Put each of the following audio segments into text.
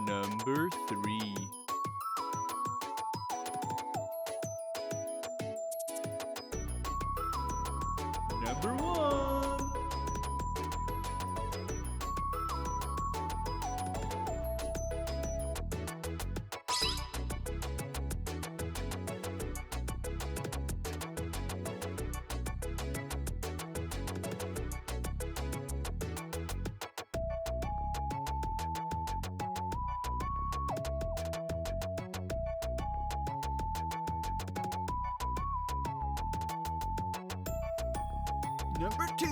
Number 3. Number 1. Number 2.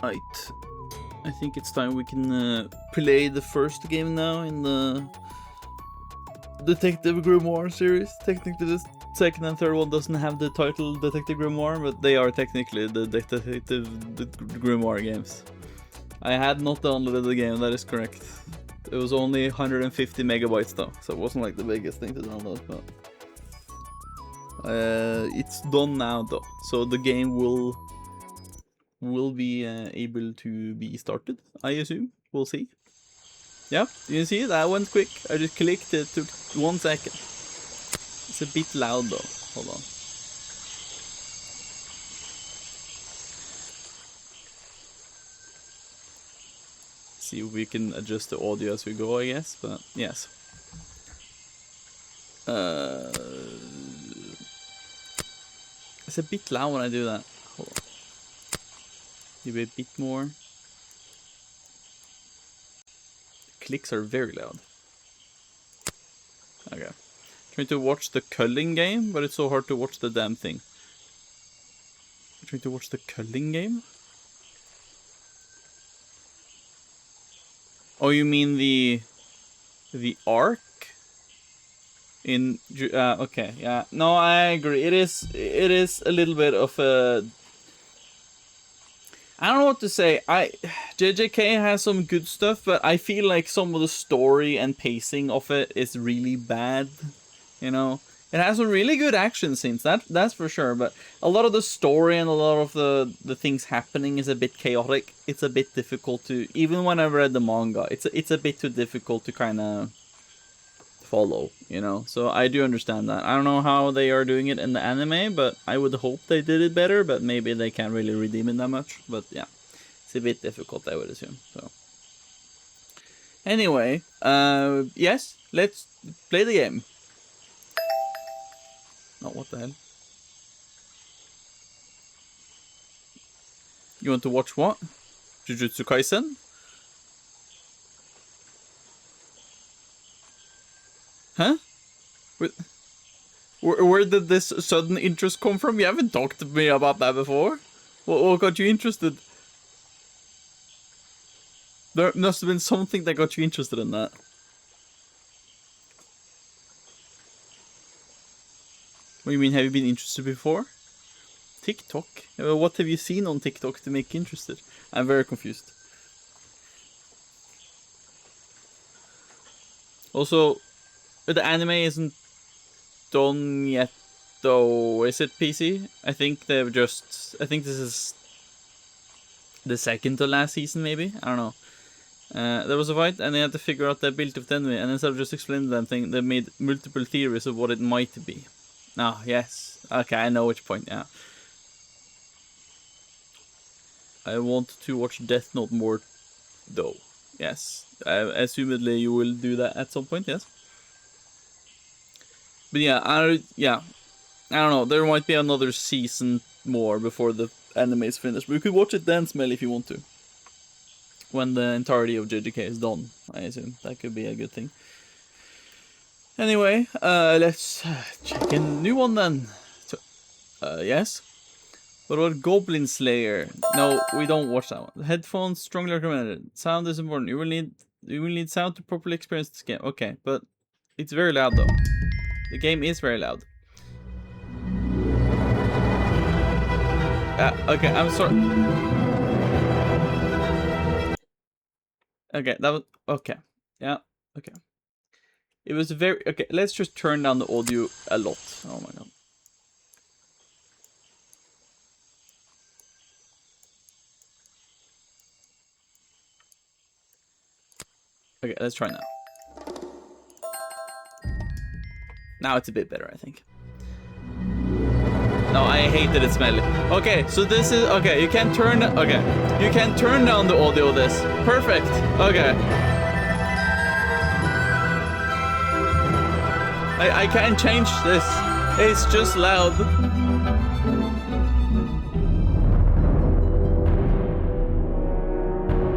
Right. I think it's time we can play the first game now in the Detective Grimoire series. Technically the second and third one doesn't have the title Detective Grimoire, but they are technically the Detective Grimoire games. I had not downloaded the game, that is correct. It was only 150 megabytes though, so it wasn't like the biggest thing to download, but it's done now though, so the game will be able to be started, I assume. We'll see. Yeah, you can see it, that went quick. I just clicked, it took 1 second. It's a bit loud though. Hold on. See if we can adjust the audio as we go, I guess, but yes. It's a bit loud when I do that. Hold on. Maybe a bit more. The clicks are very loud. Okay. Trying to watch the culling game, but it's so hard to watch the damn thing. Trying to watch the culling game? Oh, you mean the arc? In okay, yeah. No, I agree. It is a little bit of a, I don't know what to say. JJK has some good stuff, but I feel like some of the story and pacing of it is really bad. You know, it has some really good action scenes, that's for sure. But a lot of the story and a lot of the things happening is a bit chaotic. It's a bit difficult to, even when I read the manga, it's a bit too difficult to kind of follow, you know. So I do understand that. I don't know how they are doing it in the anime, but I would hope they did it better, but maybe they can't really redeem it that much. But yeah, it's a bit difficult, I would assume. So anyway, yes, let's play the game. Oh, what the hell? You want to watch what? Jujutsu Kaisen? Huh? Where did this sudden interest come from? You haven't talked to me about that before. What got you interested? There must have been something that got you interested in that. What do you mean, have you been interested before? TikTok? What have you seen on TikTok to make you interested? I'm very confused. Also, the anime isn't done yet, though. Is it, PC? I think they've just... I think this is the second to last season, maybe? I don't know. There was a fight, and they had to figure out the ability of the enemy, and instead of just explaining that thing, they made multiple theories of what it might be. Ah, yes. Okay, I know which point, yeah. I want to watch Death Note more, though. Yes. Assumedly, you will do that at some point, yes? But yeah, I don't know. There might be another season more before the anime is finished. But you could watch it then, Smell, if you want to. When the entirety of JJK is done, I assume. That could be a good thing. Anyway, let's check a new one then. Yes? What about Goblin Slayer? No, we don't watch that one. Headphones, strongly recommended. Sound is important. You will need sound to properly experience this game. Okay, but it's very loud though. The game is very loud. Okay, I'm sorry. Okay, that was... Okay. Yeah, okay. It was very... Okay, let's just turn down the audio a lot. Oh my god. Okay, let's try now. Now it's a bit better, I think. No, I hate that it's smelly. Okay, so this is... Okay, you can turn... Okay. You can turn down the audio of this. Perfect. Okay. I can't change this. It's just loud.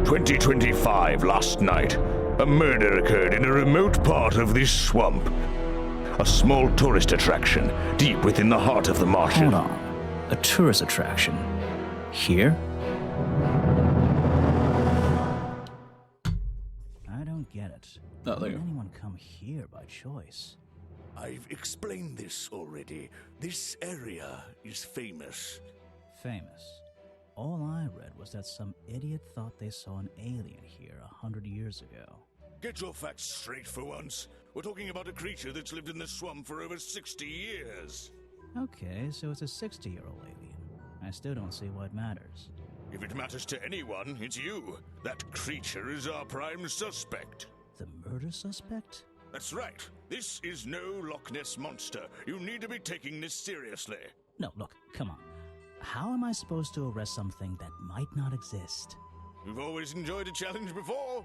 "2025 last night. A murder occurred in a remote part of this swamp. A small tourist attraction, deep within the heart of the marshland." Hold on. A tourist attraction? Here? I don't get it. Oh, Why there would you go. anyone come here by choice? "I've explained this already. This area is famous." Famous. All I read was that some idiot thought they saw an alien here 100 years ago. Get your facts straight for once. We're talking about a creature that's lived in this swamp for over 60 years. Okay, so it's a 60-year-old alien. I still don't see why it matters. If it matters to anyone, it's you. That creature is our prime suspect. The murder suspect? That's right. This is no Loch Ness monster. You need to be taking this seriously. No, look, come on. How am I supposed to arrest something that might not exist? You've always enjoyed a challenge before.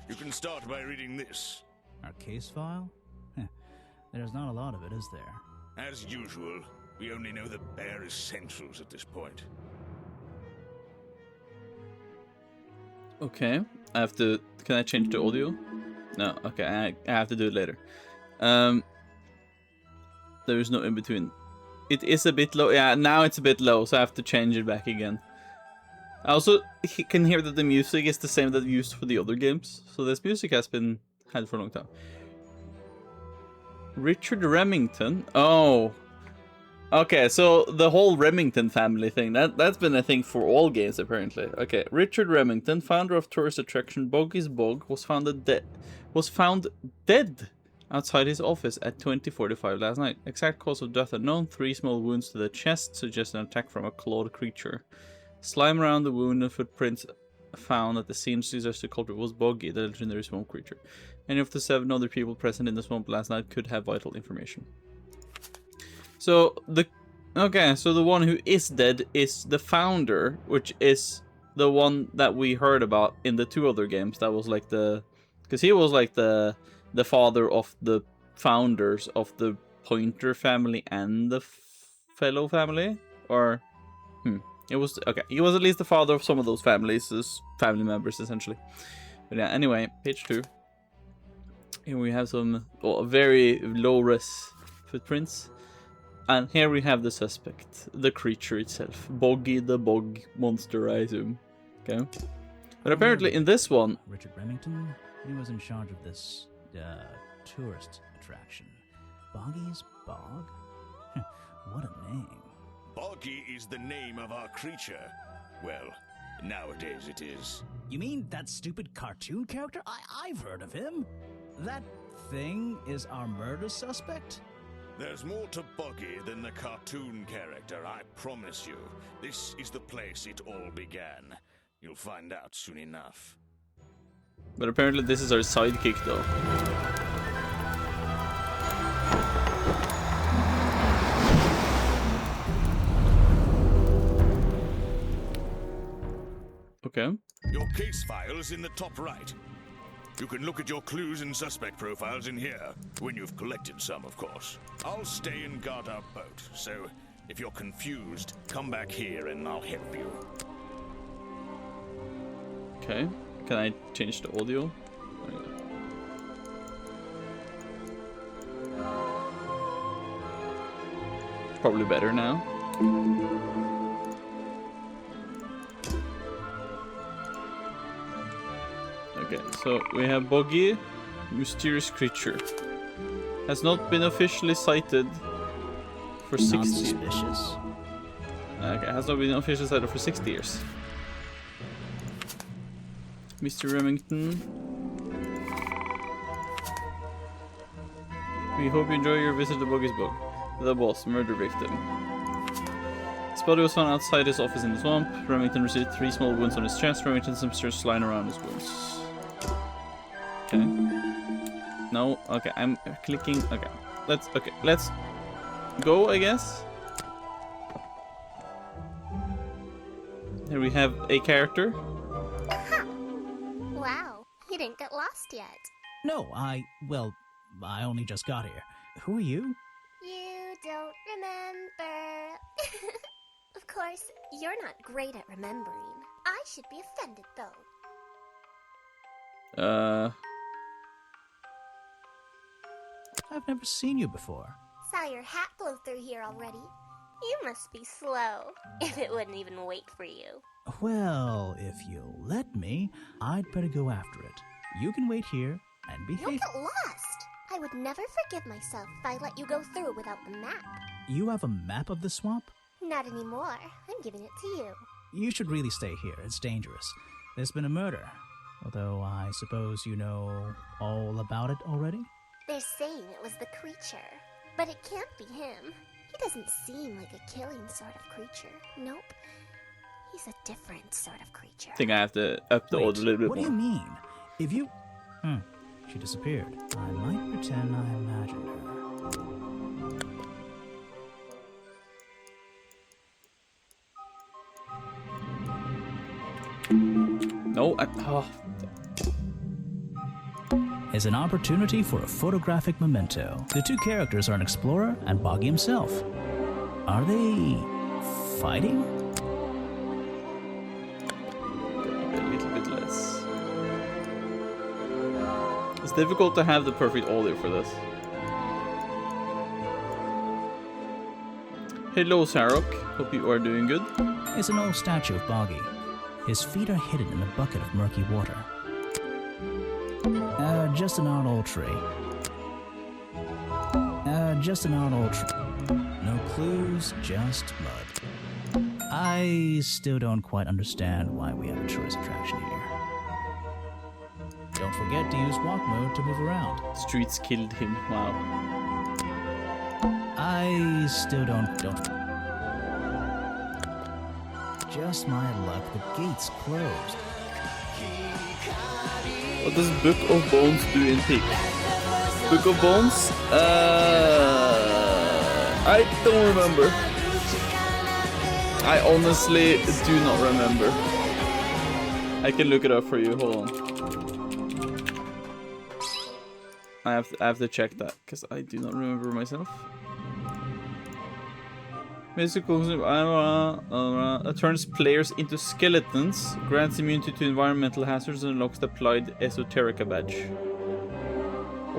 You can start by reading this. Our case file? Heh, there's not a lot of it, is there? As usual, we only know the bare essentials at this point. Okay, I have to. Can I change the audio? No. Okay, I have to do it later. There is no in between. It is a bit low. Yeah, now it's a bit low, so I have to change it back again. I also can hear that the music is the same that we used for the other games, so this music has been had for a long time. Richard Remington. Oh. Okay, so the whole Remington family thing, that's been a thing for all games apparently. Okay, Richard Remington, founder of tourist attraction Boggy's Bog, was found dead outside his office at 20:45 last night. Exact cause of death unknown. 3 small wounds to the chest suggest an attack from a clawed creature. Slime around the wound and footprints found at the scene suggests the culprit was Boggy, the legendary swamp creature. Any of the 7 other people present in the swamp last night could have vital information. So the one who is dead is the founder, which is the one that we heard about in the 2 other games. That was like because he was like the father of the founders of the Pointer family and the Fellow family, or it was okay. He was at least the father of some of those families, as family members essentially. But yeah, anyway, page 2. Here we have some very low-res footprints. And here we have the suspect, the creature itself. Boggy the bog monster, I assume. Okay. But apparently in this one... Richard Remington, he was in charge of this, tourist attraction. Boggy's Bog? What a name. Boggy is the name of our creature. Well, nowadays it is. You mean that stupid cartoon character? I've heard of him. That thing is our murder suspect? There's more to Boggy than the cartoon character, I promise you. This is the place it all began. You'll find out soon enough. But apparently this is our sidekick, though. Okay. Your case file is in the top right. You can look at your clues and suspect profiles in here, when you've collected some, of course. I'll stay and guard our boat, so if you're confused, come back here and I'll help you. Okay. Can I change the audio? Probably better now. Okay, so we have Boggy, mysterious creature. Has not been officially cited for 60 years. Suspicious. Okay, has not been officially cited for 60 years. Mr. Remington. We hope you enjoy your visit to Boggy's Bog. The boss, murder victim. His body was found outside his office in the swamp. Remington received 3 small wounds on his chest. Remington's upstairs lying around his wounds. Okay. No, okay, I'm clicking. Okay. Let's go, I guess. Here we have a character. Wow, you didn't get lost yet. No, I only just got here. Who are you? You don't remember. Of course, you're not great at remembering. I should be offended, though. I've never seen you before. Saw your hat blow through here already. You must be slow, if it wouldn't even wait for you. Well, if you'll let me, I'd better go after it. You can wait here and behave. You'll get lost. I would never forgive myself if I let you go through without the map. You have a map of the swamp? Not anymore. I'm giving it to you. You should really stay here. It's dangerous. There's been a murder. Although I suppose you know all about it already? They're saying it was the creature, but it can't be him. He doesn't seem like a killing sort of creature. Nope. He's a different sort of creature. I think I have to up the audio a little bit what more. Do you mean? If you... She disappeared. I might pretend I imagined her. No, Is an opportunity for a photographic memento. The two characters are an explorer and Boggy himself. Are they fighting? a little bit less. It's difficult to have the perfect audio for this. Hello, Sarok. Hope you are doing good. It's an old statue of Boggy. His feet are hidden in a bucket of murky water. Just an odd old tree. Just an odd old tree. No clues, just mud. I still don't quite understand why we have a tourist attraction here. Don't forget to use walk mode to move around. Streets killed him. Wow. I still don't. Just my luck, the gate's closed. What does Book of Bones do in Peak? Book of Bones? I don't remember. I honestly do not remember. I can look it up for you. Hold on. I have to check that because I do not remember myself. Musical turns players into skeletons, grants immunity to environmental hazards, and unlocks the applied Esoterica badge.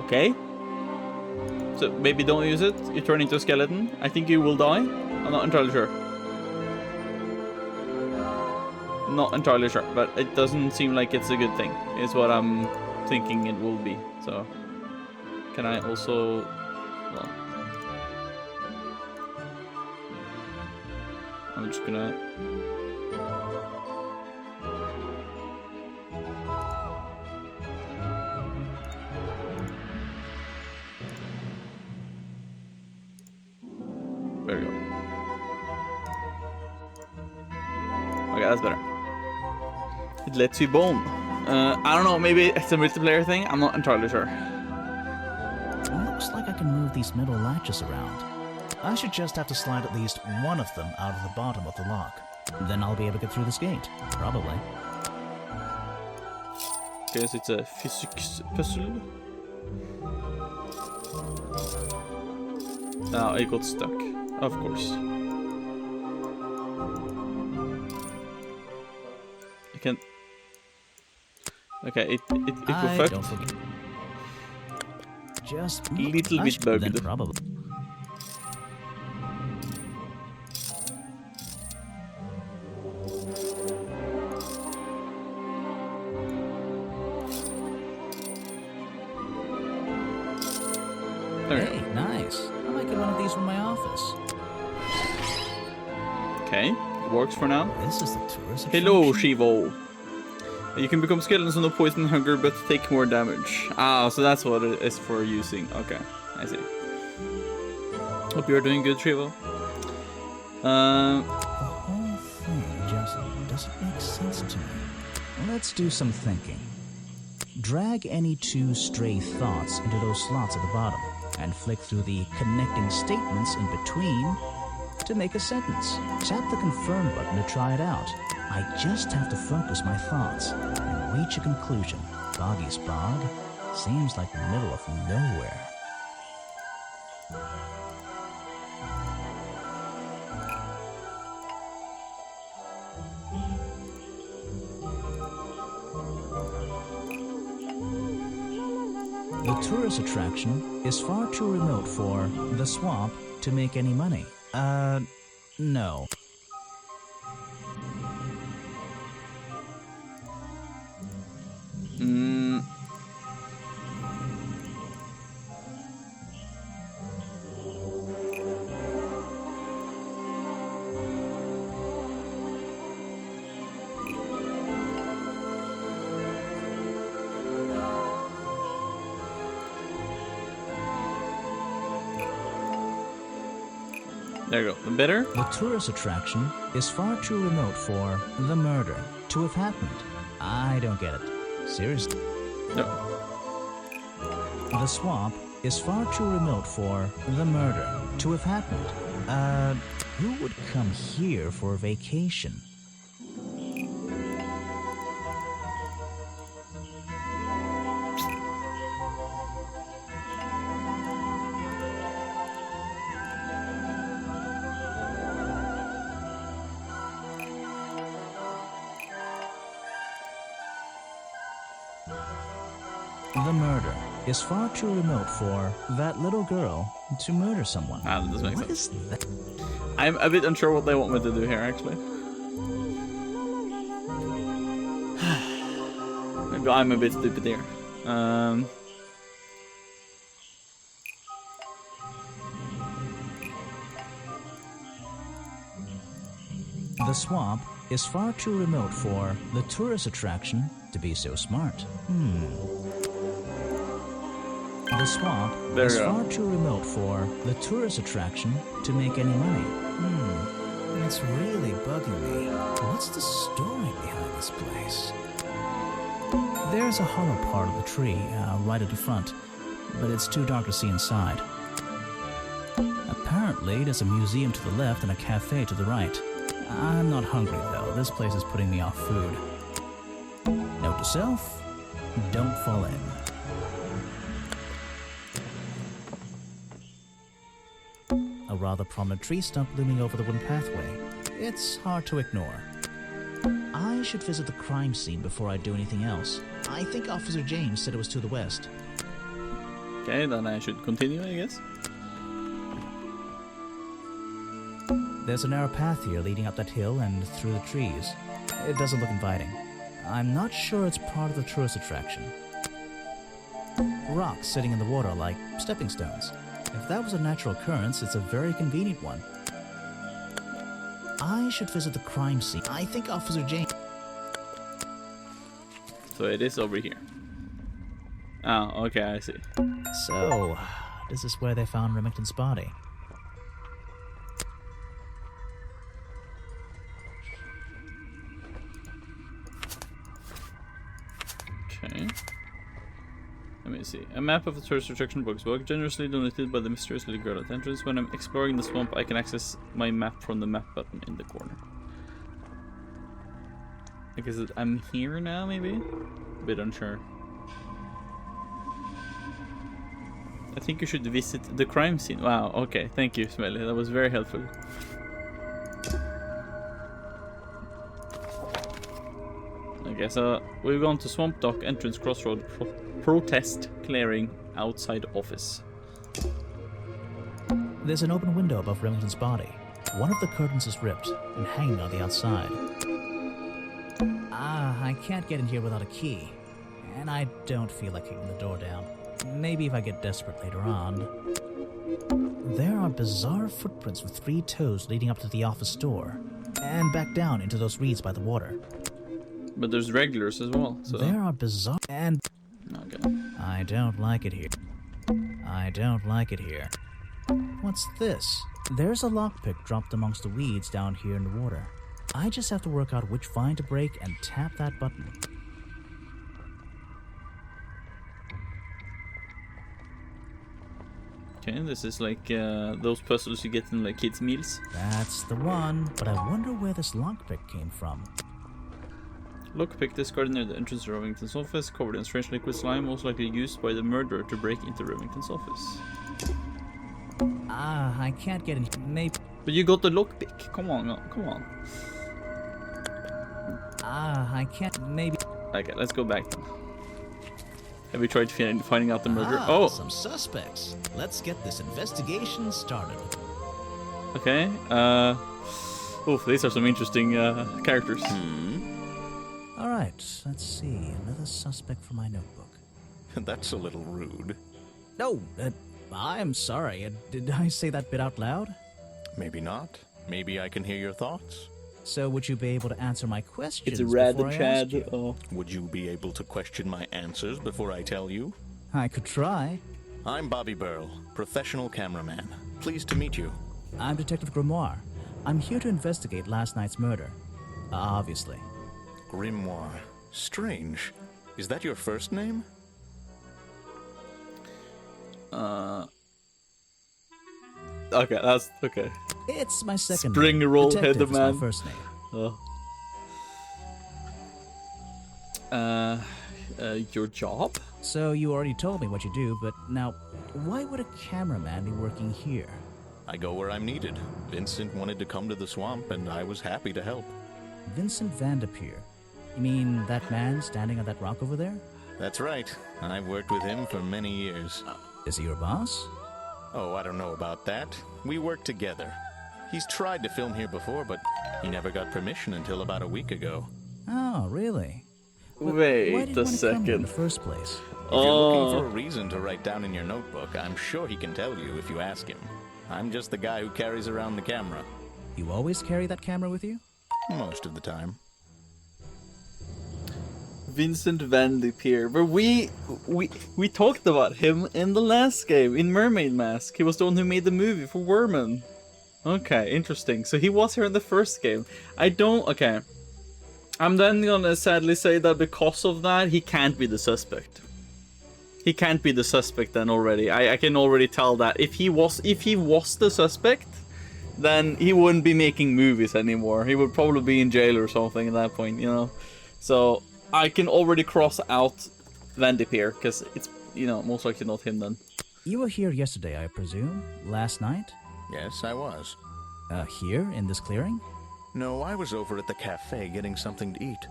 Okay. So maybe don't use it. You turn into a skeleton. I think you will die. I'm not entirely sure. Not entirely sure, but it doesn't seem like it's a good thing. Is what I'm thinking it will be. So, can I also? Well, I'm just gonna. There we go. Okay, that's better. It lets you bone. I don't know, maybe it's a multiplayer thing? I'm not entirely sure. Looks like I can move these metal latches around. I should just have to slide at least one of them out of the bottom of the lock. Then I'll be able to get through this gate. Probably. Guess it's a physics puzzle. Oh, it got stuck. Of course. I can't. Okay, it got fucked. Don't forget. Just Little bit bugged. Then probably. Hey, nice. I might get one of these from my office. Okay, it works for now. This is the tourist Hello, attraction. Shivo. You can become skeletons on no poison and hunger, but take more damage. Ah, so that's what it is for using. Okay, I see. Hope you're doing good, Shivo. The whole thing just doesn't make sense to me. Let's do some thinking. Drag any two stray thoughts into those slots at the bottom, and flick through the connecting statements in between to make a sentence. Tap the confirm button to try it out. I just have to focus my thoughts and reach a conclusion. Boggy's Bog seems like the middle of nowhere. The tourist attraction is far too remote for the swamp to make any money. No. There you go. Better? The tourist attraction is far too remote for the murder to have happened. I don't get it. Seriously. No. The swamp is far too remote for the murder to have happened. Who would come here for a vacation? The murder is far too remote for that little girl to murder someone. Ah, that doesn't make What sense. is that? I'm a bit unsure what they want me to do here, actually. Maybe I'm a bit stupid here. The swamp is far too remote for the tourist attraction to be so smart. The swamp There is you go. far too remote for the tourist attraction to make any money. It's really bugging me. What's the story behind this place? There's a hollow part of the tree right at the front, but it's too dark to see inside. Apparently, there's a museum to the left and a cafe to the right. I'm not hungry, though. This place is putting me off food. Note to self, don't fall in. A rather prominent tree stump looming over the wooden pathway. It's hard to ignore. I should visit the crime scene before I do anything else. I think Officer James said it was to the west. Okay, then I should continue, I guess. There's a narrow path here leading up that hill and through the trees. It doesn't look inviting. I'm not sure it's part of the tourist attraction. Rocks sitting in the water like stepping stones. If that was a natural occurrence, it's a very convenient one. I should visit the crime scene. I think Officer James... So it is over here. Oh, okay, I see. So, this is where they found Remington's body. Okay. Let me see. A map of the tourist attraction boxbook, generously donated by the mysterious little girl at the entrance. When I'm exploring the swamp, I can access my map from the map button in the corner. I guess I'm here now, maybe? A bit unsure. I think you should visit the crime scene. Wow, okay. Thank you, Smelly. That was very helpful. Okay, so we've gone to Swamp Dock, entrance crossroad, protest clearing, outside office. There's an open window above Remington's body. One of the curtains is ripped and hanging on the outside. I can't get in here without a key. And I don't feel like kicking the door down. Maybe if I get desperate later on. There are bizarre footprints with 3 toes leading up to the office door. And back down into those reeds by the water. But there's regulars as well, so... There are bizarre... And... Okay. I don't like it here. I don't like it here. What's this? There's a lockpick dropped amongst the weeds down here in the water. I just have to work out which vine to break and tap that button. Okay, this is like those puzzles you get in like kids' meals. That's the one, but I wonder where this lockpick came from. Lockpick discarded near the entrance to Remington's office, covered in strange liquid slime, most likely used by the murderer to break into Remington's office. I can't get in. Maybe. But you got the lockpick. Come on, come on. I can't. Maybe. Okay, let's go back then. Have we tried finding out the murderer? Oh! Some suspects. Let's get this investigation started. Okay, oof, these are some interesting characters. Alright, let's see. Another suspect for my notebook. That's a little rude. No, I'm sorry. Did I say that bit out loud? Maybe not. Maybe I can hear your thoughts. So would you be able to answer my questions It's a red before I Chad. ask you? Oh. Would you be able to question my answers before I tell you? I could try. I'm Bobby Burl, professional cameraman. Pleased to meet you. I'm Detective Grimoire. I'm here to investigate last night's murder. Obviously. Grimoire. Strange. Is that your first name? okay. That's okay. It's my second Spring name. roll Detective head is my man. first name. Oh. Your job? So you already told me what you do, but now, why would a cameraman be working here? I go where I'm needed. Vincent wanted to come to the swamp, and I was happy to help. Vincent Vanderpeer. You mean that man standing on that rock over there? That's right. I've worked with him for many years. Is he your boss? Oh, I don't know about that. We work together. He's tried to film here before, but he never got permission until about a week ago. Oh, really? But why Wait did a you want to come here in the second. first place? If you're looking Oh, for a reason to write down in your notebook, I'm sure he can tell you if you ask him. I'm just the guy who carries around the camera. You always carry that camera with you? Most of the time. Vincent Vanderpeer. But we talked about him in the last game, in Mermaid Mask. He was the one who made the movie for Worman. Okay, interesting. So he was here in the first game. Okay. I'm then gonna sadly say that because of that, he can't be the suspect. He can't be the suspect then already. I can already tell that. If he was the suspect, then he wouldn't be making movies anymore. He would probably be in jail or something at that point, you know? So I can already cross out Vanderpeer, because it's, you know, most likely not him then. You were here yesterday, I presume? Last night? Yes, I was. Here, in this clearing? No, I was over at the cafe getting something to eat.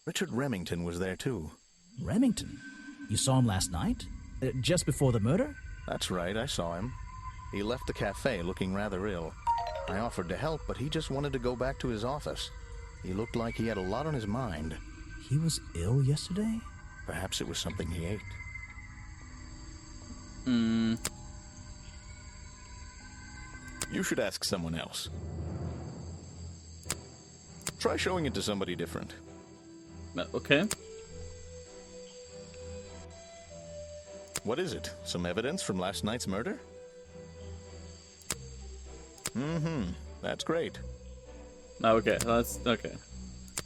Richard Remington was there too. Remington? You saw him last night? Just before the murder? That's right, I saw him. He left the cafe looking rather ill. I offered to help, but he just wanted to go back to his office. He looked like he had a lot on his mind. He was ill yesterday? Perhaps it was something he ate. You should ask someone else. Try showing it to somebody different. Okay. What is it? Some evidence from last night's murder? That's great. Okay, that's okay.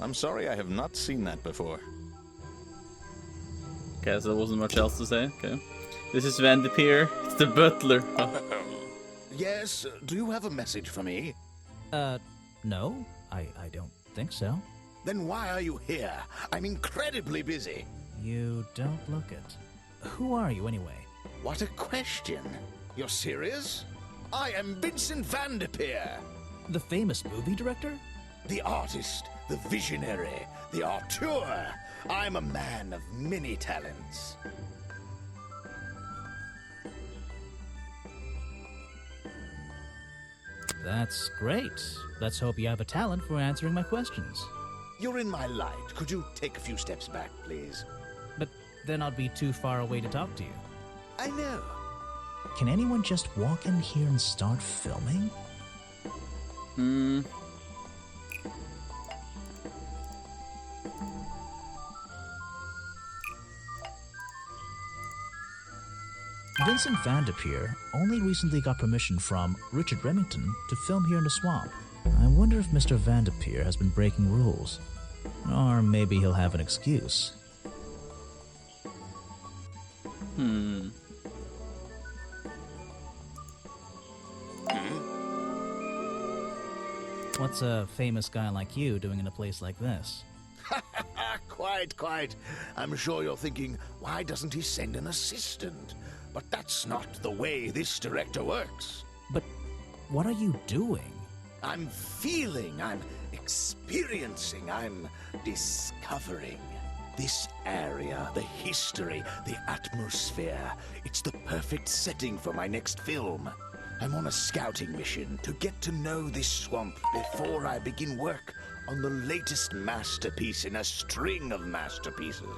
I'm sorry I have not seen that before. Okay, so there wasn't much else to say. Okay. This is Vanderpeer. It's the butler. Oh. Yes, do you have a message for me? No. I don't think so. Then why are you here? I'm incredibly busy. You don't look it. Who are you, anyway? What a question. You're serious? I am Vincent Vanderpeer. The famous movie director? The artist, the visionary, the auteur. I'm a man of many talents. That's great. Let's hope you have a talent for answering my questions. You're in my light. Could you take a few steps back, please? But then I'll be too far away to talk to you. I know. Can anyone just walk in here and start filming? Vincent Vanderpeer only recently got permission from Richard Remington to film here in the swamp. I wonder if Mr. Vanderpeer has been breaking rules. Or maybe he'll have an excuse. What's a famous guy like you doing in a place like this? Quite. I'm sure you're thinking, why doesn't he send an assistant? But that's not the way this director works. But what are you doing? I'm feeling, I'm experiencing, I'm discovering. This area, the history, the atmosphere, it's the perfect setting for my next film. I'm on a scouting mission to get to know this swamp before I begin work on the latest masterpiece in a string of masterpieces.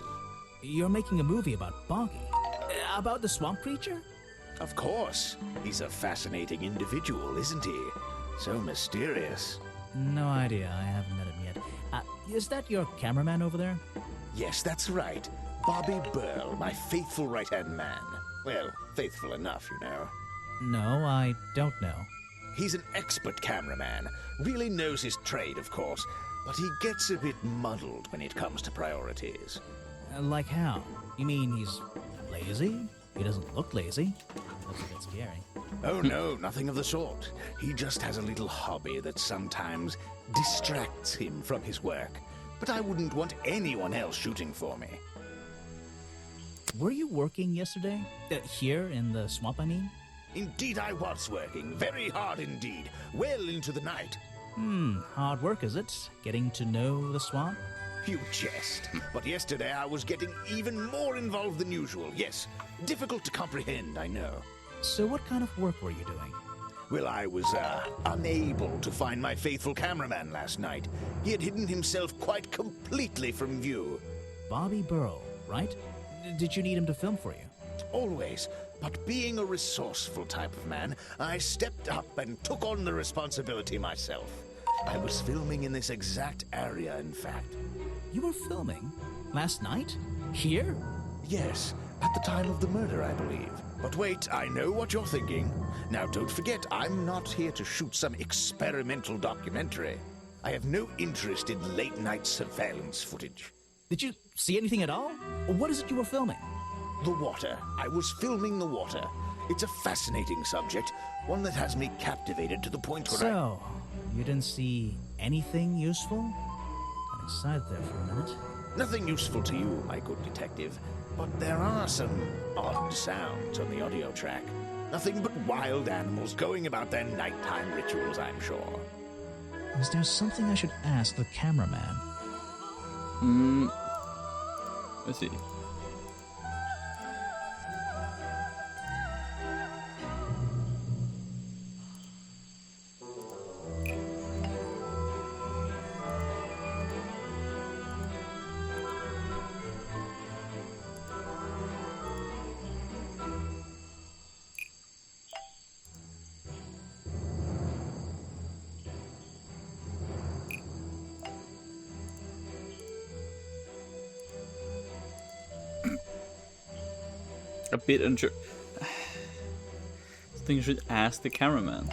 You're making a movie about Boggy? About the swamp creature? Of course. He's a fascinating individual, isn't he? So mysterious. No idea. I haven't met him yet. Is that your cameraman over there? Yes, that's right. Bobby Burl, my faithful right-hand man. Well, faithful enough, you know. No, I don't know. He's an expert cameraman. Really knows his trade, of course. But he gets a bit muddled when it comes to priorities. Like how? You mean he's lazy? He doesn't look lazy. Looks a bit scary. Oh no, nothing of the sort. He just has a little hobby that sometimes distracts him from his work. But I wouldn't want anyone else shooting for me. Were you working yesterday? Here in the swamp, I mean? Indeed I was working, very hard indeed, well into the night. Hard work, is it? Getting to know the swamp? You jest. But yesterday I was getting even more involved than usual, yes. Difficult to comprehend, I know. So what kind of work were you doing? Well, I was, unable to find my faithful cameraman last night. He had hidden himself quite completely from view. Bobby Burrow, right? Did you need him to film for you? Always. But being a resourceful type of man, I stepped up and took on the responsibility myself. I was filming in this exact area, in fact. You were filming? Last night? Here? Yes, at the time of the murder, I believe. But wait, I know what you're thinking. Now, don't forget, I'm not here to shoot some experimental documentary. I have no interest in late-night surveillance footage. Did you see anything at all? What is it you were filming? The water. I was filming the water. It's a fascinating subject, one that has me captivated to the point where So, you didn't see anything useful? Got excited there for a minute. Nothing useful to you, my good detective, but there are some odd sounds on the audio track. Nothing but wild animals going about their nighttime rituals, I'm sure. Is there something I should ask the cameraman? Let's see. A bit unsure. I think you should ask the cameraman.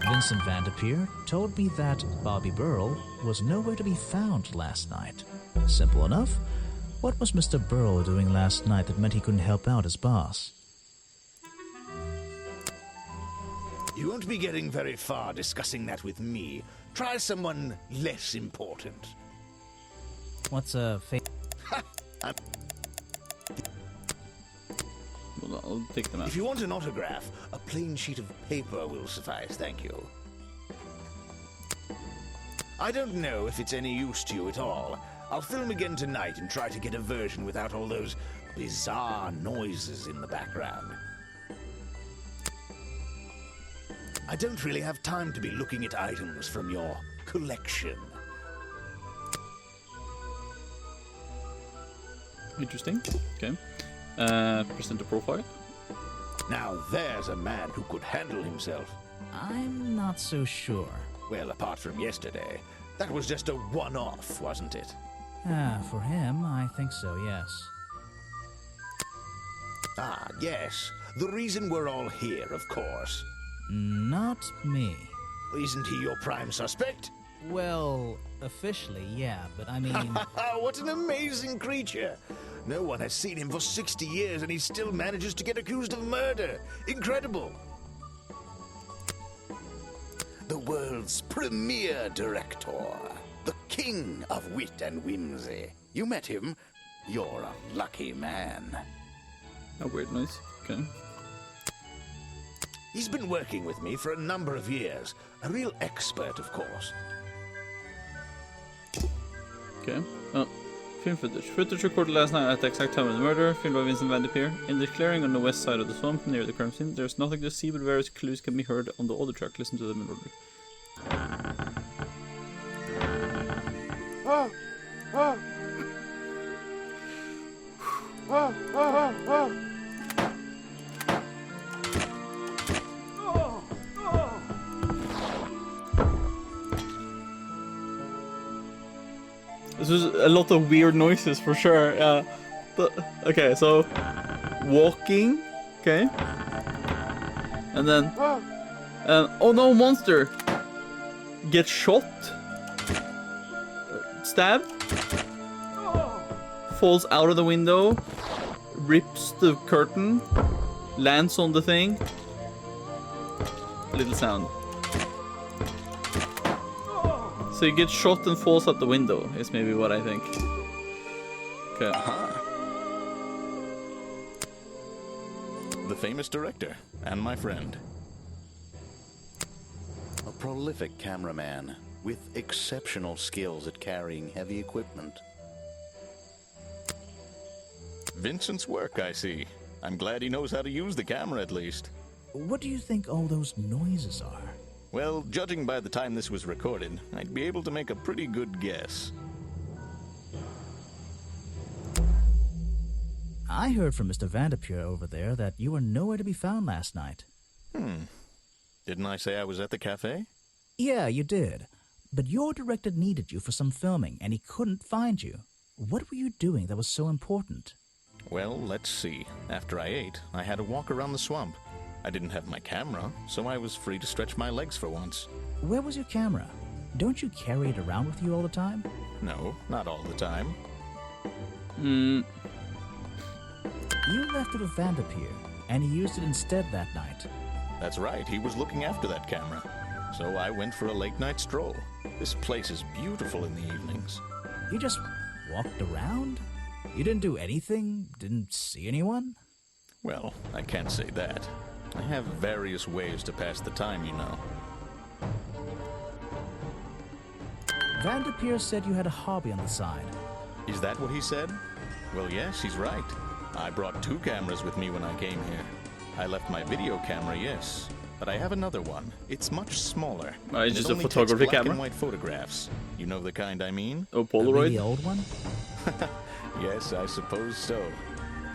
Vincent Van de Peer told me that Bobby Burrell was nowhere to be found last night. Simple enough. What was Mr. Burrell doing last night that meant he couldn't help out his boss? You won't be getting very far discussing that with me. Try someone less important. What's a Well, I'll take them out. If you want an autograph, a plain sheet of paper will suffice, thank you. I don't know if it's any use to you at all. I'll film again tonight and try to get a version without all those bizarre noises in the background. I don't really have time to be looking at items from your collection. Interesting. Okay. Present a profile. Now there's a man who could handle himself. I'm not so sure. Well, apart from yesterday, that was just a one-off, wasn't it? For him, I think so, yes. Ah, yes. The reason we're all here, of course. Not me. Isn't he your prime suspect? Well, officially, yeah, but I mean... What an amazing creature! No one has seen him for 60 years and he still manages to get accused of murder. Incredible! The world's premier director. The king of wit and whimsy. You met him? You're a lucky man. A weird noise. Okay. He's been working with me for a number of years. A real expert, of course. Okay. Oh. Film footage. Footage recorded last night at the exact time of the murder. Filmed by Vincent Van de Peer. In the clearing on the west side of the swamp near the crime scene, there's nothing to see, but various clues can be heard on the audio track. Listen to them in order. This is a lot of weird noises for sure. Okay, so walking, okay, and then oh no, monster! gets shot, stabbed, falls out of the window, rips the curtain, lands on the thing. Little sound. So he gets shot and falls out the window, is maybe what I think. Okay. The famous director, and my friend. A prolific cameraman with exceptional skills at carrying heavy equipment. Vincent's work, I see. I'm glad he knows how to use the camera at least. What do you think all those noises are? Well, judging by the time this was recorded, I'd be able to make a pretty good guess. I heard from Mr. Vanderpure over there that you were nowhere to be found last night. Didn't I say I was at the cafe? Yeah, you did. But your director needed you for some filming, and he couldn't find you. What were you doing that was so important? Well, let's see. After I ate, I had a walk around the swamp. I didn't have my camera, so I was free to stretch my legs for once. Where was your camera? Don't you carry it around with you all the time? No, not all the time. You left it with Vanderpure, and he used it instead that night. That's right, he was looking after that camera. So I went for a late-night stroll. This place is beautiful in the evenings. You just walked around? You didn't do anything? Didn't see anyone? Well, I can't say that. I have various ways to pass the time, you know. Vanderpure said you had a hobby on the side. Is that what he said? Well, yes, he's right. I brought 2 cameras with me when I came here. I left my video camera, yes, but I have another one. It's much smaller. It's just a only takes photography black camera? and white photographs. You know the kind I mean? Oh, A Polaroid? really old one? Yes, I suppose so.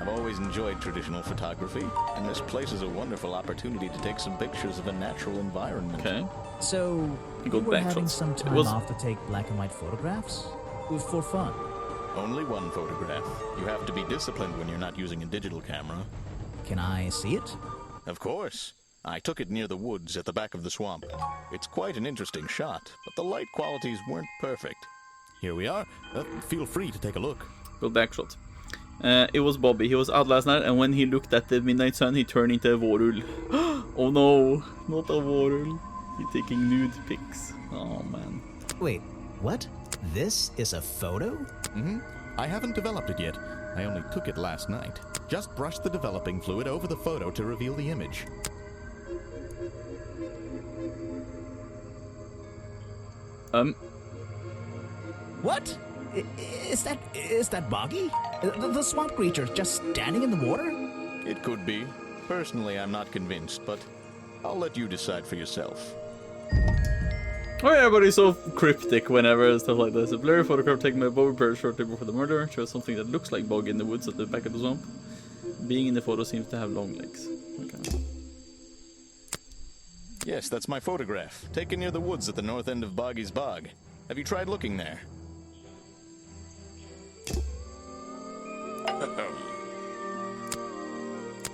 I've always enjoyed traditional photography, and this place is a wonderful opportunity to take some pictures of a natural environment. Okay. So, You you go were back having shots. some It time was- off to take black and white photographs? For fun? Only one photograph. You have to be disciplined when you're not using a digital camera. Can I see it? Of course. I took it near the woods at the back of the swamp. It's quite an interesting shot, but the light qualities weren't perfect. Here we are. Feel free to take a look. Go back shot. It was Bobby. He was out last night, and when he looked at the midnight sun, he turned into a vårrull. Oh no, not a vårrull. He's taking nude pics. Oh man. Wait, what? This is a photo? I haven't developed it yet. I only took it last night. Just brush the developing fluid over the photo to reveal the image. What? Is that Boggy? The swamp creature just standing in the water? It could be. Personally, I'm not convinced, but I'll let you decide for yourself. Oh yeah, but he's so cryptic whenever stuff like this. A blurry photograph taken by Bobby Bird shortly before the murder shows something that looks like Boggy in the woods at the back of the swamp. Being in the photo seems to have long legs. Okay. Yes, that's my photograph, taken near the woods at the north end of Boggy's Bog. Have you tried looking there?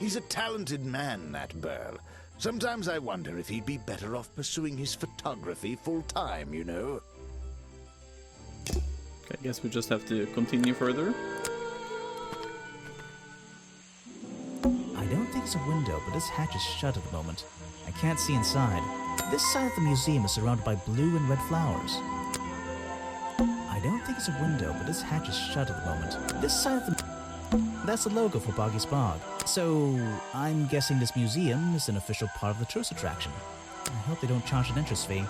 He's a talented man, that Burl. Sometimes I wonder if he'd be better off pursuing his photography full-time, you know? Okay, I guess we just have to continue further. I don't think it's a window, but this hatch is shut at the moment. I can't see inside. This side of the museum is surrounded by blue and red flowers. I don't think it's a window, but this hatch is shut at the moment. This side of the... That's the logo for Boggy's Bog. So, I'm guessing this museum is an official part of the tourist attraction. I hope they don't charge an entrance fee.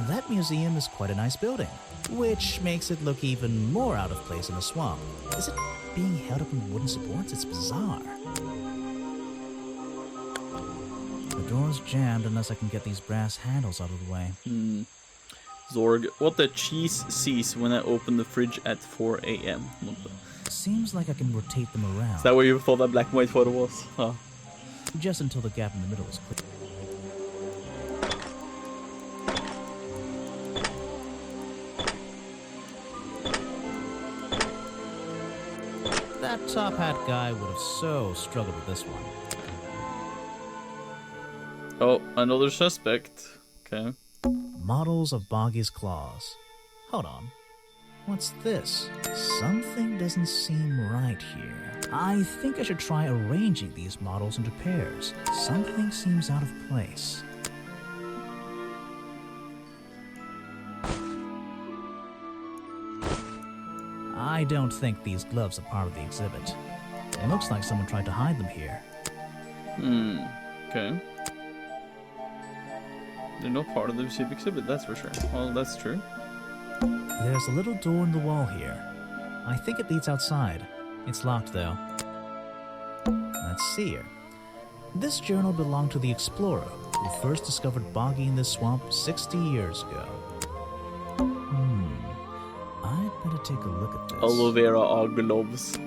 That museum is quite a nice building, which makes it look even more out of place in the swamp. Is it being held up on wooden supports? It's bizarre. The door's jammed unless I can get these brass handles out of the way. Zorg, what the cheese sees when I open the fridge at 4 a.m. Seems like I can rotate them around. Is that where you thought that black and white photo was? Huh. Just until the gap in the middle is clear. That top hat guy would have so struggled with this one. Oh, another suspect. Okay. Models of Boggy's claws. Hold on. What's this? Something doesn't seem right here. I think I should try arranging these models into pairs. Something seems out of place. I don't think these gloves are part of the exhibit. It looks like someone tried to hide them here. Okay. They're not part of the exhibit, that's for sure. Well, that's true. There's a little door in the wall here. I think it leads outside. It's locked, though. Let's see here. This journal belonged to the explorer who first discovered Boggy in this swamp 60 years ago. I'd better take a look at this. Aloe vera are gloves.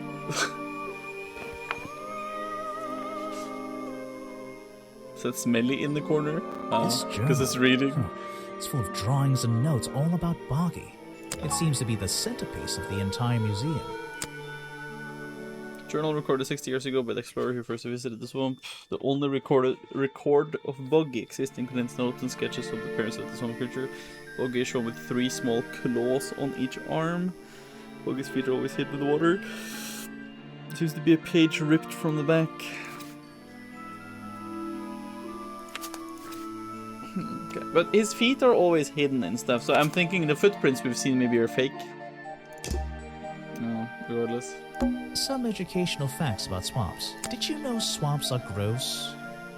Is that smelly in the corner? This Because it's reading. It's full of drawings and notes all about Boggy. It seems to be the centerpiece of the entire museum. Journal recorded 60 years ago by the explorer who first visited the swamp. The only record of Boggy existing contains notes and sketches of the appearance of the swamp creature. Boggy is shown with 3 small claws on each arm. Boggy's feet are always hid with water. There seems to be a page ripped from the back. Okay. But his feet are always hidden and stuff, so I'm thinking the footprints we've seen maybe are fake. No, regardless. Some educational facts about swamps. Did you know swamps are gross?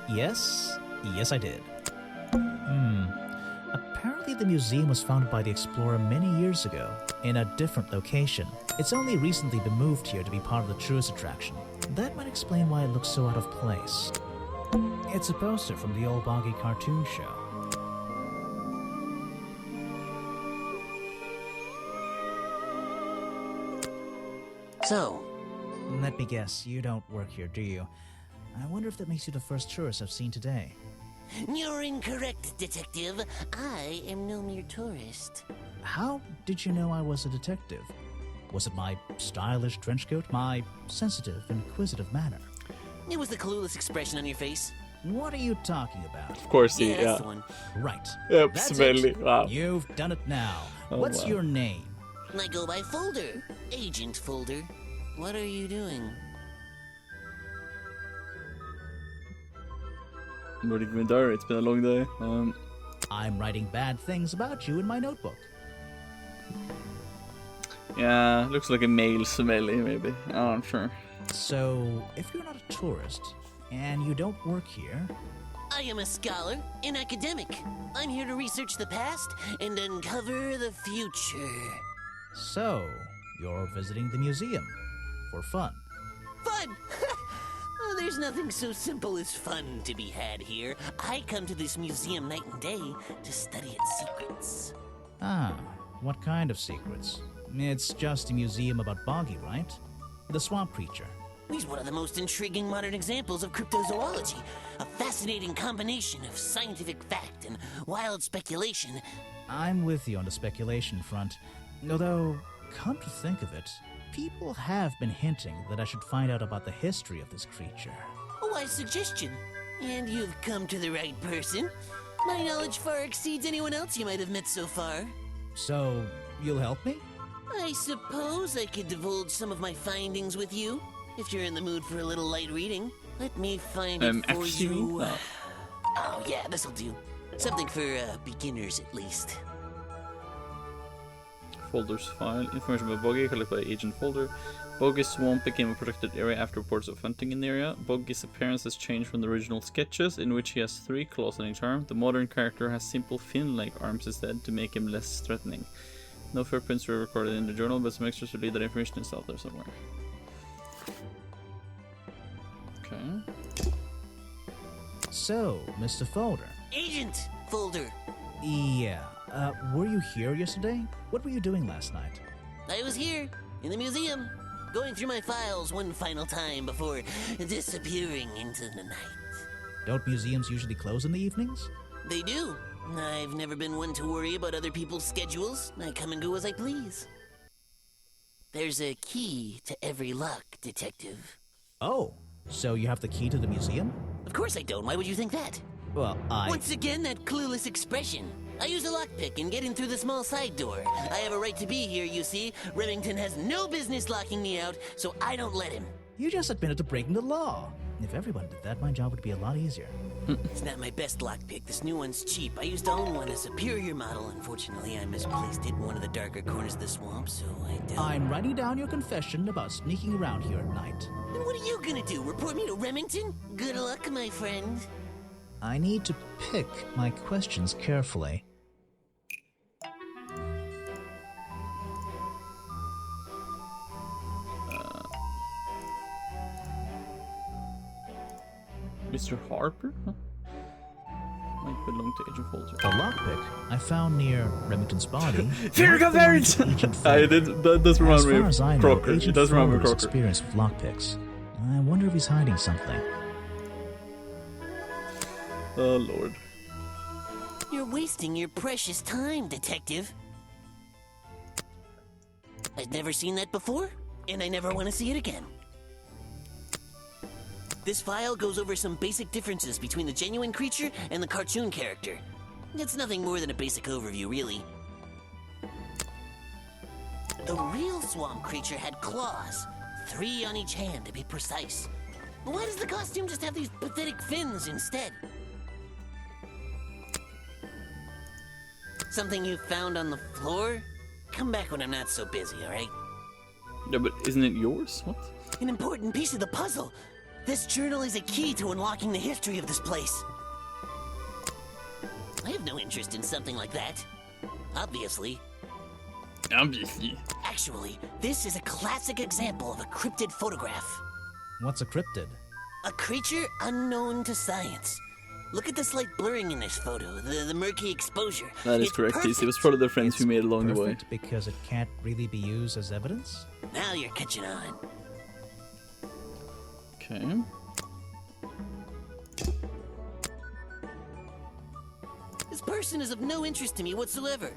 Yes? Yes, I did. Apparently the museum was founded by the explorer many years ago, in a different location. It's only recently been moved here to be part of the tourist attraction. That might explain why it looks so out of place. It's a poster from the old Boggy cartoon show. So, Let me guess, you don't work here, do you? I wonder if that makes you the first tourist I've seen today. you're incorrect, detective. I am no mere tourist. How did you know I was a detective? Was it my stylish trench coat, my sensitive, inquisitive manner? It was the clueless expression on your face. What are you talking about? Of course, Yeah, that's yeah. the one. Right. Yep, That's smelly. it. Wow. You've done it now. Oh, What's wow. your name? I go by Folder. Agent Folder. What are you doing? I'm reading my diary. It's been a long day. I'm writing bad things about you in my notebook. Yeah, looks like a male smelly, maybe. Oh, I'm sure. So, if you're not a tourist, and you don't work here, I am a scholar, an academic. I'm here to research the past and uncover the future. so you're visiting the museum for fun. Fun! Oh, there's nothing so simple as fun to be had here. I come to this museum night and day to study its secrets. Ah, what kind of secrets? It's just a museum about Boggy, right? The swamp creature. He's one of the most intriguing modern examples of cryptozoology. A fascinating combination of scientific fact and wild speculation. I'm with you on the speculation front. Although, come to think of it, people have been hinting that I should find out about the history of this creature. A wise suggestion. And you've come to the right person. My knowledge far exceeds anyone else you might have met so far. So, you'll help me? I suppose I could divulge some of my findings with you, if you're in the mood for a little light reading. Let me find it for actually, you. no. Oh yeah, this'll do. Something for beginners at least. Folders file. Information about Boggy collected by Agent Folder. Boggy's swamp became a protected area after reports of hunting in the area. Boggy's appearance has changed from the original sketches, in which he has 3 claws on each arm. The modern character has simple fin-like arms instead to make him less threatening. No footprints were recorded in the journal, but some extras to lead that information is out there somewhere. Okay. So, Mr. Folder. Agent Folder. Yeah, were you here yesterday? What were you doing last night? I was here, in the museum, going through my files one final time before disappearing into the night. Don't museums usually close in the evenings? They do. I've never been one to worry about other people's schedules. I come and go as I please. There's a key to every lock, Detective. Oh, so you have the key to the museum? Of course I don't. Why would you think that? Well, Once again, that clueless expression. I use a lockpick and get in through the small side door. I have a right to be here, you see. Remington has no business locking me out, so I don't let him. You just admitted to breaking the law. If everyone did that, my job would be a lot easier. It's not my best lockpick. This new one's cheap. I used to own one, a superior model. Unfortunately, I misplaced it in one of the darker corners of the swamp, so I'm writing down your confession about sneaking around here at night. Then what are you gonna do? Report me to Remington? Good luck, my friend. I need to pick my questions carefully. Mr. Harper? Huh? Might belong to Agent Folger. The lockpick I found near Remington's body. Here comes Aaron's! That does remind me of Crocker. It does remind me of Crocker. Experience with lockpicks. I wonder if he's hiding something. Oh, Lord. You're wasting your precious time, Detective. I've never seen that before, and I never want to see it again. This file goes over some basic differences between the genuine creature and the cartoon character. It's nothing more than a basic overview, really. The real swamp creature had claws, 3 on each hand to be precise. Why does the costume just have these pathetic fins instead? Something you found on the floor? Come back when I'm not so busy, alright? Yeah, but isn't it yours? What? An important piece of the puzzle. This journal is a key to unlocking the history of this place. I have no interest in something like that. Obviously. Actually, this is a classic example of a cryptid photograph. What's a cryptid? A creature unknown to science. Look at the slight blurring in this photo, the murky exposure. That is It's correct. perfect. It was probably the friends we made along the way. Perfect because it can't really be used as evidence? Now you're catching on. Okay. This person is of no interest to me whatsoever.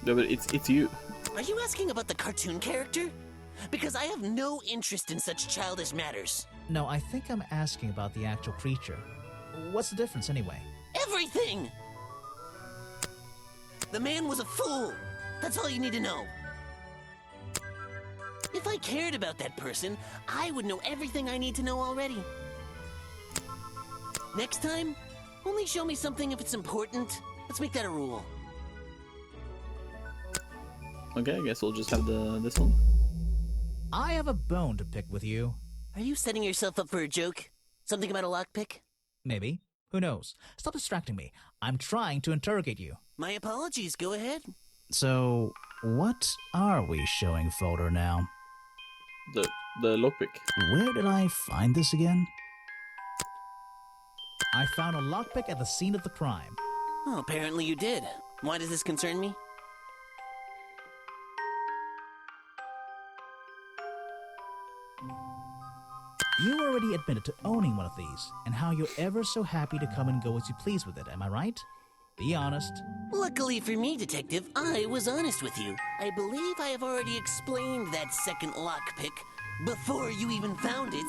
Yeah, but it's you. Are you asking about the cartoon character? Because I have no interest in such childish matters. No, I think I'm asking about the actual creature. What's the difference anyway? Everything! The man was a fool. That's all you need to know. If I cared about that person, I would know everything I need to know already. Next time, only show me something if it's important. Let's make that a rule. Okay, I guess we'll just have this one. I have a bone to pick with you. Are you setting yourself up for a joke? Something about a lockpick? Maybe. Who knows? Stop distracting me. I'm trying to interrogate you. My apologies, go ahead. So, what are we showing Folder now? The lockpick. Where did I find this again? I found a lockpick at the scene of the crime. Oh, apparently you did. Why does this concern me? You already admitted to owning one of these, and how you're ever so happy to come and go as you please with it, am I right? Be honest. Luckily for me, Detective, I was honest with you. I believe I have already explained that second lockpick before you even found it.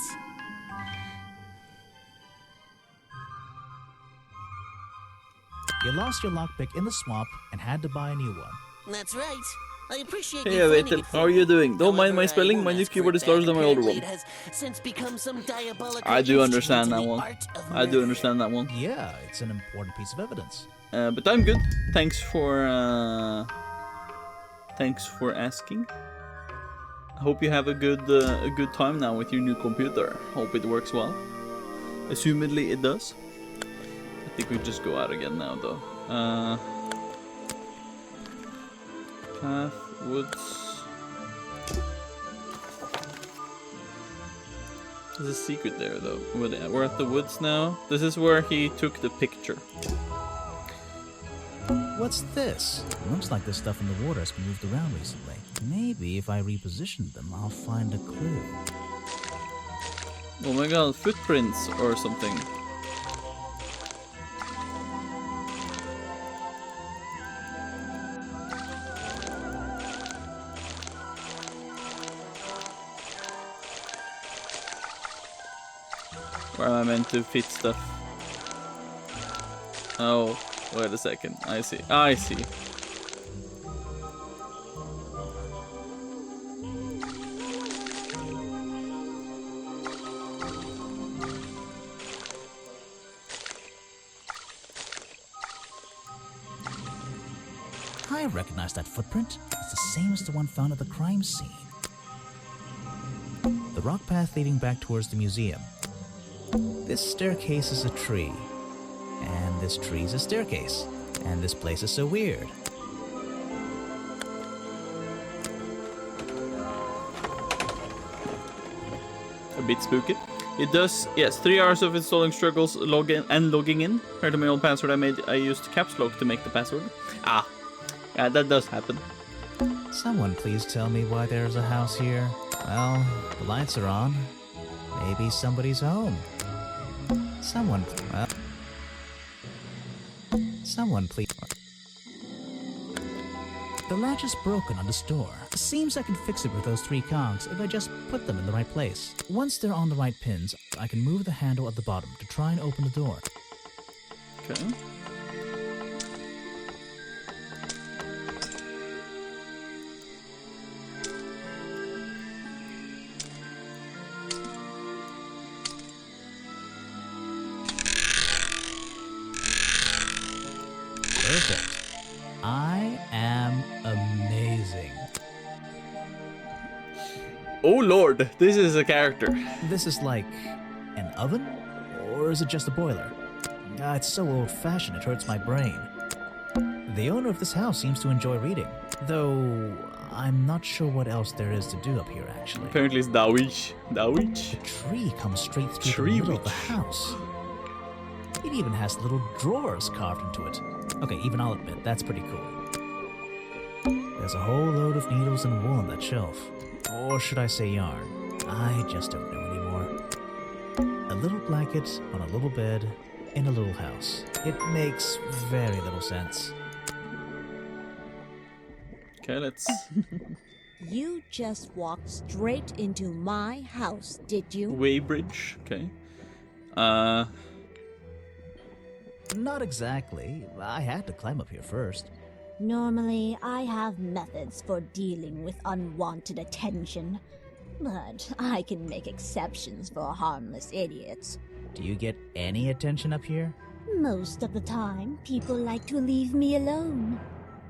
You lost your lockpick in the swamp and had to buy a new one. That's right. I appreciate Hey, you finding Vetel, it for how are me. you doing? Don't mind However, my I spelling. won't My new ask for keyboard it is larger back. than my older Apparently one. It has since become some diabolical I do instrument understand in that the one. art of I do murder. understand that one. Yeah, it's an important piece of evidence. But I'm good. Thanks for asking. I hope you have a good time now with your new computer. Hope it works well. Assumedly it does. I think we just go out again now though. Path, woods. There's a secret there though. We're at the woods now. This is where he took the picture. What's this? Looks like this stuff in the water has been moved around recently. Maybe if I reposition them, I'll find a clue. Oh my god, footprints or something. Where am I meant to fit stuff? Oh. Wait a second. I see. I see. I recognize that footprint. It's the same as the one found at the crime scene. The rock path leading back towards the museum. This staircase is a tree. And this tree is a staircase. And this place is so weird. A bit spooky. It does, yes, 3 hours of installing struggles, logging in. Heard of my old password I used caps lock to make the password. Ah, yeah, that does happen. Someone please tell me why there's a house here. Well, the lights are on. Maybe somebody's home. Someone please. The latch is broken on this door. Seems I can fix it with those 3 cogs if I just put them in the right place. Once they're on the right pins, I can move the handle at the bottom to try and open the door. Okay. Perfect. I am amazing. Oh lord, this is a character. This is like an oven? Or is it just a boiler? It's so old-fashioned it hurts my brain. The owner of this house seems to enjoy reading, though I'm not sure what else there is to do up here, actually. Apparently it's Dawich. Dawich? The tree comes straight through the middle of the house. It even has little drawers carved into it. Okay, even I'll admit, that's pretty cool. There's a whole load of needles and wool on that shelf. Or should I say yarn? I just don't know anymore. A little blanket on a little bed in a little house. It makes very little sense. Okay, let's... You just walked straight into my house, did you? Weybridge, okay. Not exactly. I had to climb up here first. Normally, I have methods for dealing with unwanted attention, but I can make exceptions for harmless idiots. Do you get any attention up here? Most of the time, people like to leave me alone.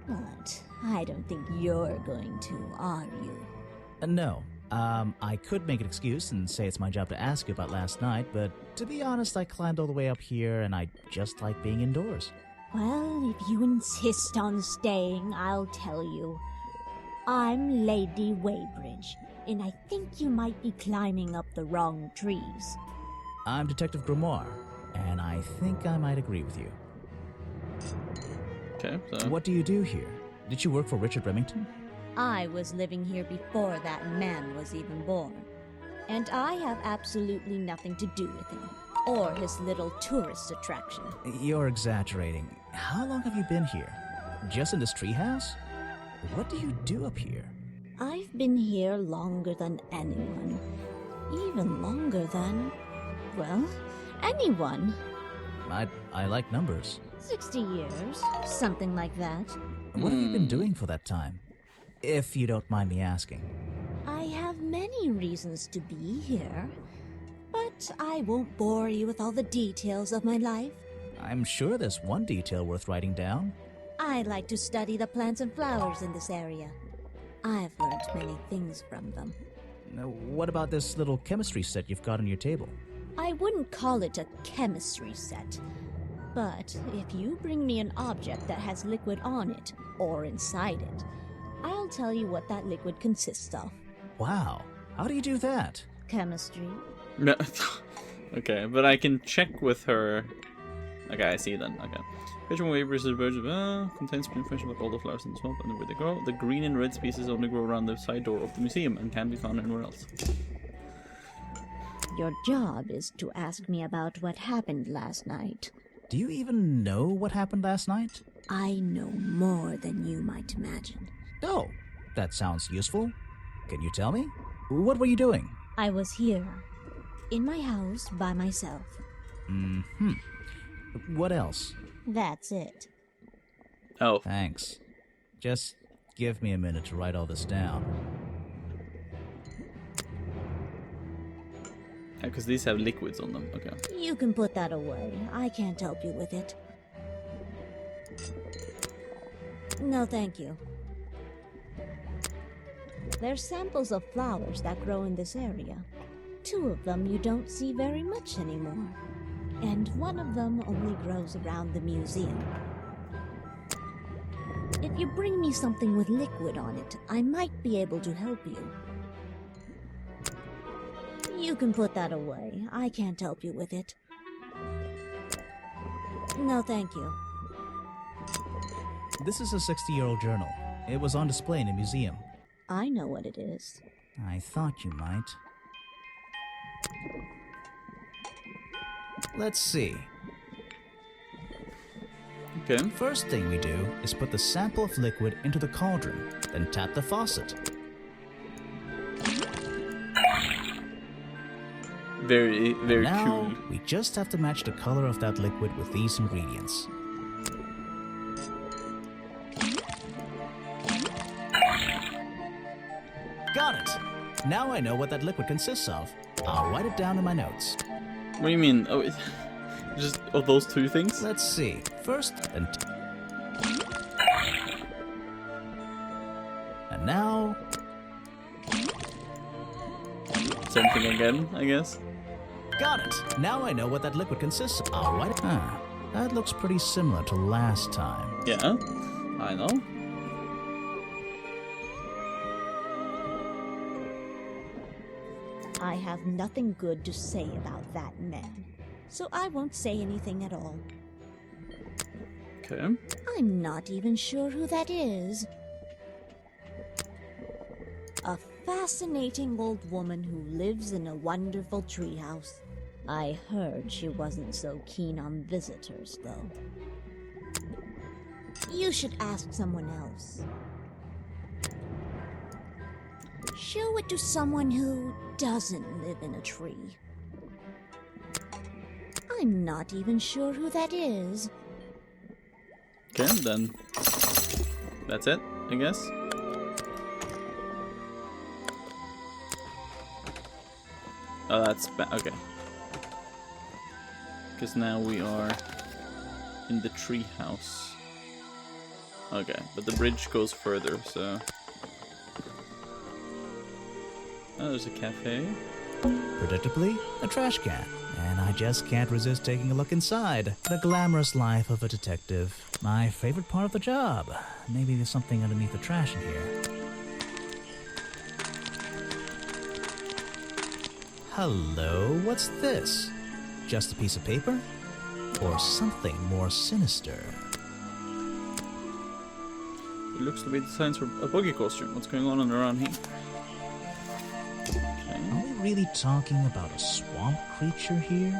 But I don't think you're going to, are you? No. I could make an excuse and say it's my job to ask you about last night, but to be honest, I climbed all the way up here and I just like being indoors. Well, if you insist on staying, I'll tell you. I'm Lady Weybridge, and I think you might be climbing up the wrong trees. I'm Detective Grimoire, and I think I might agree with you. Okay, so... What do you do here? Did you work for Richard Remington? I was living here before that man was even born, and I have absolutely nothing to do with him, or his little tourist attraction. You're exaggerating. How long have you been here? Just in this treehouse? What do you do up here? I've been here longer than anyone. Even longer than, well, anyone. I like numbers. 60 years, something like that. What have you been doing for that time? If you don't mind me asking. I have many reasons to be here, but I won't bore you with all the details of my life. I'm sure there's one detail worth writing down. I like to study the plants and flowers in this area. I've learned many things from them. What about this little chemistry set you've got on your table? I wouldn't call it a chemistry set, but if you bring me an object that has liquid on it, or inside it, I'll tell you what that liquid consists of. Wow, how do you do that? Chemistry. No. Okay, but I can check with her. Okay, I see then. Okay. Which one Weybridge contains information about all the flowers in the swamp and where they grow. The green and red species only grow around the side door of the museum and can be found anywhere else. Your job is to ask me about what happened last night. Do you even know what happened last night? I know more than you might imagine. Oh, that sounds useful. Can you tell me? What were you doing? I was here, in my house by myself. Mm-hmm. What else? That's it. Oh, Thanks. Just give me a minute to write all this down. because these have liquids on them. Okay. You can put that away. I can't help you with it. No, thank you. They're samples of flowers that grow in this area. 2 of them you don't see very much anymore. And 1 of them only grows around the museum. If you bring me something with liquid on it, I might be able to help you. You can put that away. I can't help you with it. No, thank you. This is a 60-year-old journal. It was on display in a museum. I know what it is. I thought you might. Let's see. Okay. First thing we do is put the sample of liquid into the cauldron, then tap the faucet. Very, very Now, cool. we just have to match the color of that liquid with these ingredients. Got it! Now I know what that liquid consists of. I'll write it down in my notes. What do you mean? Oh, just of those 2 things? Let's see. First, and now... Same thing again, I guess. Got it! Now I know what that liquid consists of. I'll write it. That looks pretty similar to last time. Yeah, I know. I have nothing good to say about that man, so I won't say anything at all. Okay. I'm not even sure who that is. A fascinating old woman who lives in a wonderful treehouse. I heard she wasn't so keen on visitors, though. You should ask someone else. Show it to someone who doesn't live in a tree. I'm not even sure who that is. Okay, then that's it, I guess. Oh, that's okay. Because now we are in the tree house. Okay, but the bridge goes further, so... Oh, there's a cafe. Predictably, a trash can. And I just can't resist taking a look inside. The glamorous life of a detective. My favorite part of the job. Maybe there's something underneath the trash in here. Hello, what's this? Just a piece of paper? Or something more sinister? It looks to be designs for a buggy costume. What's going on around here? Are we really talking about a swamp creature here?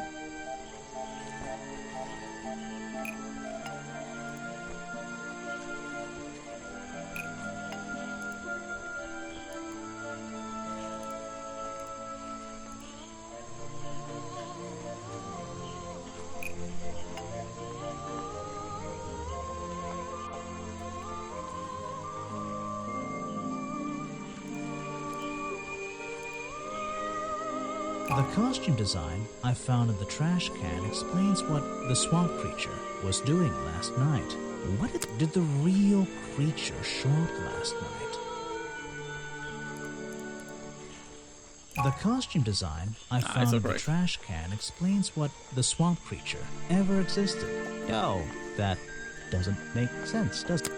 The costume design I found in the trash can explains what the swamp creature was doing last night. What did the real creature show up last night? The costume design I found in the trash can explains what the swamp creature ever existed. Oh, that doesn't make sense, does it?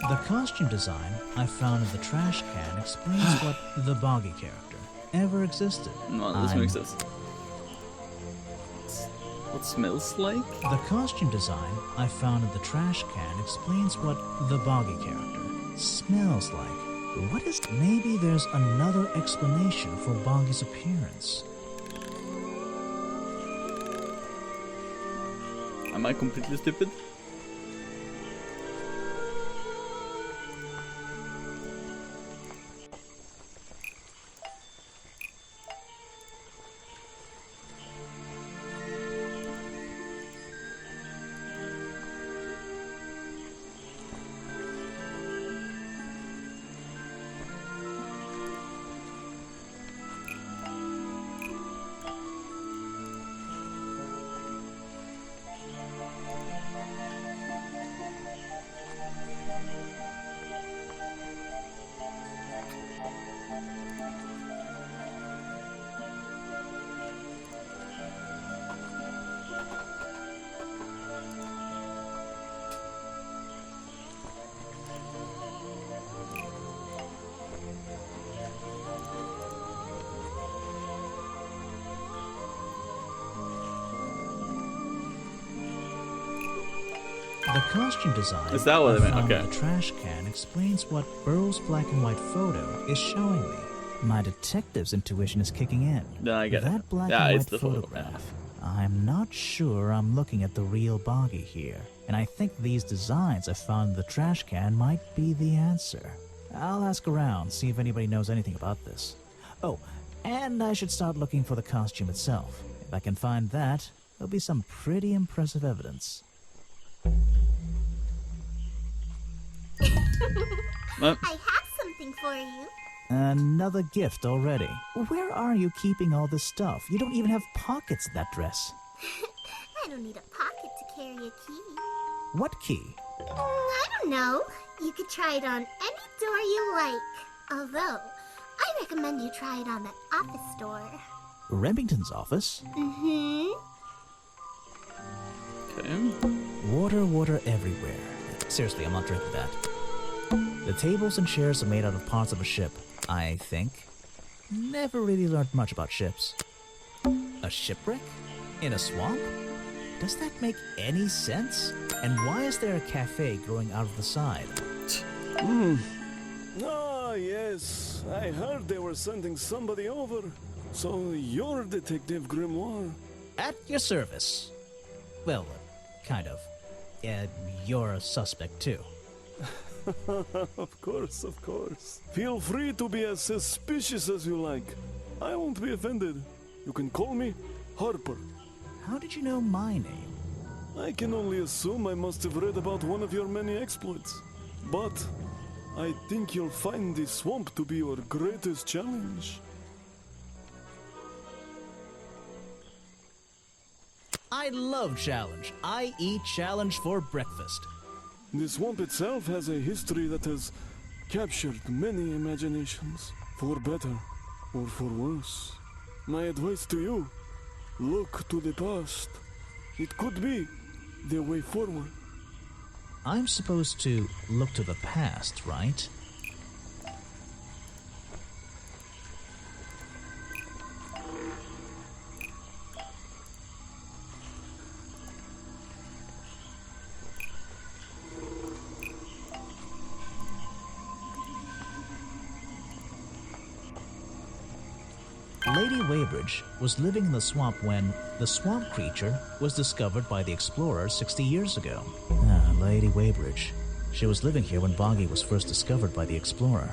The costume design I found in the trash can explains what the Boggy character ever existed. No, this makes sense. What smells like? The costume design I found in the trash can explains what the Boggy character Smells like. What is... Maybe there's another explanation for Boggy's appearance. Am I completely stupid? The costume design Is that what I it meant? found Okay. in the trash can explains what Burrow's black and white photo is showing me. My detective's intuition is kicking in. Then I get that it. black Yeah, and it's white the photograph. I'm not sure I'm looking at the real Boggy here, and I think these designs I found in the trash can might be the answer. I'll ask around, see if anybody knows anything about this. Oh, and I should start looking for the costume itself. If I can find that, there'll be some pretty impressive evidence. I have something for you. Another gift already. Where are you keeping all this stuff? You don't even have pockets in that dress. I don't need a pocket to carry a key. What key? I don't know. You could try it on any door you like. Although, I recommend you try it on that office door. Remington's office? Mm-hmm. Okay. Water everywhere. Seriously, I'm not drinking that. The tables and chairs are made out of parts of a ship, I think. Never really learned much about ships. A shipwreck? In a swamp? Does that make any sense? And why is there a cafe growing out of the side? Ah, yes. I heard they were sending somebody over. So you're Detective Grimoire. At your service. Well, kind of. You're a suspect too. Of course, of course. Feel free to be as suspicious as you like. I won't be offended. You can call me Harper. How did you know my name? I can only assume I must have read about one of your many exploits. But I think you'll find the swamp to be your greatest challenge. I love challenge. I eat challenge for breakfast. The swamp itself has a history that has captured many imaginations, for better or for worse. My advice to you, look to the past. It could be the way forward. I'm supposed to look to the past, right? Lady Weybridge was living in the swamp when the swamp creature was discovered by the explorers 60 years ago. Ah, Lady Weybridge. She was living here when Boggy was first discovered by the explorer.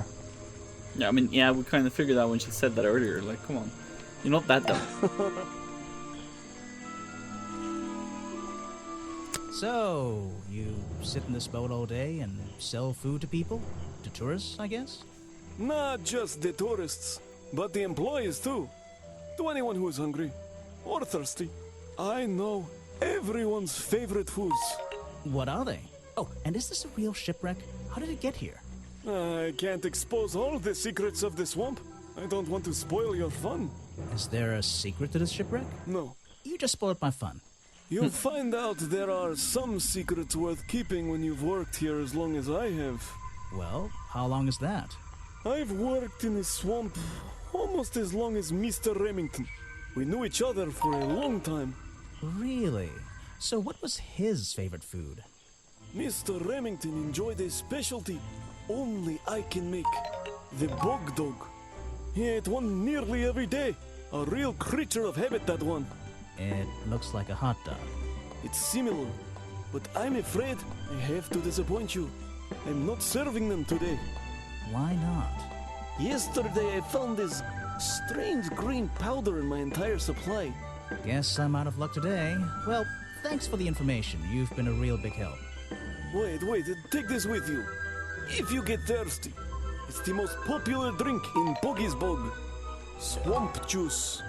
Yeah, I mean, yeah, we kind of figured out when she said that earlier. Like, come on. You're not that dumb. So, you sit in this boat all day and sell food to people? To tourists, I guess? Not just the tourists, but the employees too. To anyone who is hungry or thirsty. I know everyone's favorite foods. What are they? Oh, and is this a real shipwreck? How did it get here? I can't expose all the secrets of the swamp. I don't want to spoil your fun. Is there a secret to this shipwreck? No. You just spoiled my fun. You'll find out there are some secrets worth keeping when you've worked here as long as I have. Well, how long is that? I've worked in the swamp almost as long as Mr. Remington. We knew each other for a long time. Really? So what was his favorite food? Mr. Remington enjoyed a specialty, only I can make. The bog dog. He ate one nearly every day. A real creature of habit, that one. It looks like a hot dog. It's similar, but I'm afraid I have to disappoint you. I'm not serving them today. Why not? Yesterday I found this strange green powder in my entire supply. Guess I'm out of luck today. Well, thanks for the information. You've been a real big help. Wait, take this with you. If you get thirsty, it's the most popular drink in Boggy's Bog. Swamp juice.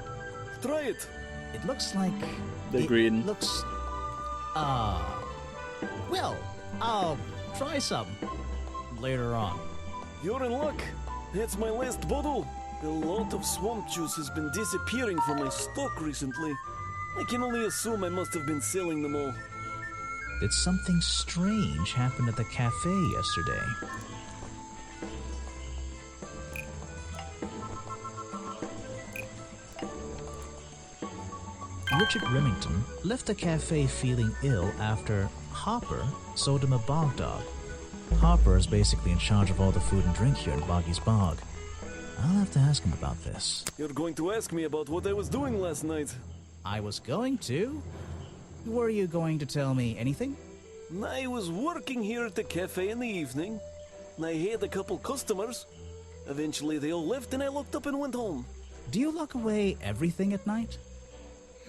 Try it. It looks like... The green. Looks... Well, I'll try some. Later on. You're in luck. That's my last bottle. A lot of swamp juice has been disappearing from my stock recently. I can only assume I must have been selling them all. Did something strange happen at the cafe yesterday? Richard Remington left the cafe feeling ill after Hopper sold him a bog dog. Hopper is basically in charge of all the food and drink here in Boggy's Bog. I'll have to ask him about this. You're going to ask me about what I was doing last night. I was going to? Were you going to tell me anything? I was working here at the cafe in the evening. I had a couple customers. Eventually they all left and I locked up and went home. Do you lock away everything at night?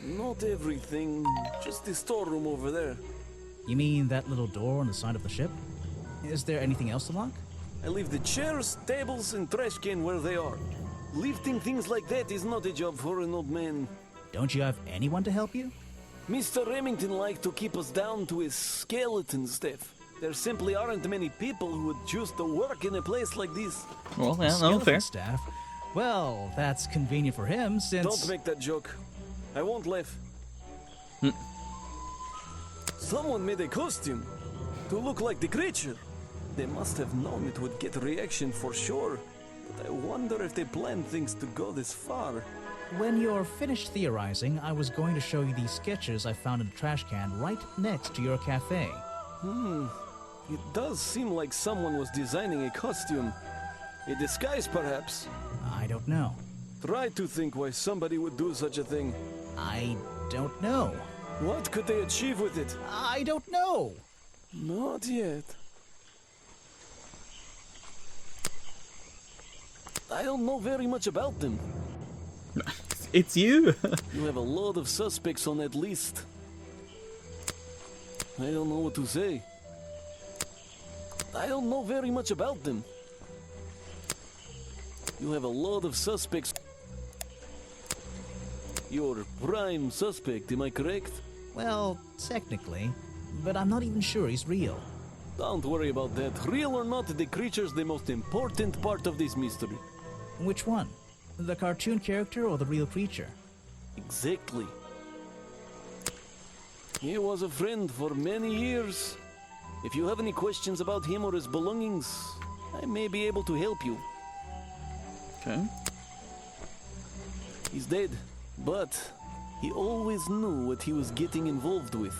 Not everything, just the storeroom over there. You mean that little door on the side of the ship? Is there anything else to lock? I leave the chairs, tables, and trash can where they are. Lifting things like that is not a job for an old man. Don't you have anyone to help you? Mr. Remington liked to keep us down to his skeleton staff. There simply aren't many people who would choose to work in a place like this. Well, yeah, no, Skeleton fair. Staff? Well, that's convenient for him since... Don't make that joke. I won't laugh. Someone made a costume to look like the creature. They must have known it would get a reaction for sure. But I wonder if they planned things to go this far. When you're finished theorizing, I was going to show you these sketches I found in the trash can right next to your cafe. It does seem like someone was designing a costume. A disguise, perhaps. I don't know. Try to think why somebody would do such a thing. I don't know. What could they achieve with it? I don't know. Not yet. I don't know very much about them. It's you! You have a lot of suspects on that list. I don't know what to say. I don't know very much about them. You have a lot of suspects. You're prime suspect, am I correct? Well, technically, but I'm not even sure he's real. Don't worry about that. Real or not, the creature's the most important part of this mystery. Which one? The cartoon character or the real creature? Exactly. He was a friend for many years. If you have any questions about him or his belongings, I may be able to help you. Okay. He's dead, but he always knew what he was getting involved with.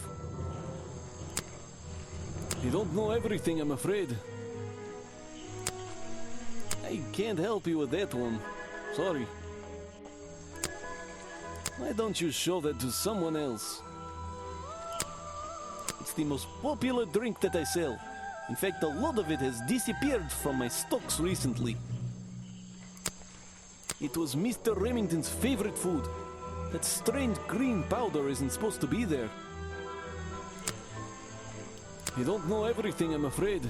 You don't know everything, I'm afraid. I can't help you with that one. Sorry. Why don't you show that to someone else? It's the most popular drink that I sell. In fact, a lot of it has disappeared from my stocks recently. It was Mr. Remington's favorite food. That strange green powder isn't supposed to be there. You don't know everything, I'm afraid.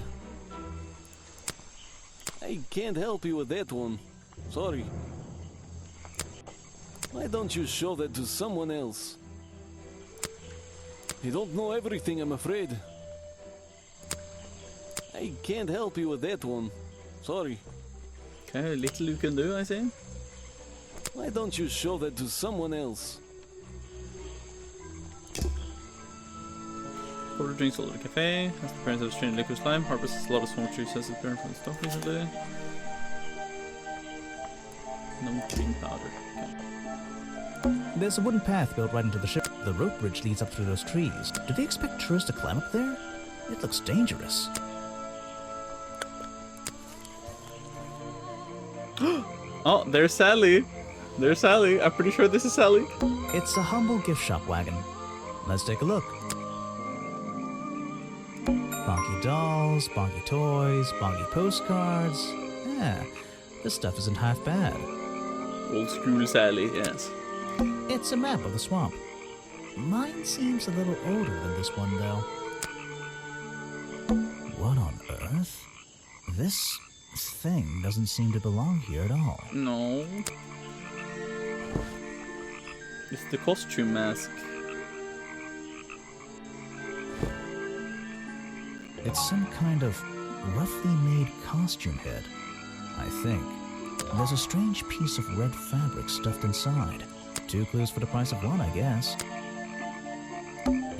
I can't help you with that one. Sorry. Why don't you show that to someone else? You don't know everything, I'm afraid. I can't help you with that one. Sorry. Okay, little you can do, I see. Why don't you show that to someone else? Porter drinks all at the cafe. Has the parents of strange liquid slime. Harvests a lot of swamp juice as appearing from the stock recently. No green powder. Okay. There's a wooden path built right into the ship. The rope bridge leads up through those trees. Do they expect tourists to climb up there? It looks dangerous. Oh, there's Sally. There's Sally. I'm pretty sure this is Sally. It's a humble gift shop wagon. Let's take a look. Bonky dolls, bonky toys, bonky postcards. Yeah, this stuff isn't half bad. Old school Sally, yes. It's a map of the swamp. Mine seems a little older than this one, though. What on earth? This thing doesn't seem to belong here at all. No. It's the costume mask. It's some kind of roughly made costume head, I think. There's a strange piece of red fabric stuffed inside. 2 clues for the price of 1, I guess.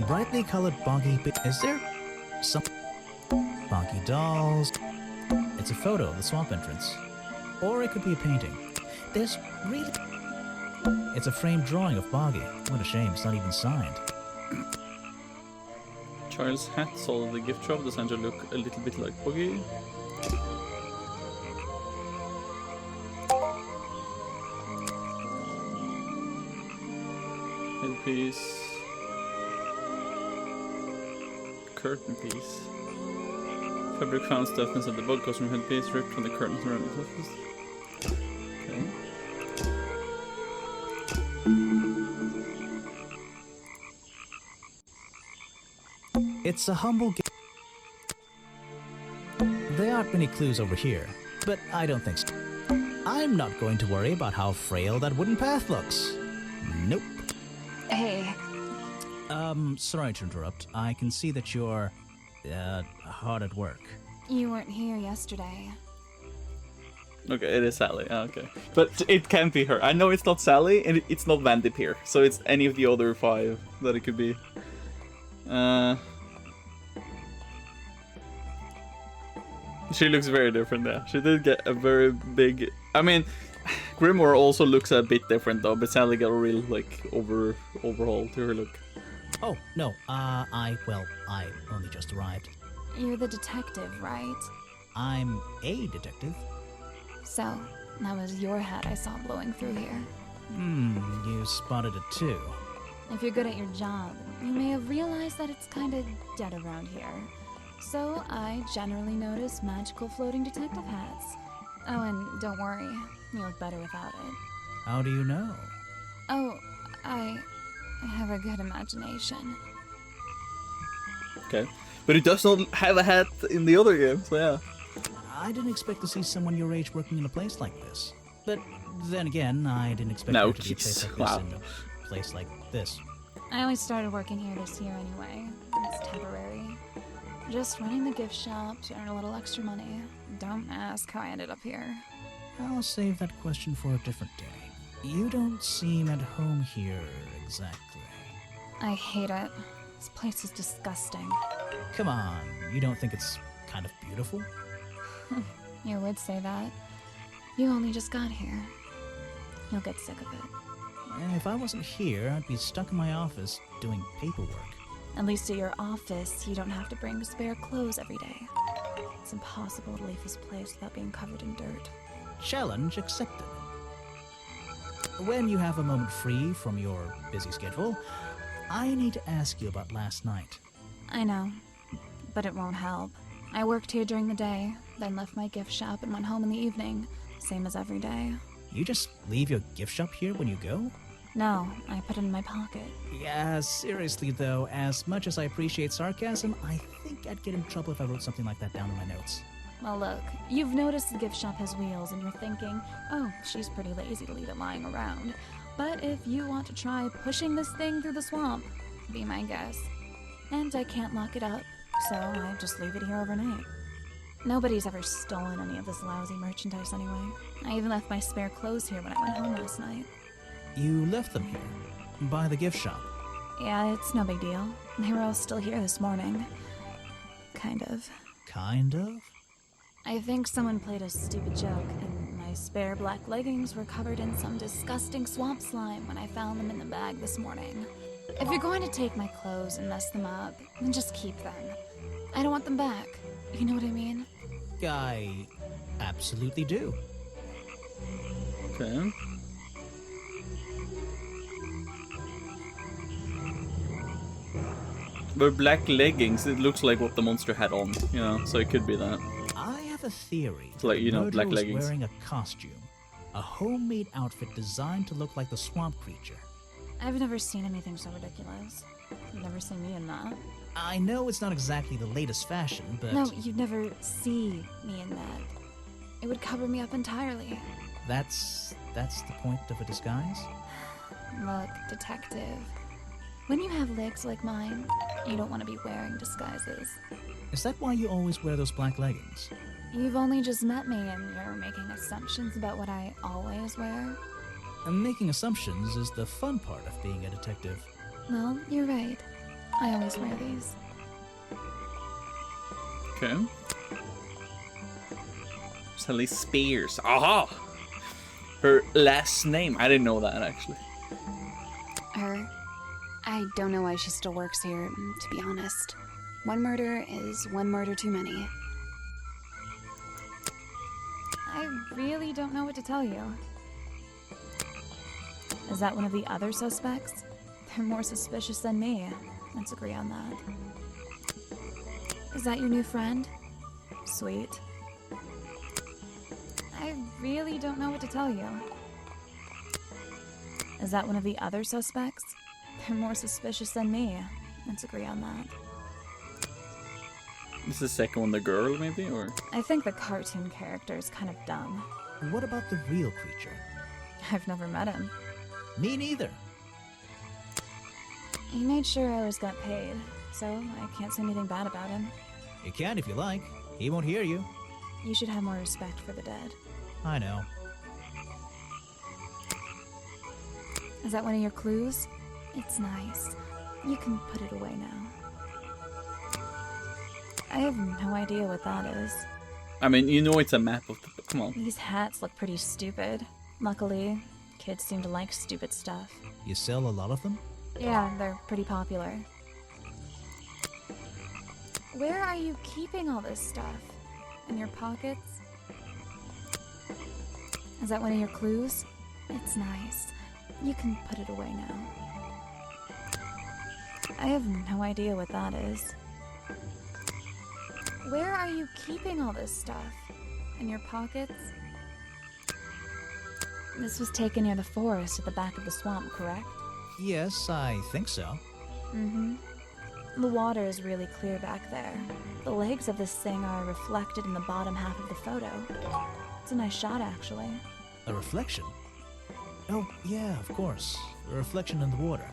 Brightly colored boggy... Is there some... Bonky dolls... It's a photo of the swamp entrance. Or it could be a painting. There's really... It's a framed drawing of Boggy. What a shame, it's not even signed. Charles' hat sold at the gift shop designed to look a little bit like Boggy. Headpiece. Curtain piece. Fabric found stuffed inside the bug costume headpiece ripped from the curtains around the surface. Okay. It's a humble There aren't many clues over here, but I don't think so. I'm not going to worry about how frail that wooden path looks. Nope. Hey. Sorry to interrupt. I can see that you're, hard at work. You weren't here yesterday. Okay, it is Sally. Okay. But it can't be her. I know it's not Sally, and it's not Vandy Pier, so it's any of the other 5 that it could be. She looks very different, yeah. She did get a very big... I mean, Grimoire also looks a bit different, though, but Sally got a real, like, overhaul to her look. Oh, no, I only just arrived. You're the detective, right? I'm a detective. So, that was your hat I saw blowing through here. You spotted it too. If you're good at your job, you may have realized that it's kinda dead around here. So, I generally notice magical floating detective hats. Oh, and don't worry, you look better without it. How do you know? Oh, I have a good imagination. Okay. But it does not have a hat in the other game, so yeah. I didn't expect to see someone your age working in a place like this. But then again, I didn't expect No, there to be a place like this in a place like this. I only started working here this year anyway. It's temporary. Just running the gift shop to earn a little extra money. Don't ask how I ended up here. I'll save that question for a different day. You don't seem at home here exactly. I hate it. This place is disgusting. Come on, you don't think it's kind of beautiful? You would say that. You only just got here. You'll get sick of it. If I wasn't here, I'd be stuck in my office doing paperwork. At least at your office, you don't have to bring spare clothes every day. It's impossible to leave this place without being covered in dirt. Challenge accepted. When you have a moment free from your busy schedule, I need to ask you about last night. I know, but it won't help. I worked here during the day, then left my gift shop and went home in the evening, same as every day. You just leave your gift shop here when you go? No, I put it in my pocket. Yeah, seriously though, as much as I appreciate sarcasm, I think I'd get in trouble if I wrote something like that down in my notes. Well look, you've noticed the gift shop has wheels and you're thinking, oh, she's pretty lazy to leave it lying around. But if you want to try pushing this thing through the swamp, be my guest. And I can't lock it up, so I just leave it here overnight. Nobody's ever stolen any of this lousy merchandise anyway. I even left my spare clothes here when I went home last night. You left them here? By the gift shop? Yeah, it's no big deal. They were all still here this morning. Kind of. Kind of? I think someone played a stupid joke, and my spare black leggings were covered in some disgusting swamp slime when I found them in the bag this morning. If you're going to take my clothes and mess them up, then just keep them. I don't want them back. You know what I mean? I absolutely do. Okay. But black leggings, it looks like what the monster had on, you know, so it could be that. I have a theory. It's like, you know, black was leggings. wearing a costume, a homemade outfit designed to look like the swamp creature. I've never seen anything so ridiculous. You've never seen me in that. I know it's not exactly the latest fashion, but No, you'd never see me in that. It would cover me up entirely. that's the point of a disguise. Look, detective. When you have legs like mine, you don't want to be wearing disguises. Is that why you always wear those black leggings? You've only just met me and you're making assumptions about what I always wear. And making assumptions is the fun part of being a detective. Well, you're right. I always wear these. Okay. Sally Spears. Aha! Her last name. I didn't know that, actually. Her? I don't know why she still works here, to be honest. One murder is one murder too many. I really don't know what to tell you. Is that one of the other suspects? They're more suspicious than me. Let's agree on that. Is that your new friend? Sweet. I really don't know what to tell you. Is that one of the other suspects? They're more suspicious than me. Let's agree on that. Is the second one the girl, maybe, or? I think the cartoon character is kind of dumb. What about the real creature? I've never met him. Me neither. He made sure I always got paid, so I can't say anything bad about him. You can if you like. He won't hear you. You should have more respect for the dead. I know. Is that one of your clues? It's nice. You can put it away now. I have no idea what that is. I mean, you know it's a map of the... Come on. These hats look pretty stupid. Luckily, kids seem to like stupid stuff. You sell a lot of them? Yeah, they're pretty popular. Where are you keeping all this stuff? In your pockets? Is that one of your clues? It's nice. You can put it away now. I have no idea what that is. Where are you keeping all this stuff? In your pockets? This was taken near the forest at the back of the swamp, correct? Yes, I think so. Mm-hmm. The water is really clear back there. The legs of this thing are reflected in the bottom half of the photo. It's a nice shot, actually. A reflection? Oh, yeah, of course. A reflection in the water.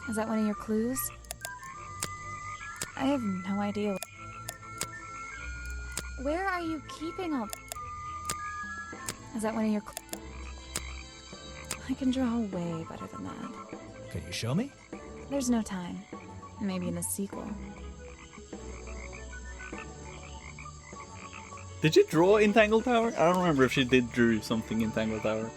Is that one of your clues? I have no idea. Where are you keeping all... Is that one of your... I can draw way better than that. Can you show me? There's no time. Maybe in the sequel. Did you draw in Tangle Tower? I don't remember if she did drew something in Tangle Tower.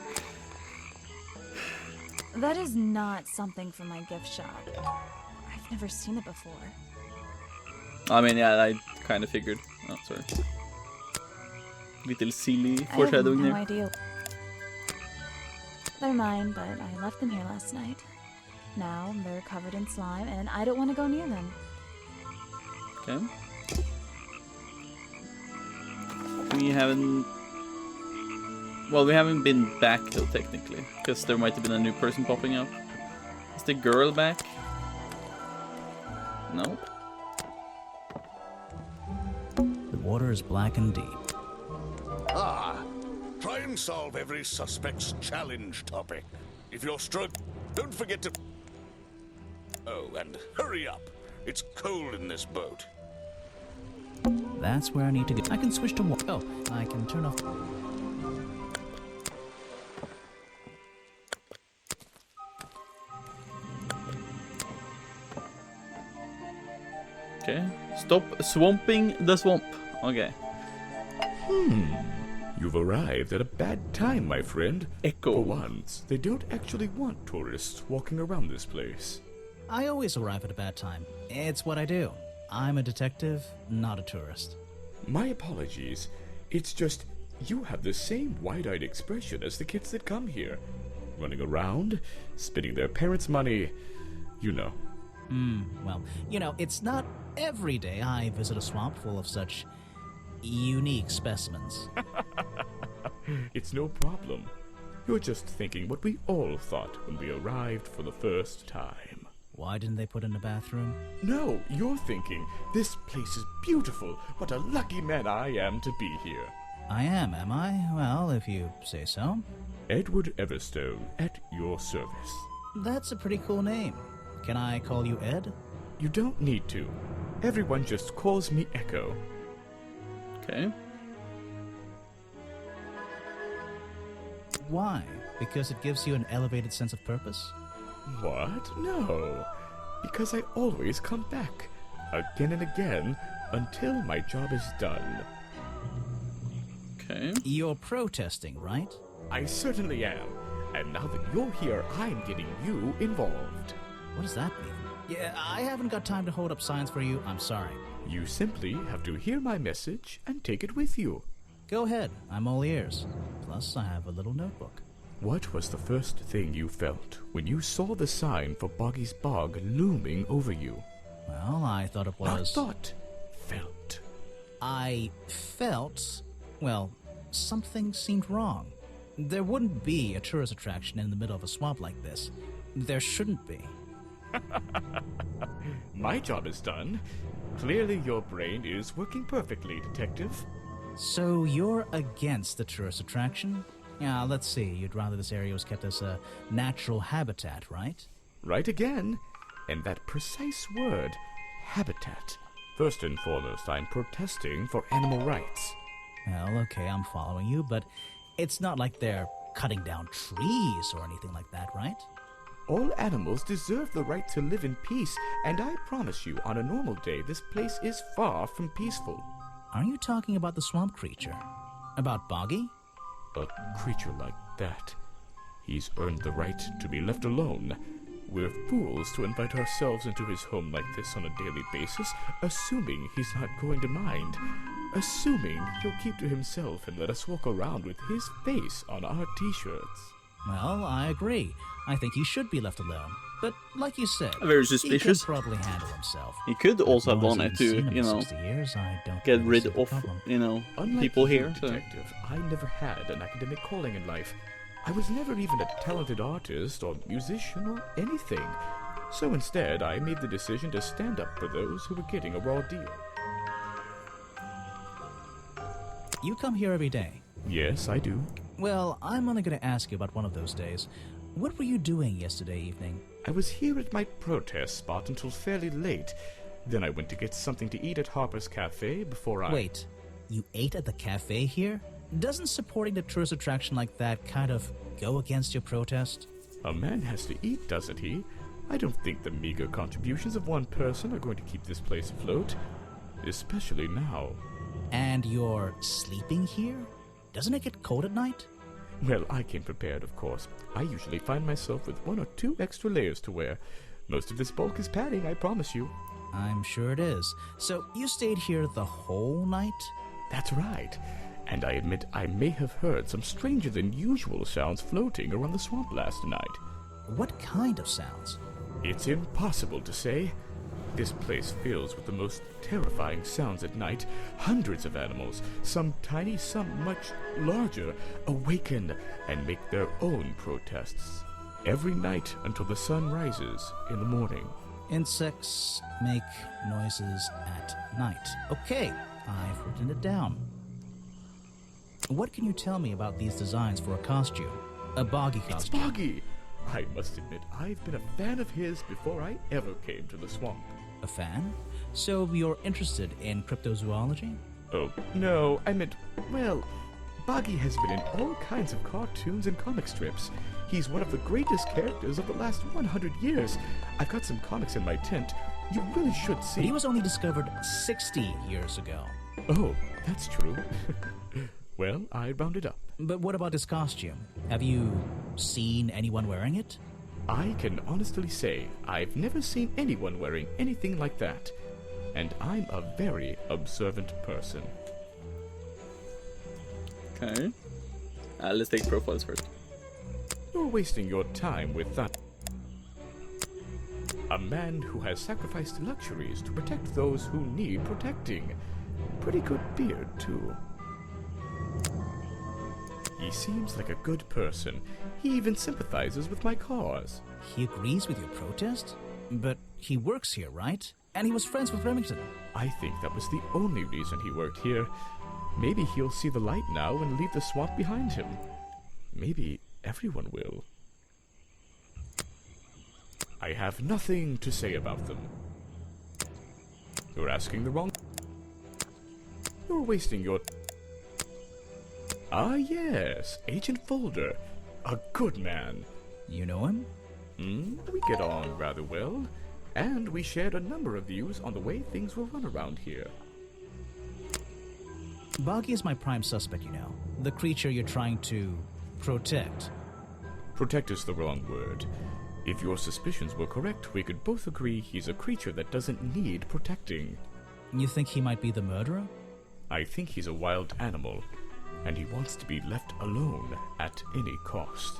That is not something from my gift shop. I've never seen it before. I mean, yeah, I kind of figured. Oh, sorry. Little silly foreshadowing I there. have no idea. They're mine, but I left them here last night. Now they're covered in slime, and I don't want to go near them. Okay. We haven't... Well, we haven't been back, though, technically. Because there might have been a new person popping up. Is the girl back? No. The water is black and deep. Ah, try and solve every suspect's challenge topic. If you're struggling, don't forget to... Oh, and hurry up. It's cold in this boat. That's where I need to go. I can switch to water. Oh, I can turn off... Okay. Stop swamping the swamp. Okay. You've arrived at a bad time, my friend. Echo. For once, they don't actually want tourists walking around this place. I always arrive at a bad time. It's what I do. I'm a detective, not a tourist. My apologies. It's just You have the same wide-eyed expression as the kids that come here. Running around, spending their parents' money, you know. Well, it's not every day I visit a swamp full of such unique specimens. It's no problem. You're just thinking what we all thought when we arrived for the first time. Why didn't they put in a bathroom? No, you're thinking, this place is beautiful. What a lucky man I am to be here. I am I? Well, if you say so. Edward Everstone, at your service. That's a pretty cool name. Can I call you Ed? You don't need to. Everyone just calls me Echo. Okay. Why? Because it gives you an elevated sense of purpose? What? No. Because I always come back. Again and again, until my job is done. Okay. You're protesting, right? I certainly am. And now that you're here, I'm getting you involved. What does that mean? Yeah, I haven't got time to hold up signs for you. I'm sorry. You simply have to hear my message and take it with you. Go ahead. I'm all ears. Plus, I have a little notebook. What was the first thing you felt when you saw the sign for Boggy's Bog looming over you? Well, I thought it was... Not thought. Felt. I felt... Well, something seemed wrong. There wouldn't be a tourist attraction in the middle of a swamp like this. There shouldn't be. My job is done. Clearly your brain is working perfectly, Detective. So you're against the tourist attraction? Yeah, let's see. You'd rather this area was kept as a natural habitat, right? Right again. And that precise word, habitat. First and foremost, I'm protesting for animal rights. Well, okay, I'm following you, but it's not like they're cutting down trees or anything like that, right? All animals deserve the right to live in peace, and I promise you, on a normal day, this place is far from peaceful. Are you talking about the swamp creature? About Boggy? A creature like that. He's earned the right to be left alone. We're fools to invite ourselves into his home like this on a daily basis, assuming he's not going to mind. Assuming he'll keep to himself and let us walk around with his face on our t-shirts. Well, I agree. I think he should be left alone. But like you said, Very suspicious. He could probably handle himself. He could also have As long wanted as to, he's seen him in 60 get years, I don't think rid he's a of, problem. Unlike people you, here. So. Detective, I never had an academic calling in life. I was never even a talented artist or musician or anything. So instead, I made the decision to stand up for those who were getting a raw deal. You come here every day. Yes, I do. Well, I'm only going to ask you about one of those days. What were you doing yesterday evening? I was here at my protest spot until fairly late. Then I went to get something to eat at Harper's Cafe before I... Wait, you ate at the cafe here? Doesn't supporting a tourist attraction like that kind of go against your protest? A man has to eat, doesn't he? I don't think the meager contributions of one person are going to keep this place afloat. Especially now. And you're sleeping here? Doesn't it get cold at night? Well, I came prepared, of course. I usually find myself with 1 or 2 extra layers to wear. Most of this bulk is padding, I promise you. I'm sure it is. So you stayed here the whole night? That's right. And I admit I may have heard some stranger than usual sounds floating around the swamp last night. What kind of sounds? It's impossible to say. This place fills with the most terrifying sounds at night. Hundreds of animals, some tiny, some much larger, awaken and make their own protests. Every night until the sun rises in the morning. Insects make noises at night. Okay, I've written it down. What can you tell me about these designs for a costume? A Boggy costume. It's Boggy! I must admit, I've been a fan of his before I ever came to the swamp. A fan? So you're interested in cryptozoology? Oh, no, I meant, well, Boggy has been in all kinds of cartoons and comic strips. He's one of the greatest characters of the last 100 years. I've got some comics in my tent. You really should see. But he was only discovered 60 years ago. Oh, that's true. Well, I rounded up. But what about his costume? Have you seen anyone wearing it? I can honestly say I've never seen anyone wearing anything like that. And I'm a very observant person. Okay. Let's take profiles first. You're wasting your time with that. A man who has sacrificed luxuries to protect those who need protecting. Pretty good beard, too. He seems like a good person. He even sympathizes with my cause. He agrees with your protest? But he works here, right? And he was friends with Remington. I think that was the only reason he worked here. Maybe he'll see the light now and leave the swamp behind him. Maybe everyone will. I have nothing to say about them. You're asking the wrong... You're wasting your... Ah, yes, Agent Folder. A good man. You know him? We get on rather well. And we shared a number of views on the way things will run around here. Boggy is my prime suspect, you know. The creature you're trying to... protect. Protect is the wrong word. If your suspicions were correct, we could both agree he's a creature that doesn't need protecting. You think he might be the murderer? I think he's a wild animal, and he wants to be left alone at any cost.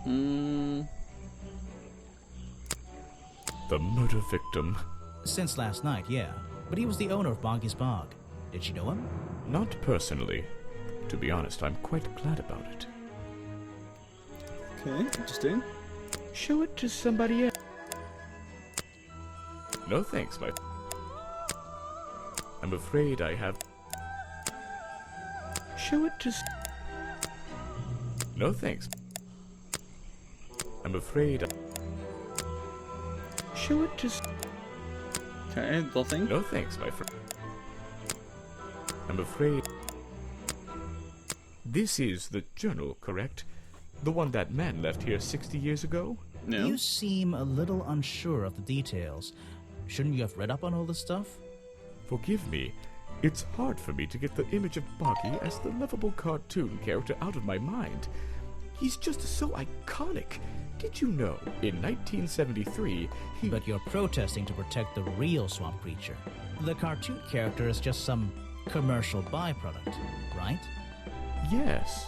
The murder victim. Since last night, yeah. But he was the owner of Boggy's Bog. Did you know him? Not personally. To be honest, I'm quite glad about it. Okay, interesting. Show it to somebody else. No thanks, my... I'm afraid I have... Show it to... No thanks. I'm afraid... Show it to... Okay, nothing. No thanks, my friend. I'm afraid... This is the journal, correct? The one that man left here 60 years ago? No. You seem a little unsure of the details. Shouldn't you have read up on all this stuff? Forgive me. It's hard for me to get the image of Boggy as the lovable cartoon character out of my mind. He's just so iconic. Did you know, in 1973, he... But you're protesting to protect the real swamp creature. The cartoon character is just some commercial byproduct, right? Yes,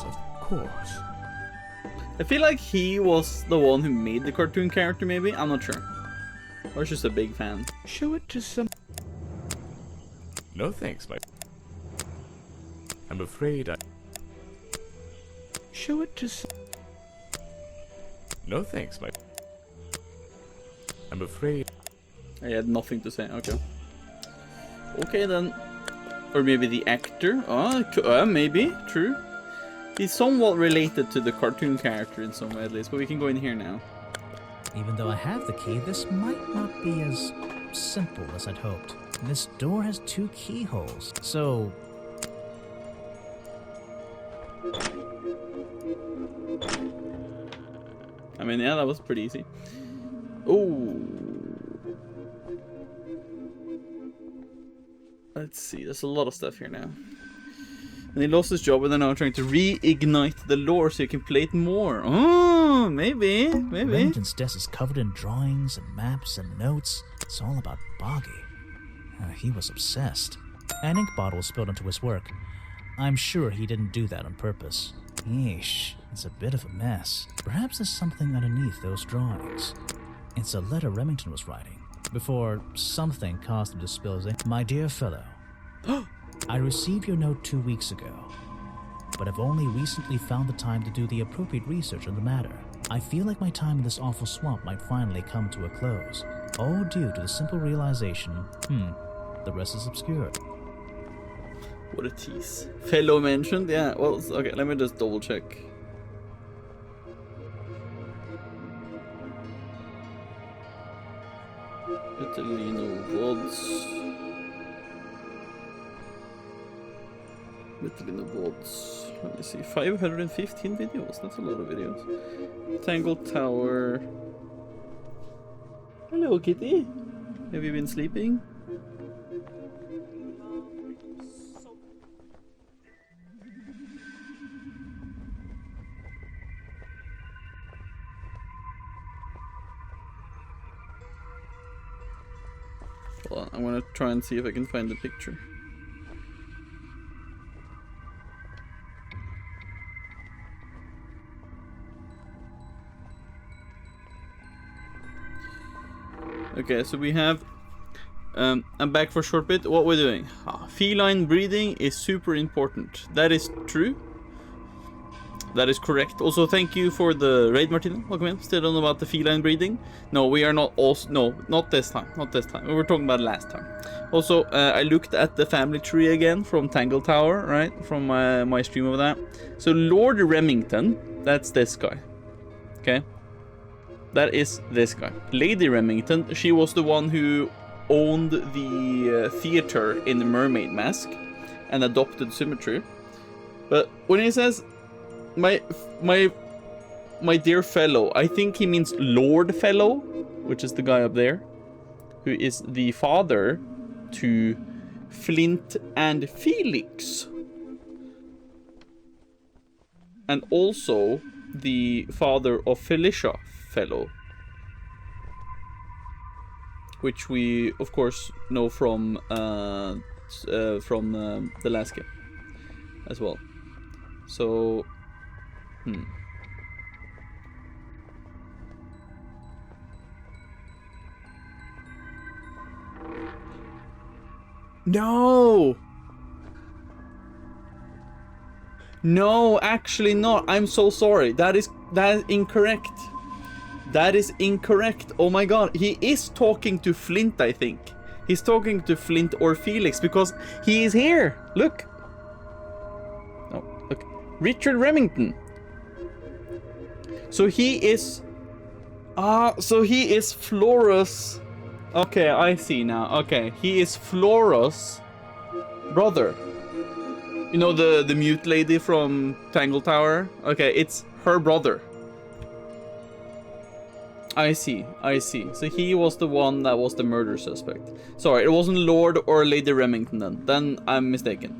of course. I feel like he was the one who made the cartoon character, maybe? I'm not sure. Or just a big fan. Show it to some... No thanks, my... I'm afraid I... Show it to some... No thanks, my... I'm afraid... I had nothing to say, okay. Okay then. Or maybe the actor? Maybe, true. He's somewhat related to the cartoon character in some way at least, but we can go in here now. Even though I have the key, this might not be as simple as I'd hoped. This door has 2 keyholes, so... I mean, yeah, that was pretty easy. Oh. Let's see, there's a lot of stuff here now. And he lost his job and they're now trying to reignite the lore so he can play it more. Oh, maybe. Remington's desk is covered in drawings and maps and notes. It's all about Boggy. He was obsessed. An ink bottle was spilled into his work. I'm sure he didn't do that on purpose. Yeesh, it's a bit of a mess. Perhaps there's something underneath those drawings. It's a letter Remington was writing before something caused him to spill his ink. My dear fellow, I received your note 2 weeks ago, but I've only recently found the time to do the appropriate research on the matter. I feel like my time in this awful swamp might finally come to a close, all due to the simple realization, the rest is obscure. What a tease. Fellow mentioned? Yeah, well, okay, let me just double check. Vetelino VODs. Vetelino VODs. Let me see. 515 videos. That's a lot of videos. Tangled Tower. Hello, kitty. Have you been sleeping? Hold on. I'm gonna try and see if I can find the picture. Okay, so we have... I'm back for a short bit. What we're doing? Feline breeding is super important. That is true. That is correct. Also, thank you for the raid, Martina. Welcome in. Still don't know about the feline breeding. No, we are not also... No, not this time. Not this time. We were talking about last time. Also, I looked at the family tree again from Tangle Tower, right? From my stream of that. So, Lord Remington, that's this guy. Okay? That is this guy. Lady Remington, she was the one who owned the theater in the Mermaid Mask and adopted Symmetry. But when he says, my dear fellow, I think he means Lord Fellow, which is the guy up there, who is the father to Flint and Felix. And also the father of Felicia Fellow, which we of course know from the last game as well. So No, actually not. I'm so sorry. That is incorrect. That is incorrect. Oh my god. He is talking to Flint, I think. He's talking to Flint or Felix because he is here. Look. Oh, look. Richard Remington. So he is... so he is Flora's... Okay, I see now. Okay, he is Flora's brother. You know the mute lady from Tangle Tower? Okay, it's her brother. I see. So he was the one that was the murder suspect. Sorry, it wasn't Lord or Lady Remington then. Then I'm mistaken.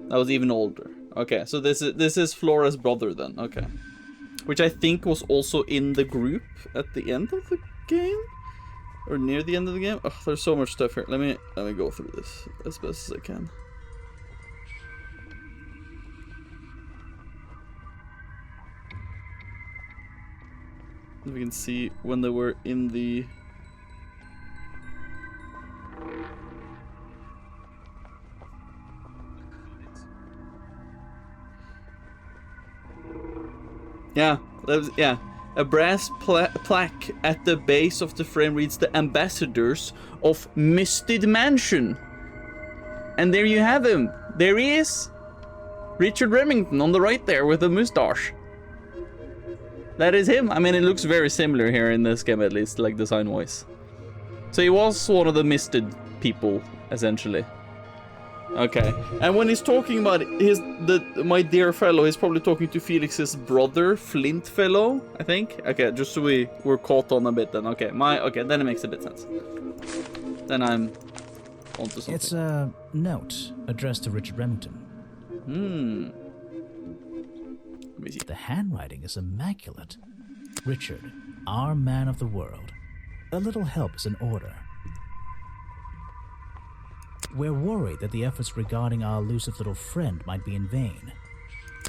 That was even older. Okay, so this is Flora's brother then. Okay. Which I think was also in the group at the end of the game? Or near the end of the game? Oh, there's so much stuff here. Let me go through this as best as I can. If we can see when they were in the... Yeah, a brass plaque at the base of the frame reads the ambassadors of Misted Mansion. And there you have him. There he is. Richard Remington on the right there with a mustache. That is him. I mean, it looks very similar here in this game, at least, like design-wise. So he was one of the Misted people, essentially. Okay. And when he's talking about my dear fellow, he's probably talking to Felix's brother, Flint Fellow, I think. Okay, just so we're caught on a bit then. Okay, then it makes a bit sense. Then I'm onto something. It's a note addressed to Richard Remington. The handwriting is immaculate. Richard, our man of the world. A little help is in order. We're worried that the efforts regarding our elusive little friend might be in vain.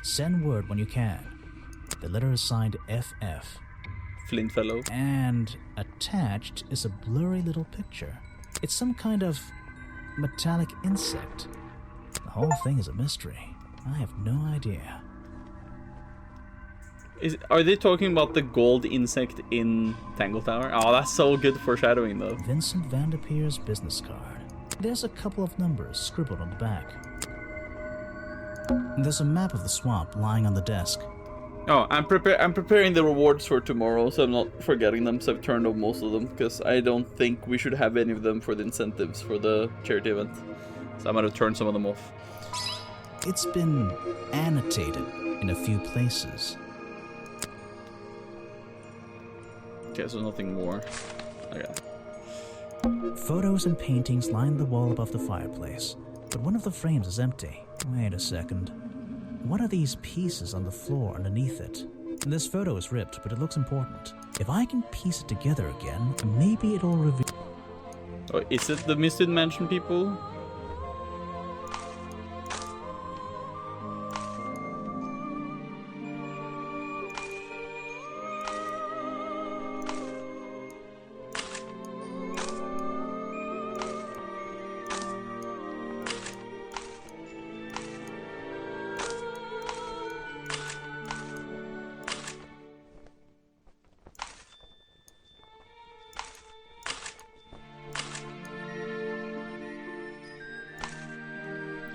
Send word when you can. The letter is signed FF. Flint Fellow. And attached is a blurry little picture. It's some kind of metallic insect. The whole thing is a mystery. I have no idea. Are they talking about the gold insect in Tangle Tower? Oh, that's so good foreshadowing, though. Vincent Vanderpeer's business card. There's a couple of numbers scribbled on the back. There's a map of the swamp lying on the desk. Oh, I'm preparing the rewards for tomorrow, so I'm not forgetting them, so I've turned off most of them, because I don't think we should have any of them for the incentives for the charity event. So I might have turned some of them off. It's been annotated in a few places. Okay, so nothing more. Okay. Photos and paintings line the wall above the fireplace, but one of the frames is empty. Wait a second. What are these pieces on the floor underneath it? This photo is ripped, but it looks important. If I can piece it together again, maybe it'll reveal... Or is it the Misted Mansion people?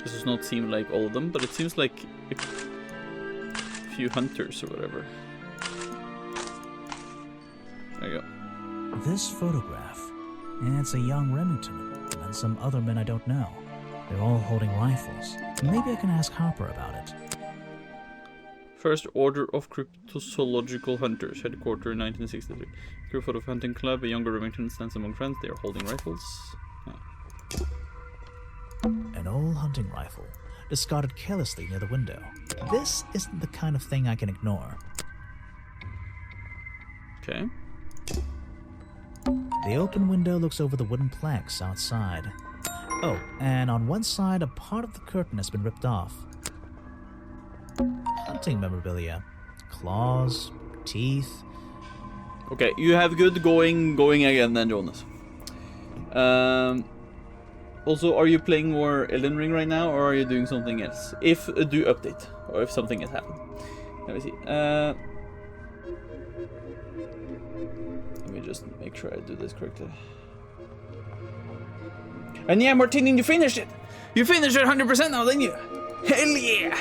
This does not seem like all of them, but it seems like a few hunters or whatever. There you go. This photograph, it's a young Remington and some other men I don't know. They're all holding rifles. Maybe I can ask Harper about it. First Order of Cryptozoological Hunters, headquarters 1963. Group of hunting club, a younger Remington stands among friends. They are holding rifles. Yeah. An old hunting rifle, discarded carelessly near the window. This isn't the kind of thing I can ignore. Okay. The open window looks over the wooden planks outside. Oh, and on one side, a part of the curtain has been ripped off. Hunting memorabilia. Claws, teeth. Okay, you have good going again then, Jonas. Also, are you playing more Elden Ring right now, or are you doing something else? If do update, or if something has happened. Let me see. Let me just make sure I do this correctly. And yeah, Martini, you finished it! You finished it 100% now, didn't you? Hell yeah!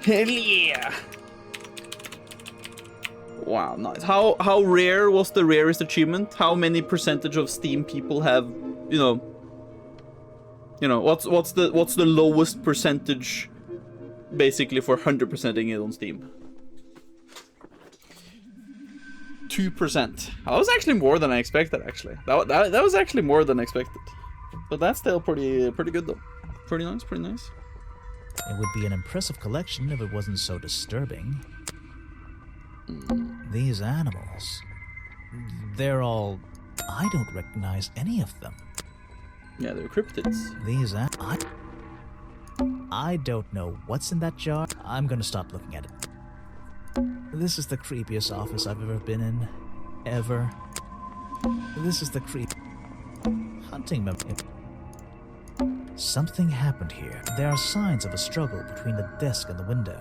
Hell yeah! Wow, nice. How rare was the rarest achievement? How many percentage of Steam people have, you know, what's the lowest percentage basically for 100%ing it on Steam? 2%. That was actually more than I expected, actually. That was actually more than expected. But that's still pretty good though. Pretty nice, pretty nice. It would be an impressive collection if it wasn't so disturbing. These animals, they're all... I don't recognize any of them. Yeah, they're cryptids. These I don't know what's in that jar. I'm gonna stop looking at it. This is the creepiest office I've ever been in. Ever. This is the hunting memory. Something happened here. There are signs of a struggle between the desk and the window.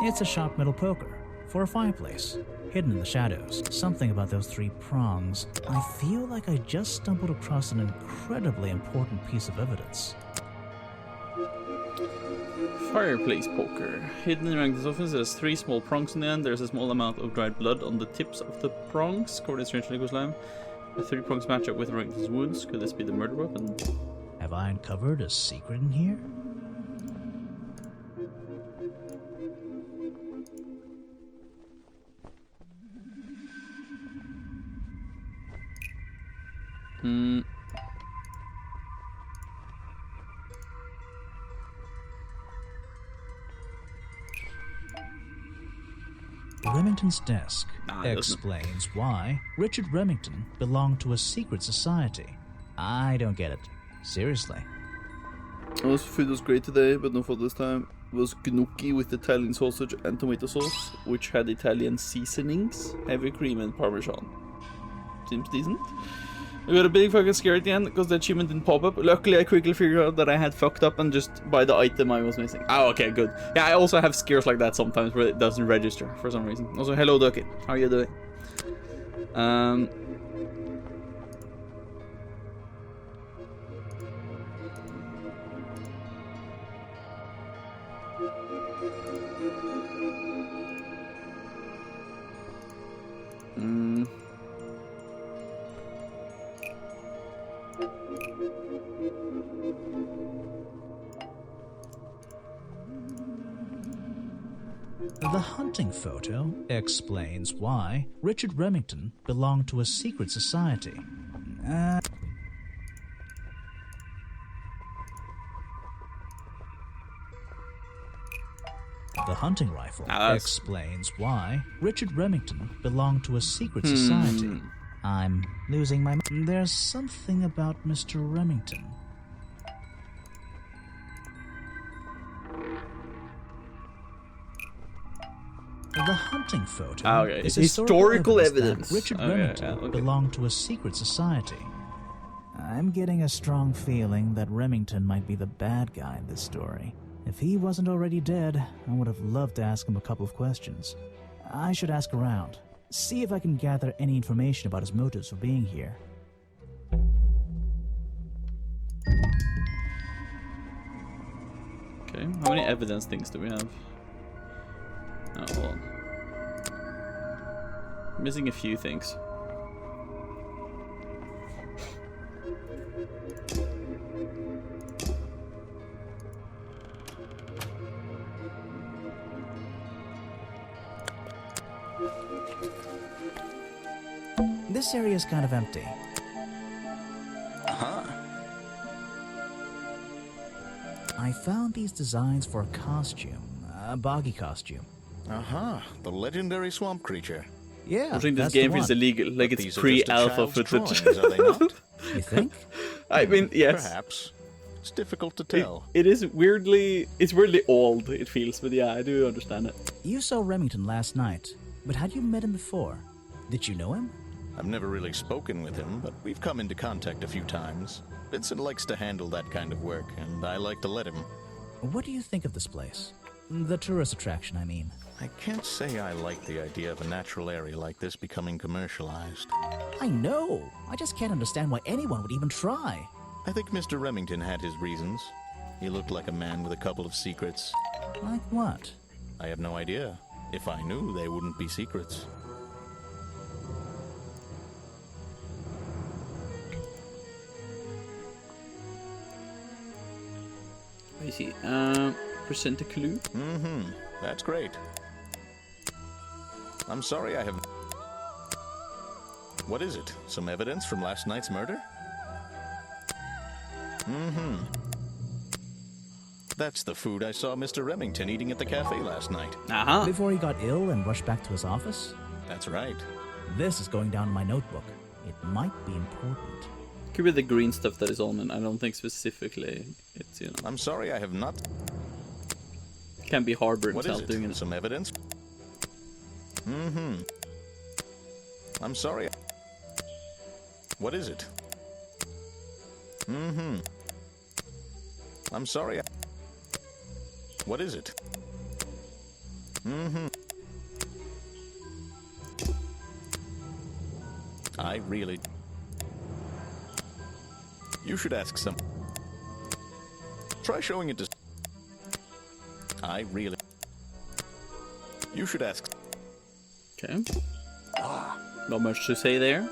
It's a sharp metal poker for a fireplace, hidden in the shadows. Something about those three prongs. I feel like I just stumbled across an incredibly important piece of evidence. Fireplace poker. Hidden in Magnus' office, there's 3 small prongs in the end. There's a small amount of dried blood on the tips of the prongs, covered in strange liquid slime. The 3 prongs match up with Magnus' wounds. Could this be the murder weapon? Have I uncovered a secret in here? Remington's desk explains why Richard Remington belonged to a secret society. I don't get it. Seriously. This food was great today, but not for this time. It was gnocchi with Italian sausage and tomato sauce, which had Italian seasonings, heavy cream and parmesan. Seems decent. I got a big fucking scare at the end because the achievement didn't pop up. Luckily, I quickly figured out that I had fucked up and just buy the item I was missing. Oh, okay, good. Yeah, I also have scares like that sometimes where it doesn't register for some reason. Also, hello, Ducky. How are you doing? The hunting photo explains why Richard Remington belonged to a secret society. The hunting rifle explains why Richard Remington belonged to a secret society. I'm losing my... There's something about Mr. Remington. The hunting photo Okay. is Historical evidence. that Richard Okay, Remington belonged to a secret society. I'm getting a strong feeling that Remington might be the bad guy in this story. If he wasn't already dead, I would have loved to ask him a couple of questions. I should ask around, see if I can gather any information about his motives for being here. Okay, how many evidence things do we have? Oh, hold on. Missing a few things. This area is kind of empty. Uh-huh. I found these designs for a costume, a boggy costume. Uh-huh. The legendary swamp creature. Yeah, I think this that's the game feels one. illegal, like But it's these are pre-alpha just a child's footage. drawings, are they not? You think? I mean, yes. Perhaps. It's difficult to tell. It is weirdly, it's weirdly old, it feels, but yeah, I do understand it. You saw Remington last night, but had you met him before? Did you know him? I've never really spoken with him, but we've come into contact a few times. Vincent likes to handle that kind of work, and I like to let him. What do you think of this place? The tourist attraction, I mean. I can't say I like the idea of a natural area like this becoming commercialized. I know! I just can't understand why anyone would even try. I think Mr. Remington had his reasons. He looked like a man with a couple of secrets. Like what? I have no idea. If I knew, they wouldn't be secrets. I see. Present a clue. Mm-hmm. That's great. I'm sorry I have... What is it? Some evidence from last night's murder? Mm-hmm. That's the food I saw Mr. Remington eating at the cafe last night. Uh-huh. Before he got ill and rushed back to his office? That's right. This is going down in my notebook. It might be important. Could be the green stuff that is on it. I don't think specifically it's, you know. I'm sorry I have not... Can be Harbor What himself is doing it? it. Some evidence? Mm-hmm. I'm sorry. What is it? Mm-hmm. I'm sorry. What is it? Mm-hmm. I really... You should ask some... Try showing it to... I really... You should ask... Okay. Not much to say there.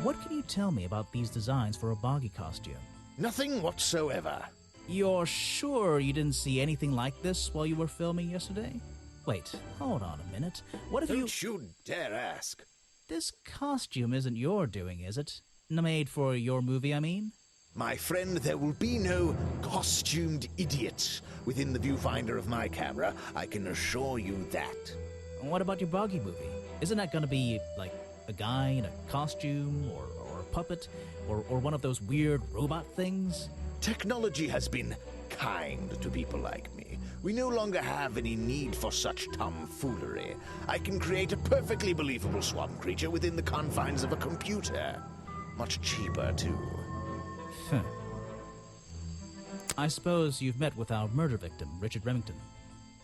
What can you tell me about these designs for a boggy costume? Nothing whatsoever. You're sure you didn't see anything like this while you were filming yesterday? Wait, hold on a minute. What if Don't you dare ask. This costume isn't your doing, is it? Made for your movie, I mean? My friend, there will be no costumed idiots within the viewfinder of my camera. I can assure you that. What about your boggy movie? Isn't that gonna be, like, a guy in a costume, or a puppet, or one of those weird robot things? Technology has been kind to people like me. We no longer have any need for such tomfoolery. I can create a perfectly believable swamp creature within the confines of a computer. Much cheaper, too. Huh. I suppose you've met with our murder victim, Richard Remington.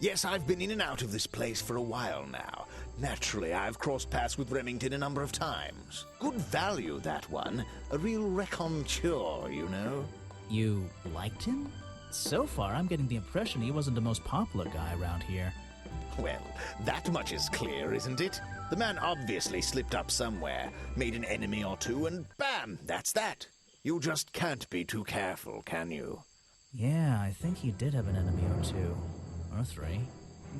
Yes, I've been in and out of this place for a while now. Naturally, I've crossed paths with Remington a number of times. Good value, that one. A real raconteur, you know. You liked him? So far, I'm getting the impression he wasn't the most popular guy around here. Well, that much is clear, isn't it? The man obviously slipped up somewhere, made an enemy or two, and bam, that's that. You just can't be too careful, can you? Yeah, I think he did have an enemy or two. Or three.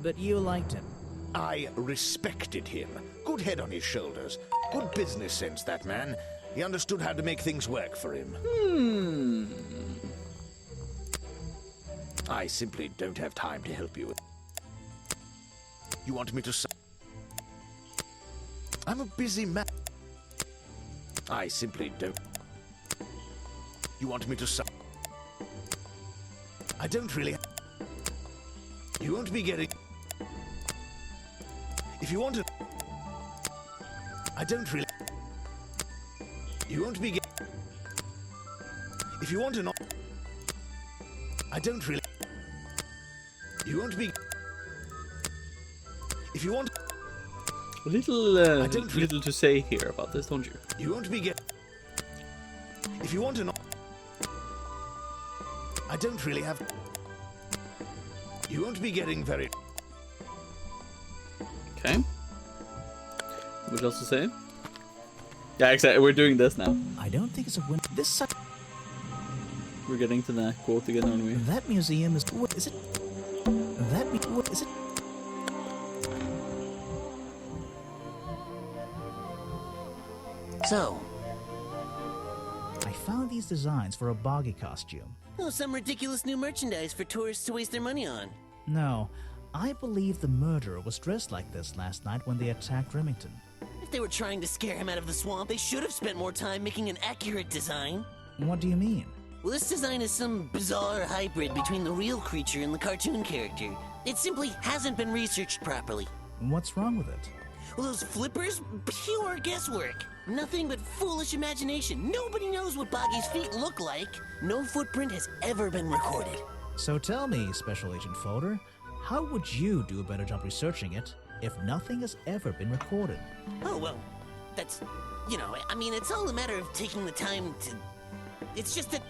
But you liked him. I respected him. Good head on his shoulders. Good business sense, that man. He understood how to make things work for him. I simply don't have time to help you. You want me to... I'm a busy man. I simply don't. You want me to say? I don't really. You won't be getting. If you want to. I don't really. You won't be getting. If you want to not. I don't really. You won't be. If you want. A little, little to say here about this, don't you? You won't be getting. If you want to not. I don't really have. You won't be getting very. Okay. What else to say? Yeah, exactly. We're doing this now. I don't think it's a win. This We're getting to that quote again, aren't we? That museum is. What is it? What is it? So, I found these designs for a boggy costume. oh, some ridiculous new merchandise for tourists to waste their money on. No, I believe the murderer was dressed like this last night when they attacked Remington. If they were trying to scare him out of the swamp, they should have spent more time making an accurate design. What do you mean? Well, this design is some bizarre hybrid between the real creature and the cartoon character. It simply hasn't been researched properly. What's wrong with it? Well, those flippers? Pure guesswork. Nothing but foolish imagination. Nobody knows what Boggy's feet look like. No footprint has ever been recorded. So tell me, Special Agent Folder, how would you do a better job researching it if nothing has ever been recorded? Oh, well, that's, I mean, it's all a matter of taking the time to... It's just that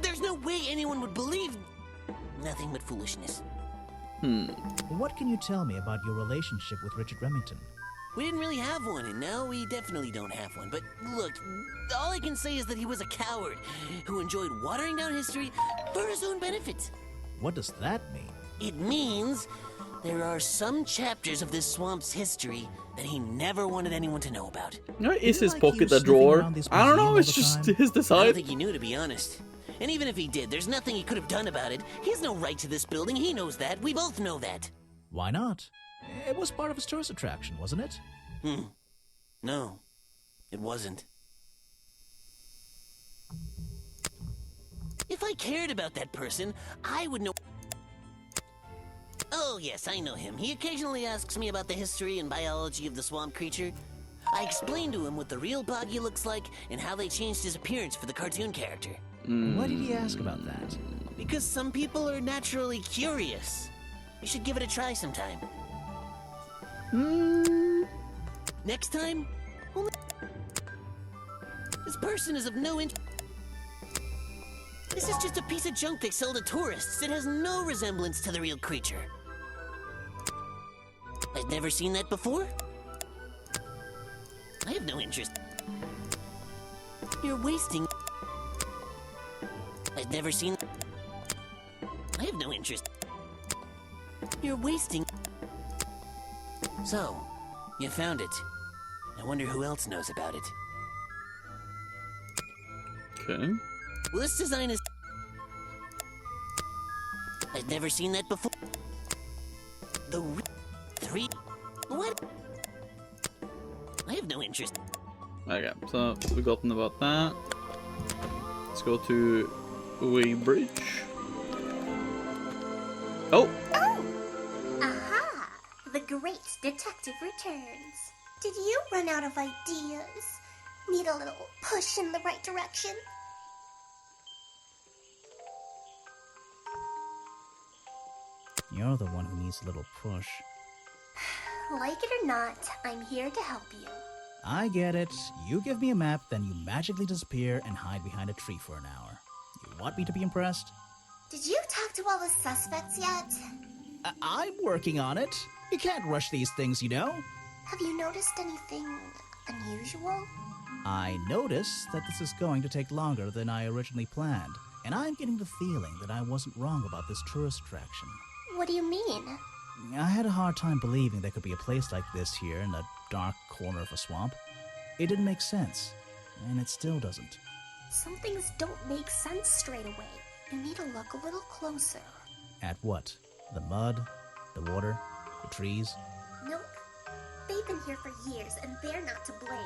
there's no way anyone would believe nothing but foolishness. What can you tell me about your relationship with Richard Remington? We didn't really have one, and now we definitely don't have one. But look, all I can say is that he was a coward who enjoyed watering down history for his own benefit. What does that mean? It means there are some chapters of this swamp's history that he never wanted anyone to know about. Is his pocket a drawer? I don't know, it's just his I design. don't think he knew, to be honest. And even if he did, there's nothing he could have done about it. He has no right to this building. He knows that. We both know that. Why not? It was part of his tourist attraction, wasn't it? No, it wasn't. If I cared about that person, I would know... Oh, yes, I know him. He occasionally asks me about the history and biology of the swamp creature. I explained to him what the real Boggy looks like and how they changed his appearance for the cartoon character. Why did he ask about that? Because some people are naturally curious. You should give it a try sometime. Next time, only... This person is of no interest. This is just a piece of junk they sell to tourists. It has no resemblance to the real creature. I've never seen that before. I have no interest. You're wasting... I've never seen... I have no interest. You're wasting... So, you found it. I wonder who else knows about it. Okay. Well, this design is... I've never seen that before. The three... What? I have no interest. Okay, so we've gotten about that. Let's go to Weybridge. Oh! Aha! The great detective returns. Did you run out of ideas? Need a little push in the right direction? You're the one who needs a little push. Like it or not, I'm here to help you. I get it. You give me a map, then you magically disappear and hide behind a tree for an hour. You want me to be impressed? Did you talk to all the suspects yet? I'm working on it. You can't rush these things, you know. Have you noticed anything unusual? I notice that this is going to take longer than I originally planned, and I'm getting the feeling that I wasn't wrong about this tourist attraction. What do you mean? I had a hard time believing there could be a place like this here in a dark corner of a swamp. It didn't make sense, and it still doesn't. Some things don't make sense straight away. You need to look a little closer. At what? The mud? The water? The trees? Nope. They've been here for years, and they're not to blame.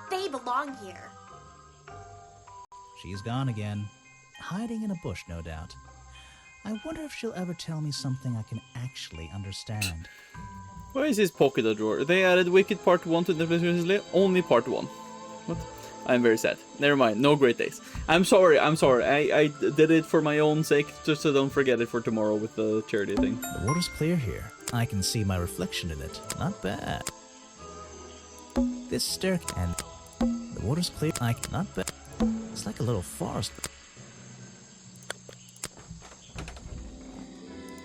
They belong here. she's gone again. Hiding in a bush, no doubt. I wonder if she'll ever tell me something I can actually understand. Where is his pocket drawer? They added Wicked Part 1 to the recently, only Part 1. What? I'm very sad. Never mind, no great days. I'm sorry. I did it for my own sake, just so don't forget it for tomorrow with the charity thing. The water's clear here. I can see my reflection in it. Not bad. This staircase and the water's clear. Not bad. It's like a little forest.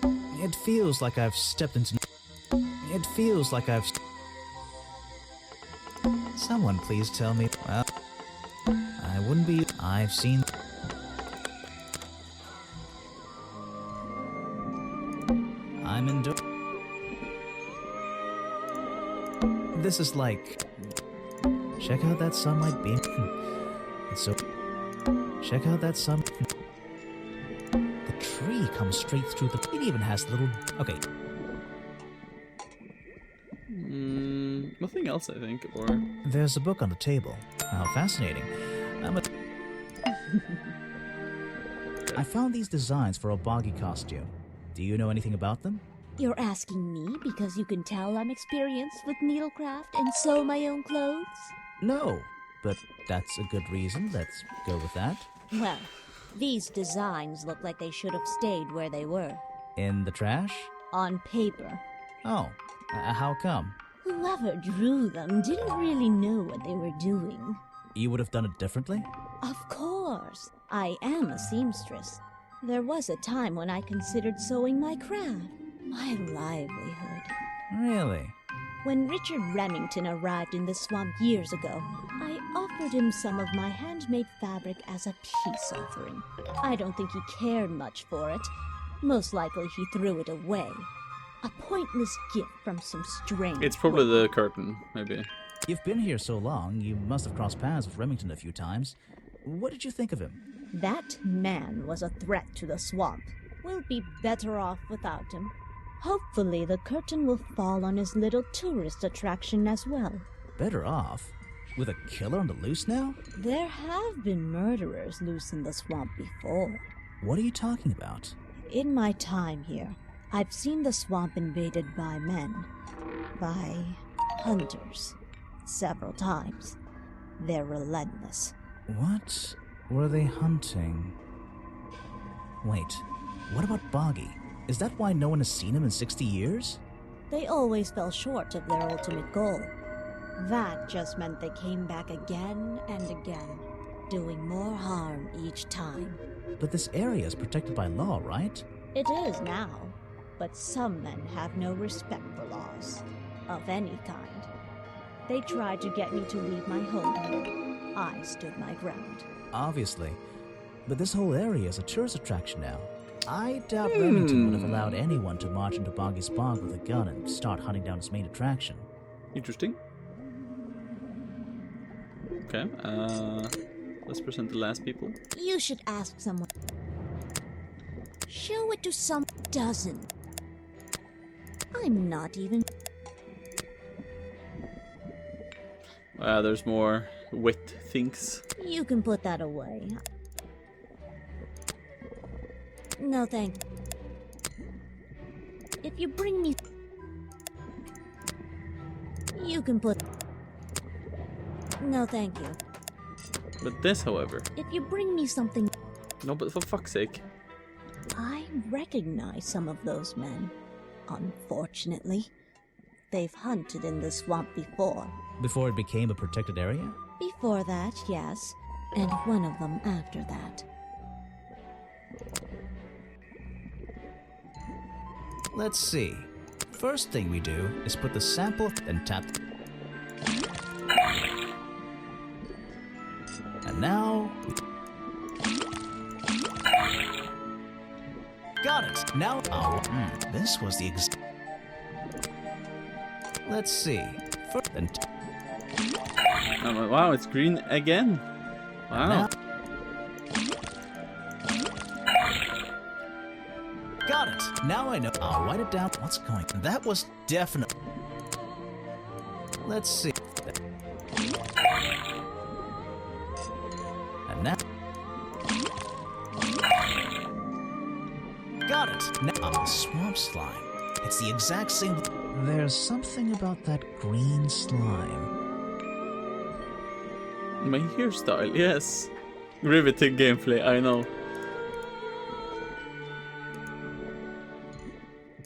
It feels like I've stepped into... It feels like I've... Someone please tell me... Well, I wouldn't be... I've seen... I'm indoors. This is like... Check out that sunlight beam. It's so... Check out that sun... The tree comes straight through the... It even has little... Okay. Nothing else, I think, or... There's a book on the table. How fascinating. I found these designs for a boggy costume. Do you know anything about them? You're asking me because you can tell I'm experienced with needlecraft and sew my own clothes? No, but that's a good reason. Let's go with that. Well, these designs look like they should have stayed where they were. In the trash? On paper. Oh, how come? Whoever drew them didn't really know what they were doing. You would have done it differently? Of course. I am a seamstress. There was a time when I considered sewing my craft, my livelihood. Really? When Richard Remington arrived in the swamp years ago, I offered him some of my handmade fabric as a peace offering. I don't think he cared much for it. Most likely he threw it away. A pointless gift from some strange... It's probably the curtain, maybe. You've been here so long, you must have crossed paths with Remington a few times. What did you think of him? That man was a threat to the swamp. We'll be better off without him. Hopefully the curtain will fall on his little tourist attraction as well. Better off? With a killer on the loose now? There have been murderers loose in the swamp before. What are you talking about? In my time here, I've seen the swamp invaded by men. By hunters. Several times. They're relentless. What were they hunting? Wait, what about Boggy? Is that why no one has seen him in 60 years? They always fell short of their ultimate goal. That just meant they came back again and again, doing more harm each time. But this area is protected by law, right? It is now, but some men have no respect for laws, of any kind. They tried to get me to leave my home here. I stood my ground. Obviously. But this whole area is a tourist attraction now. I doubt Remington would have allowed anyone to march into Boggy's Bog with a gun and start hunting down its main attraction. Interesting. Okay, let's present the last people. You should ask someone. Show it to some dozen. I'm not even... There's more wit things. You can put that away. No, thank you. If you bring me... You can put... No, thank you. But this, however... If you bring me something... No, but for fuck's sake. I recognize some of those men. Unfortunately. They've hunted in the swamp before. Before it became a protected area? Before that, yes. And one of them after that. Let's see. First thing we do is put the sample, then tap. And now... Got it! Now... Oh, this was the Let's see. First, then Oh, wow, it's green again. Wow. Got it. Now I know. I'll write it down. What's going on? That was definite. Let's see. And now. got it! Now, the swamp slime. It's the exact same... There's something about that green slime. My hairstyle, yes. Riveting gameplay, I know.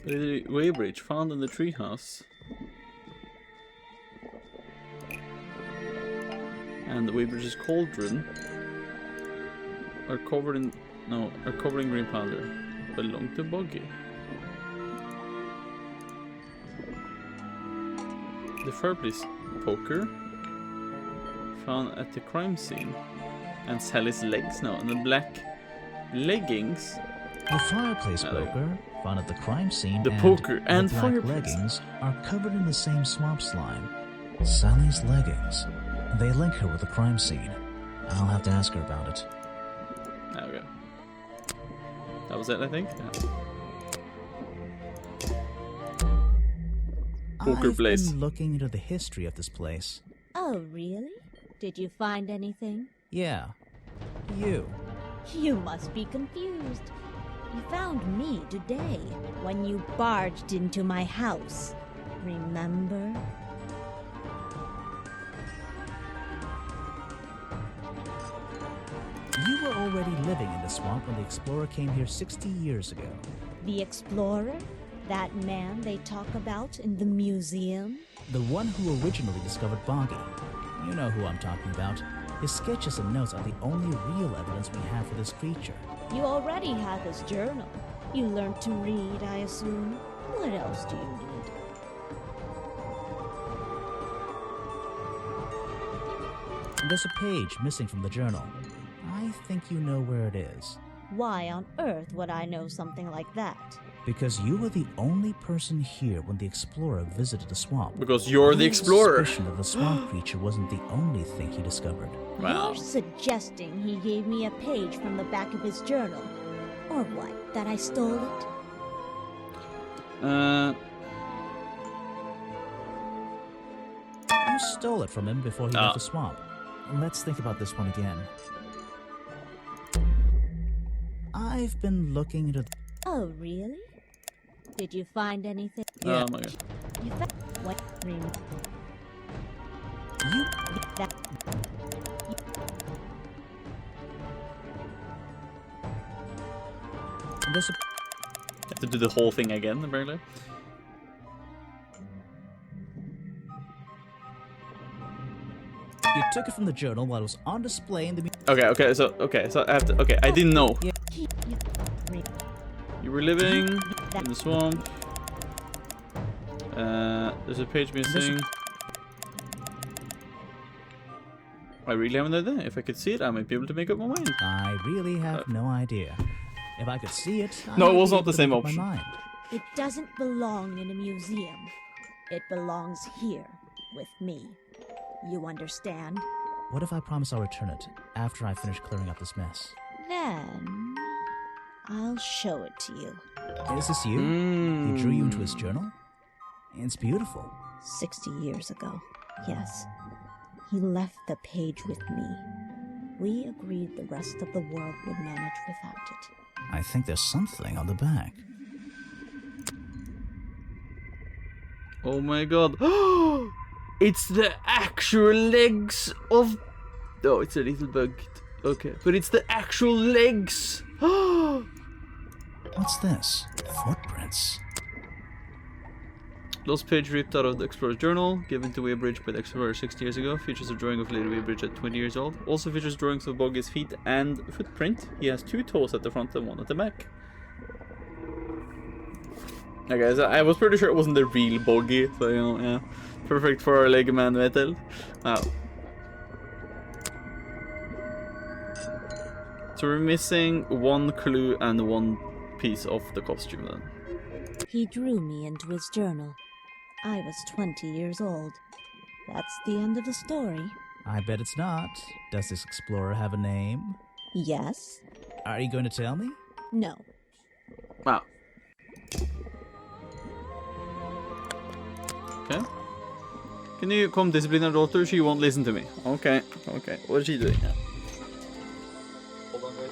The weighbridge found in the treehouse. And the weighbridge's cauldron are covered in green powder. Belong to Boggy. The fireplace poker found at the crime scene. And Sally's legs now, and the black leggings. The fireplace poker found at the crime scene. The poker and the black fireplace leggings are covered in the same swamp slime. Sally's leggings. They link her with the crime scene. I'll have to ask her about it. There we go. That was it, I think. Yeah. Poker place. I've been looking into the history of this place. Oh, really? Did you find anything? Yeah. You. You must be confused. You found me today when you barged into my house. Remember? You were already living in the swamp when the explorer came here 60 years ago. The explorer? That man they talk about in the museum? The one who originally discovered Boggy. You know who I'm talking about. His sketches and notes are the only real evidence we have for this creature. You already have his journal. You learned to read, I assume. What else do you need? There's a page missing from the journal. I think you know where it is. Why on earth would I know something like that? Because you were the only person here when the explorer visited the swamp. Because you're the explorer. Suspicion that the swamp creature wasn't the only thing he discovered. Wow. You're suggesting he gave me a page from the back of his journal. Or what, that I stole it? You stole it from him before he left the swamp. Let's think about this one again. I've been looking into... Oh, really? Did you find anything? Yeah. Oh my god. You found what? That. There's a... Have to do the whole thing again, apparently. You took it from the journal while it was on display in the... Okay, so I have to... Okay, I didn't know. Yeah. You were living in the swamp. There's a page missing. I really have no idea. If I could see it, I might be able to make up my mind. I really have no idea. If I could see it, no, it was not the same option. It doesn't belong in a museum. It belongs here with me. You understand? What if I promise I'll return it after I finish clearing up this mess? Then I'll show it to you. Is this you? He drew you into his journal? It's beautiful. 60 years ago, yes. He left the page with me. We agreed the rest of the world would manage without it. I think there's something on the back. Oh my god. It's the actual legs of... Oh, it's a little bug. Okay, but it's the actual legs. What's this? Footprints. Lost page ripped out of the Explorer's journal, given to Weighbridge by the Explorer 60 years ago. Features a drawing of Lady Weighbridge at 20 years old. Also features drawings of Boggy's feet and footprint. He has 2 toes at the front and 1 at the back. Okay, so I was pretty sure it wasn't the real Boggy, so you know, yeah. Perfect for our leg man Vetel. Wow. So we're missing 1 clue and 1 piece of the costume then. He drew me into his journal. I was 20 years old. That's the end of the story. I bet it's not. Does this explorer have a name? Yes. Are you going to tell me? No. Wow. Okay. Can you come discipline her daughter? She won't listen to me. Okay, okay. What is she doing? Yeah. Hold on, guys.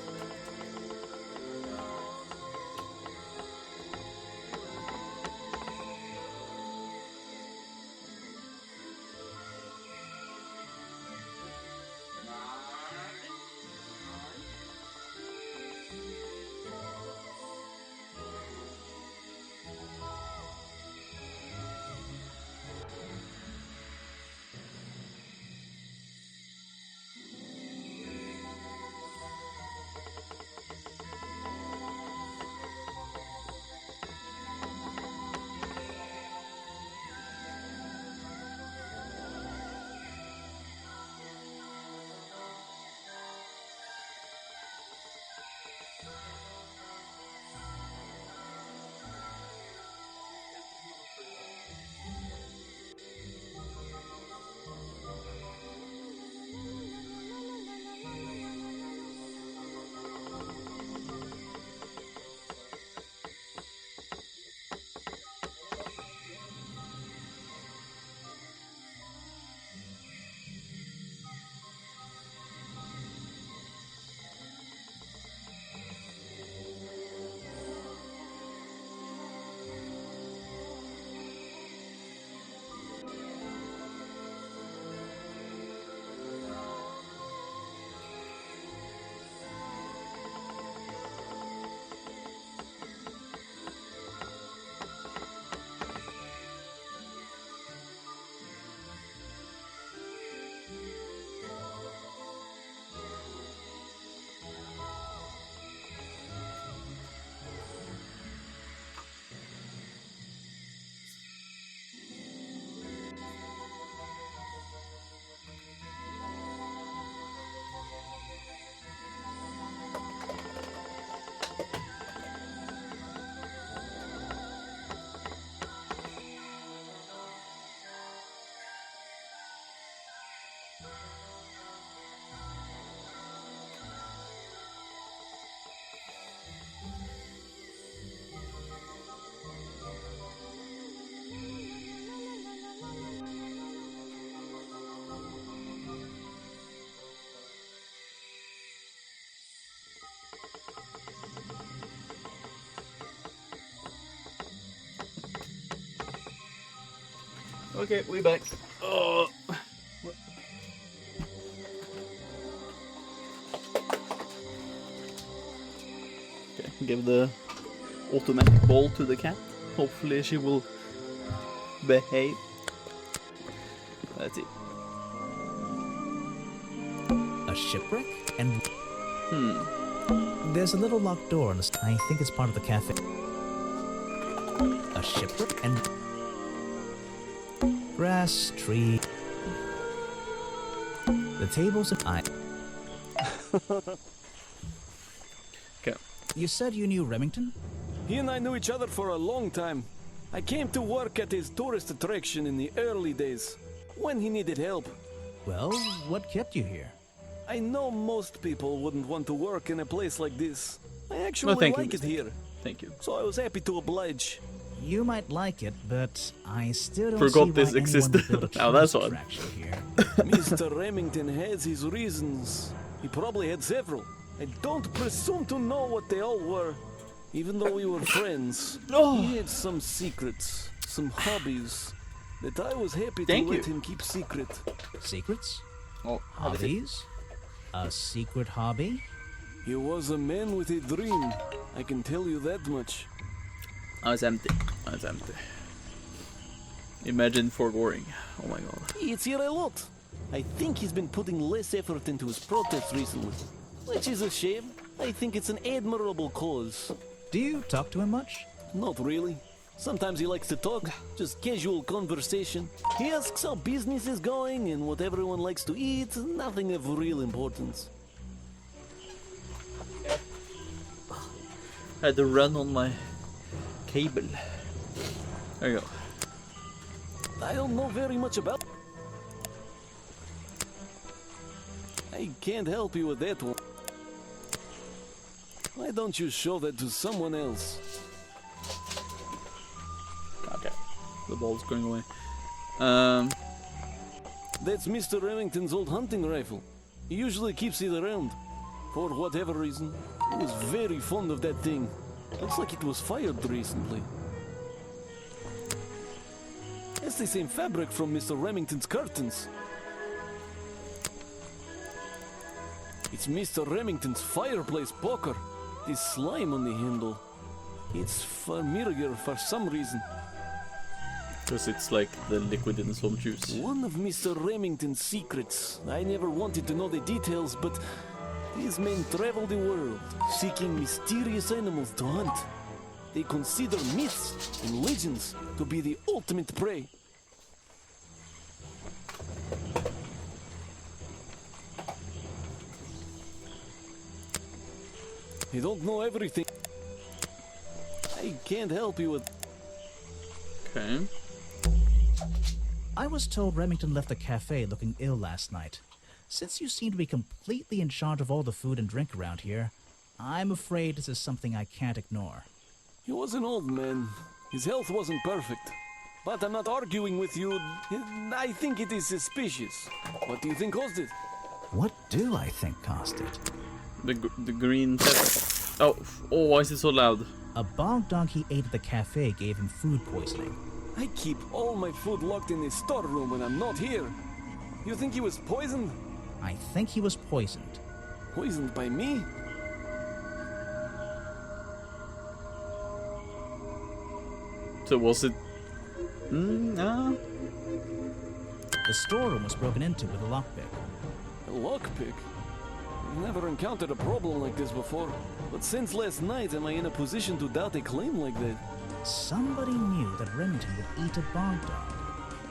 Okay, we back. Oh. Okay, give the automatic ball to the cat. Hopefully she will behave. Let's see. A shipwreck? And there's a little locked door on the I think it's part of the cafe. A shipwreck and grass, tree. The tables and Okay. You said you knew Remington? He and I knew each other for a long time. I came to work at his tourist attraction in the early days, when he needed help. Well, what kept you here? I know most people wouldn't want to work in a place like this. I actually like it here. Thank you. So I was happy to oblige. You might like it, but I still don't Forgot see this why existed. anyone would build a Now that's tourist odd. attraction here. Mr. Remington has his reasons. He probably had several. I don't presume to know what they all were. Even though we were friends, he had some secrets, some hobbies, that I was happy to let him keep secret. Secrets? Oh, hobbies? A secret hobby? He was a man with a dream. I can tell you that much. I was empty. Imagine foregoing. Oh my god. It's here a lot. I think he's been putting less effort into his protests recently, which is a shame. I think it's an admirable cause. Do you talk to him much? Not really. Sometimes he likes to talk, just casual conversation. He asks how business is going and what everyone likes to eat, nothing of real importance. I had to run on my cable. There you go. I don't know very much about... I can't help you with that one. Why don't you show that to someone else? Okay. The ball's going away. That's Mr. Remington's old hunting rifle. He usually keeps it around. For whatever reason. He was very fond of that thing. Looks like it was fired recently. It's the same fabric from Mr. Remington's curtains. It's Mr. Remington's fireplace poker. This slime on the handle. It's familiar for some reason. Because it's like the liquid in the swamp juice. One of Mr. Remington's secrets. I never wanted to know the details, but these men travel the world, seeking mysterious animals to hunt. They consider myths and legends to be the ultimate prey. I don't know everything. I can't help you with... Okay. I was told Remington left the cafe looking ill last night. Since you seem to be completely in charge of all the food and drink around here, I'm afraid this is something I can't ignore. He was an old man. His health wasn't perfect. But I'm not arguing with you. I think it is suspicious. What do you think caused it? What do I think caused it? The green pepper. Oh, why is it so loud? A bog dog he ate at the cafe gave him food poisoning. I keep all my food locked in the storeroom when I'm not here. You think he was poisoned? I think he was poisoned. Poisoned by me? So was it... no. The storeroom was broken into with a lockpick. A lockpick? I've never encountered a problem like this before. But since last night, am I in a position to doubt a claim like that? Somebody knew that Remington would eat a bog dog.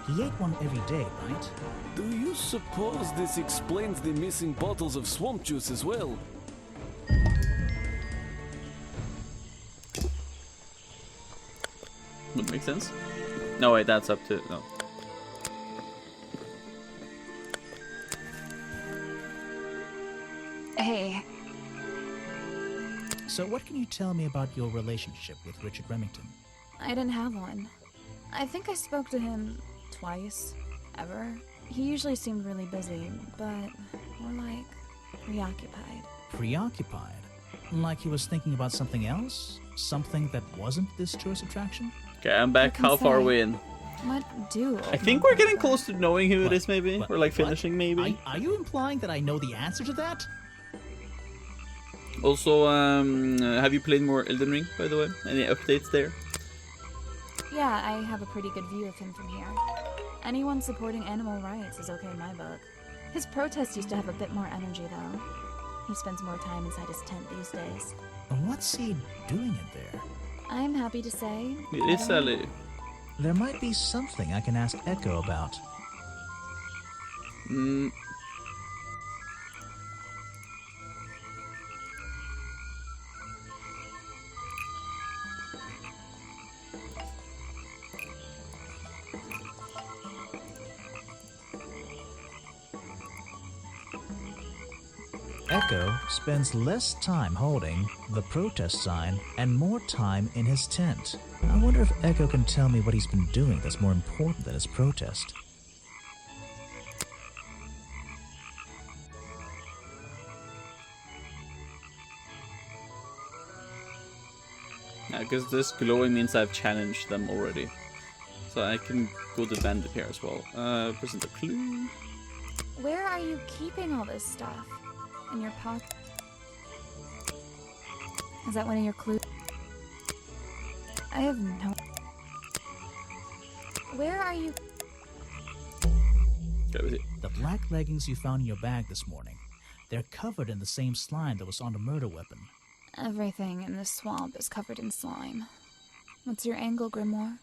He ate one every day, right? Do you suppose this explains the missing bottles of swamp juice as well? Would make sense. No, wait, that's up to... no. Hey. So what can you tell me about your relationship with Richard Remington? I didn't have one. I think I spoke to him twice, ever. He usually seemed really busy, but more like preoccupied. Preoccupied? Like he was thinking about something else? Something that wasn't this tourist attraction? Okay, I'm back. How far are we in? What do? I think we're getting close to knowing who it is, maybe. What? Or like What? finishing, maybe. Are you implying that I know the answer to that? Also, have you played more Elden Ring, by the way? Any updates there? Yeah, I have a pretty good view of him from here. Anyone supporting animal rights is okay in my book. His protest used to have a bit more energy, though. He spends more time inside his tent these days. What's he doing in there? I'm happy to say... It is Sally. There might be something I can ask Echo about. Echo spends less time holding the protest sign and more time in his tent. I wonder if Echo can tell me what he's been doing that's more important than his protest. Yeah, because this glowing means I've challenged them already. So I can go to bandit here as well. Present a clue. Where are you keeping all this stuff? In your pocket? Is that one of your clues? I have no... Where are you... The black leggings you found in your bag this morning. They're covered in the same slime that was on the murder weapon. Everything in this swamp is covered in slime. What's your angle, Grimoire?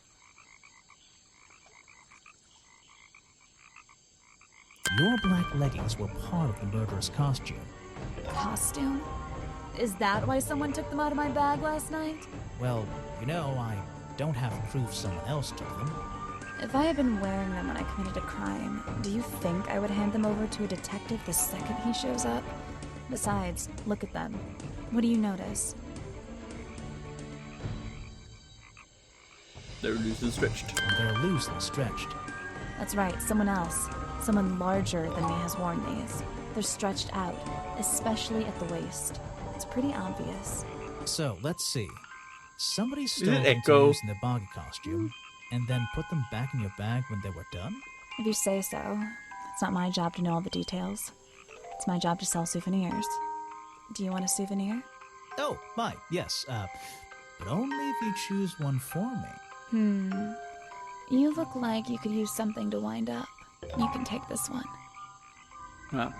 Your black leggings were part of the murderer's costume. Costume? Is that why someone took them out of my bag last night? Well, you know, I don't have proof someone else took them. If I had been wearing them when I committed a crime, do you think I would hand them over to a detective the second he shows up? Besides, look at them. What do you notice? They're loose and stretched. They're loose and stretched. That's right, someone else. Someone larger than me has worn these. They're stretched out, especially at the waist. It's pretty obvious. So, let's see. Somebody stole them Echo? to use in their boggy costume, and then put them back in your bag when they were done? If you say so. It's not my job to know all the details. It's my job to sell souvenirs. Do you want a souvenir? Oh, my, yes, but only if you choose one for me. You look like you could use something to wind up. You can take this one. Wow.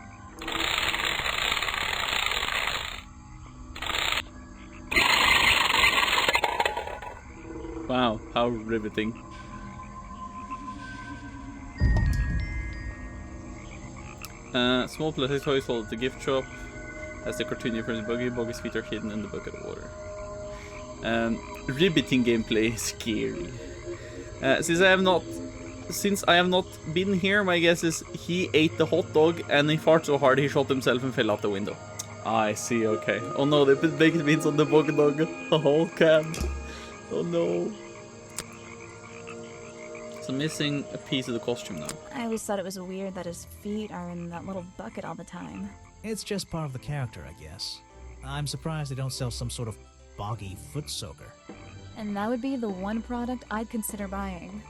Wow, how riveting. Small plastic toys sold at the gift shop. As the cartoon refers to Buggy, Buggy's feet are hidden in the bucket of water. Riveting gameplay, scary. Since I have not been here, my guess is he ate the hot dog and he farted so hard he shot himself and fell out the window. I see, okay. Oh no, they put baked beans on the bug dog. Oh, can. Oh no. So missing a piece of the costume now. I always thought it was weird that his feet are in that little bucket all the time. It's just part of the character, I guess. I'm surprised they don't sell some sort of boggy foot soaker. And that would be the one product I'd consider buying.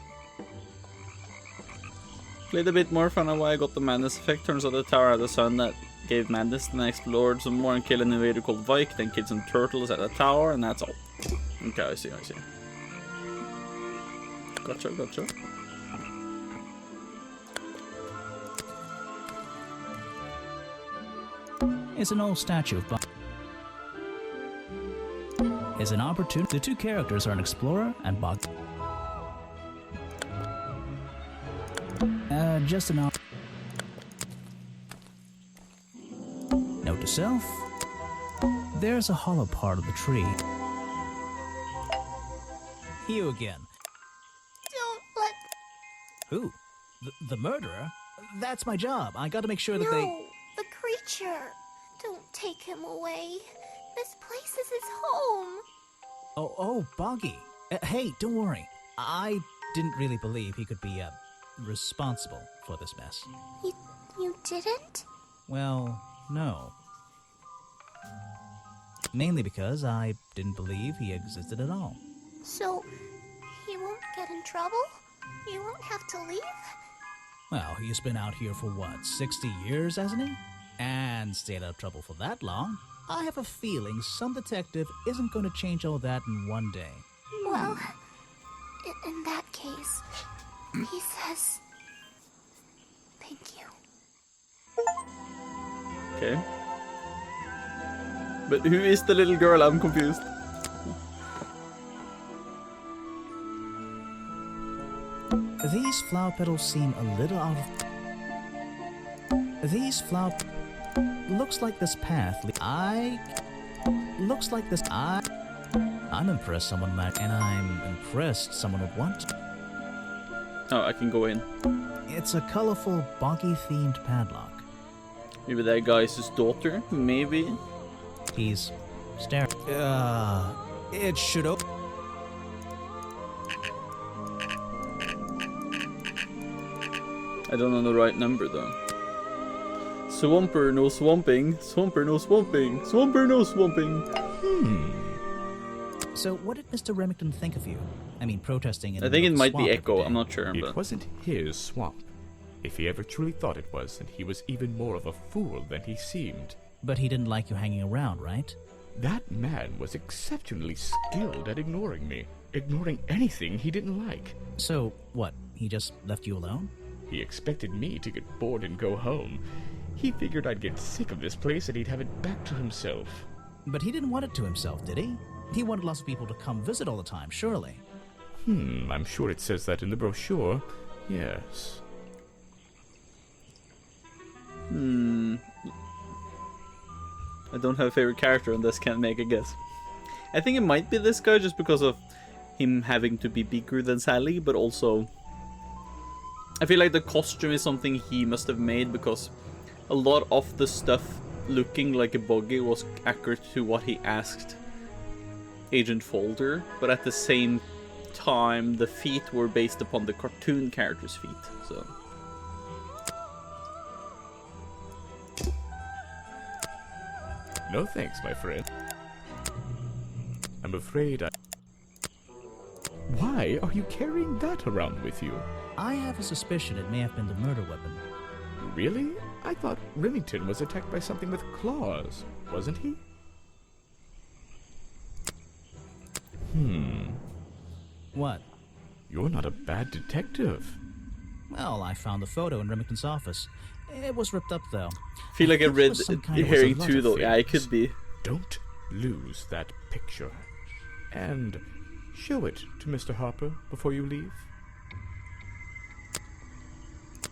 Played a bit more, found out why I got the madness effect. Turns out the tower had a sun that gave madness. Then I explored some more and killed an invader called Vike. Then killed some turtles at the tower, and that's all. Okay, I see. Gotcha. It's an old statue of Bog. It's an opportunity. The two characters are an explorer and Bog. Just an note to self. There's a hollow part of the tree. You again. Don't let... Who? The murderer? That's my job. I gotta make sure that they... No, the creature. Don't take him away. This place is his home. Oh, Boggy. Hey, don't worry. I didn't really believe he could be, responsible for this mess. You didn't? Well, no. Mainly because I didn't believe he existed at all. So, he won't get in trouble? You won't have to leave? Well, he's been out here for what, 60 years, hasn't he? And stayed out of trouble for that long. I have a feeling some detective isn't going to change all that in one day. Well, in that case, he says, thank you. Okay. But who is the little girl? I'm confused. These flower petals seem a little out of... These flower... Looks like this path... Looks like this... I'm impressed someone might... And I'm impressed someone would want to. Oh, I can go in. It's a colorful, boggy-themed padlock. Maybe that guy is his daughter? Maybe? He's staring. It should open. I don't know the right number though. Swamper no swamping. Swamper no swamping. Swamper no swamping. So what did Mr. Remington think of you? I mean, protesting in I the think it middle of might the be swamp Echo. every day. I'm not sure. It But wasn't his swamp. If he ever truly thought it was, then he was even more of a fool than he seemed. But he didn't like you hanging around, right? That man was exceptionally skilled at ignoring me. Ignoring anything he didn't like. So, what? He just left you alone? He expected me to get bored and go home. He figured I'd get sick of this place and he'd have it back to himself. But he didn't want it to himself, did he? He wanted lots of people to come visit all the time, surely. I'm sure it says that in the brochure. Yes. I don't have a favorite character on this, can't make a guess. I think it might be this guy just because of him having to be bigger than Sally, but also I feel like the costume is something he must have made because a lot of the stuff looking like a buggy was accurate to what he asked Agent Folder, but at the same time the feet were based upon the cartoon character's feet, so... No thanks, my friend. I'm afraid Why are you carrying that around with you? I have a suspicion it may have been the murder weapon. Really? I thought Remington was attacked by something with claws, wasn't he? What? You're not a bad detective. Well, I found the photo in Remington's office. It was ripped up, though. I feel like I think it read was some kind of- hearing lot too of though. Yeah, it things. could be. Don't lose that picture. And show it to Mr. Harper before you leave.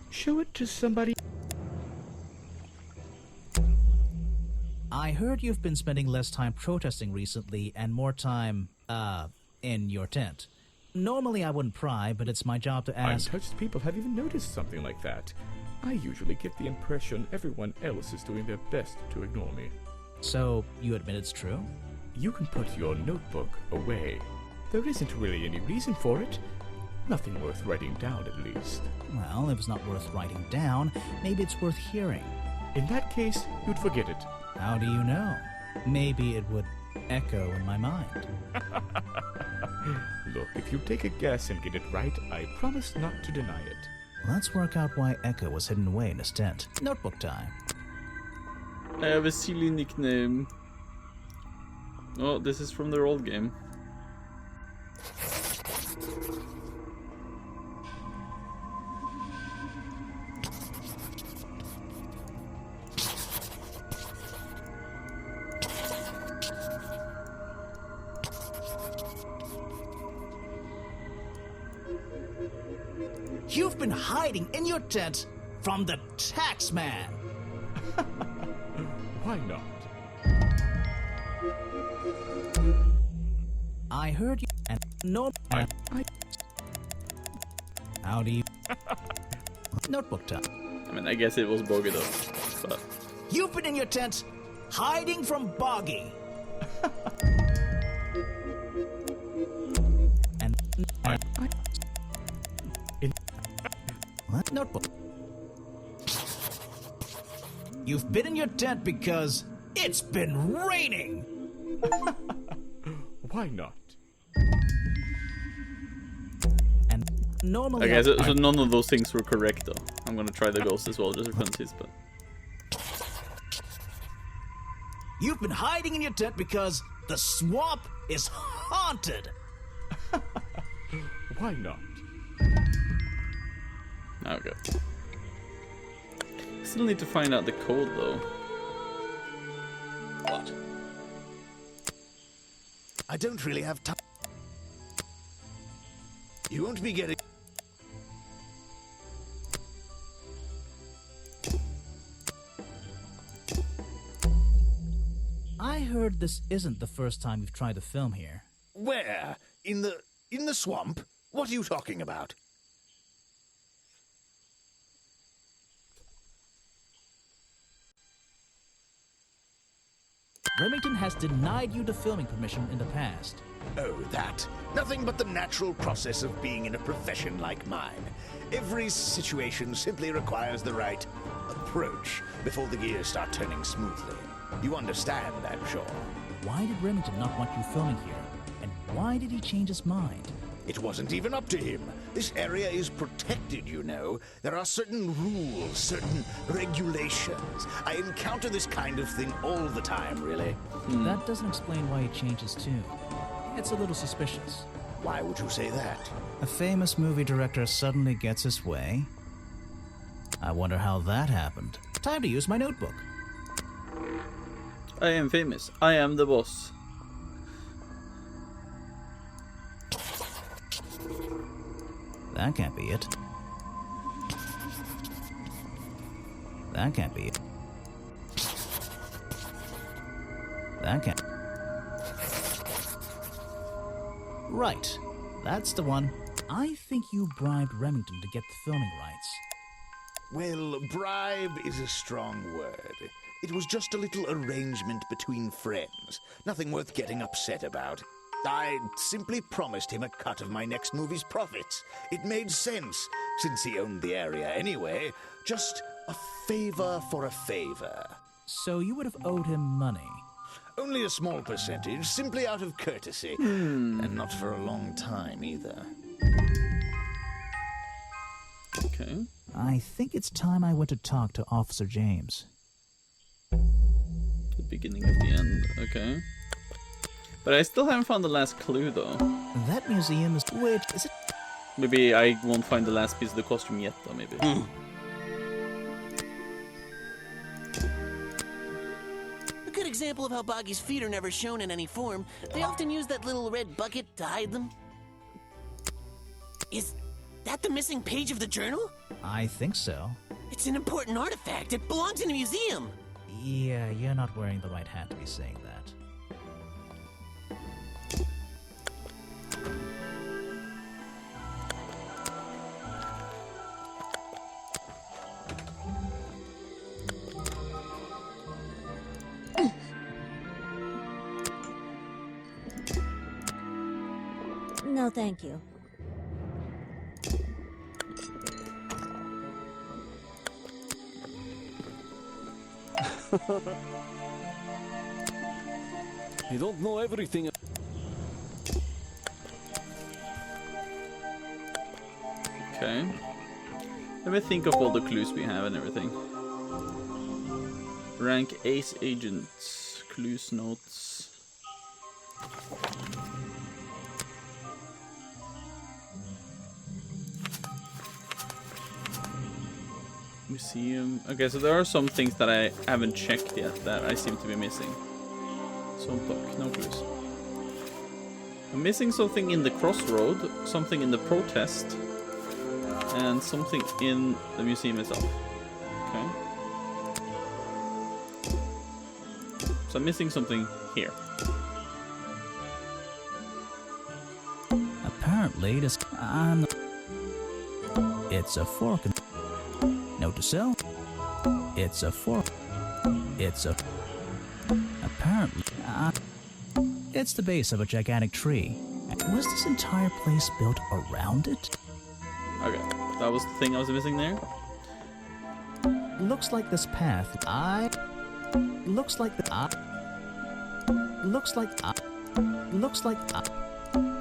Show it to somebody. I heard you've been spending less time protesting recently and more time, in your tent. Normally I wouldn't pry, but it's my job to ask... Untouched people have even noticed something like that. I usually get the impression everyone else is doing their best to ignore me. So, you admit it's true? You can put your notebook away. There isn't really any reason for it. Nothing worth writing down, at least. Well, if it's not worth writing down, maybe it's worth hearing. In that case, you'd forget it. How do you know? Maybe it would echo in my mind. Look, if you take a guess and get it right, I promise not to deny it. Let's work out why Echo was hidden away in his tent. Notebook time. I have a silly nickname. Oh, this is from their old game. You've been hiding in your tent from the taxman. Why not? I heard you and no. How do you? Notebook time. I mean, I guess it was Bogey though, but... You've been in your tent, hiding from Boggy. and what? Notebook. You've been in your tent because it's been raining. Why not? And Normally, Okay, so none of those things were correct though. I'm gonna try the ghost as well, just for funsies, but... You've been hiding in your tent because the swamp is haunted! Why not? Okay. Still need to find out the code though. What? I don't really have time. You won't be getting... I heard this isn't the first time you've tried to film here. Where? In the swamp? What are you talking about? Remington has denied you the filming permission in the past. Oh, that. Nothing but the natural process of being in a profession like mine. Every situation simply requires the right approach before the gears start turning smoothly. You understand, I'm sure. Why did Remington not want you filming here? And why did he change his mind? It wasn't even up to him. This area is protected, you know. There are certain rules, certain regulations. I encounter this kind of thing all the time, really. That doesn't explain why he changed his tune. It's a little suspicious. Why would you say that? A famous movie director suddenly gets his way. I wonder how that happened. Time to use my notebook. I am famous. I am the boss. That can't be it. That can't be it. That can't... Right. That's the one. I think you bribed Remington to get the filming rights. Well, bribe is a strong word. It was just a little arrangement between friends. Nothing worth getting upset about. I simply promised him a cut of my next movie's profits. It made sense, since he owned the area anyway. Just a favor for a favor. So you would have owed him money? Only a small percentage, simply out of courtesy. And not for a long time, either. Okay. I think it's time I went to talk to Officer James. The beginning of the end, okay. But I still haven't found the last clue though. That museum is... Wait, is it... Maybe I won't find the last piece of the costume yet though, maybe. A good example of how Boggy's feet are never shown in any form. They often use that little red bucket to hide them. Is that the missing page of the journal? I think so. It's an important artifact. It belongs in a museum. Yeah, you're not wearing the right hat to be saying that. No, thank you. You don't know everything. Okay. Let me think of all the clues we have and everything. Rank Ace Agents. Clues, notes. Museum. Okay, so there are some things that I haven't checked yet that I seem to be missing. Some book, no clues. I'm missing something in the crossroad, something in the protest, and something in the museum itself. Okay. So I'm missing something here. Apparently, this... it's a fork. Note to self. It's a fork. It's a... Apparently... it's the base of a gigantic tree. Was this entire place built around it? Okay, that was the thing I was missing there. Looks like this path. Looks like the... Looks like... Looks like...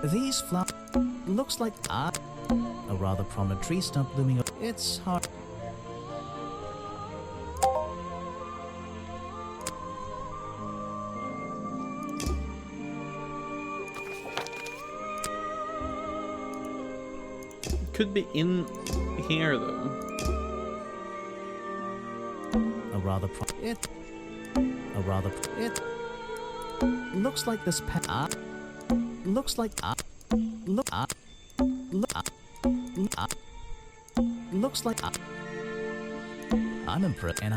These flowers... Looks like... Oh rather prominent tree stump looming up. It's hard. Could be in here though. A rather it looks like this looks like looks like I'm impressed, and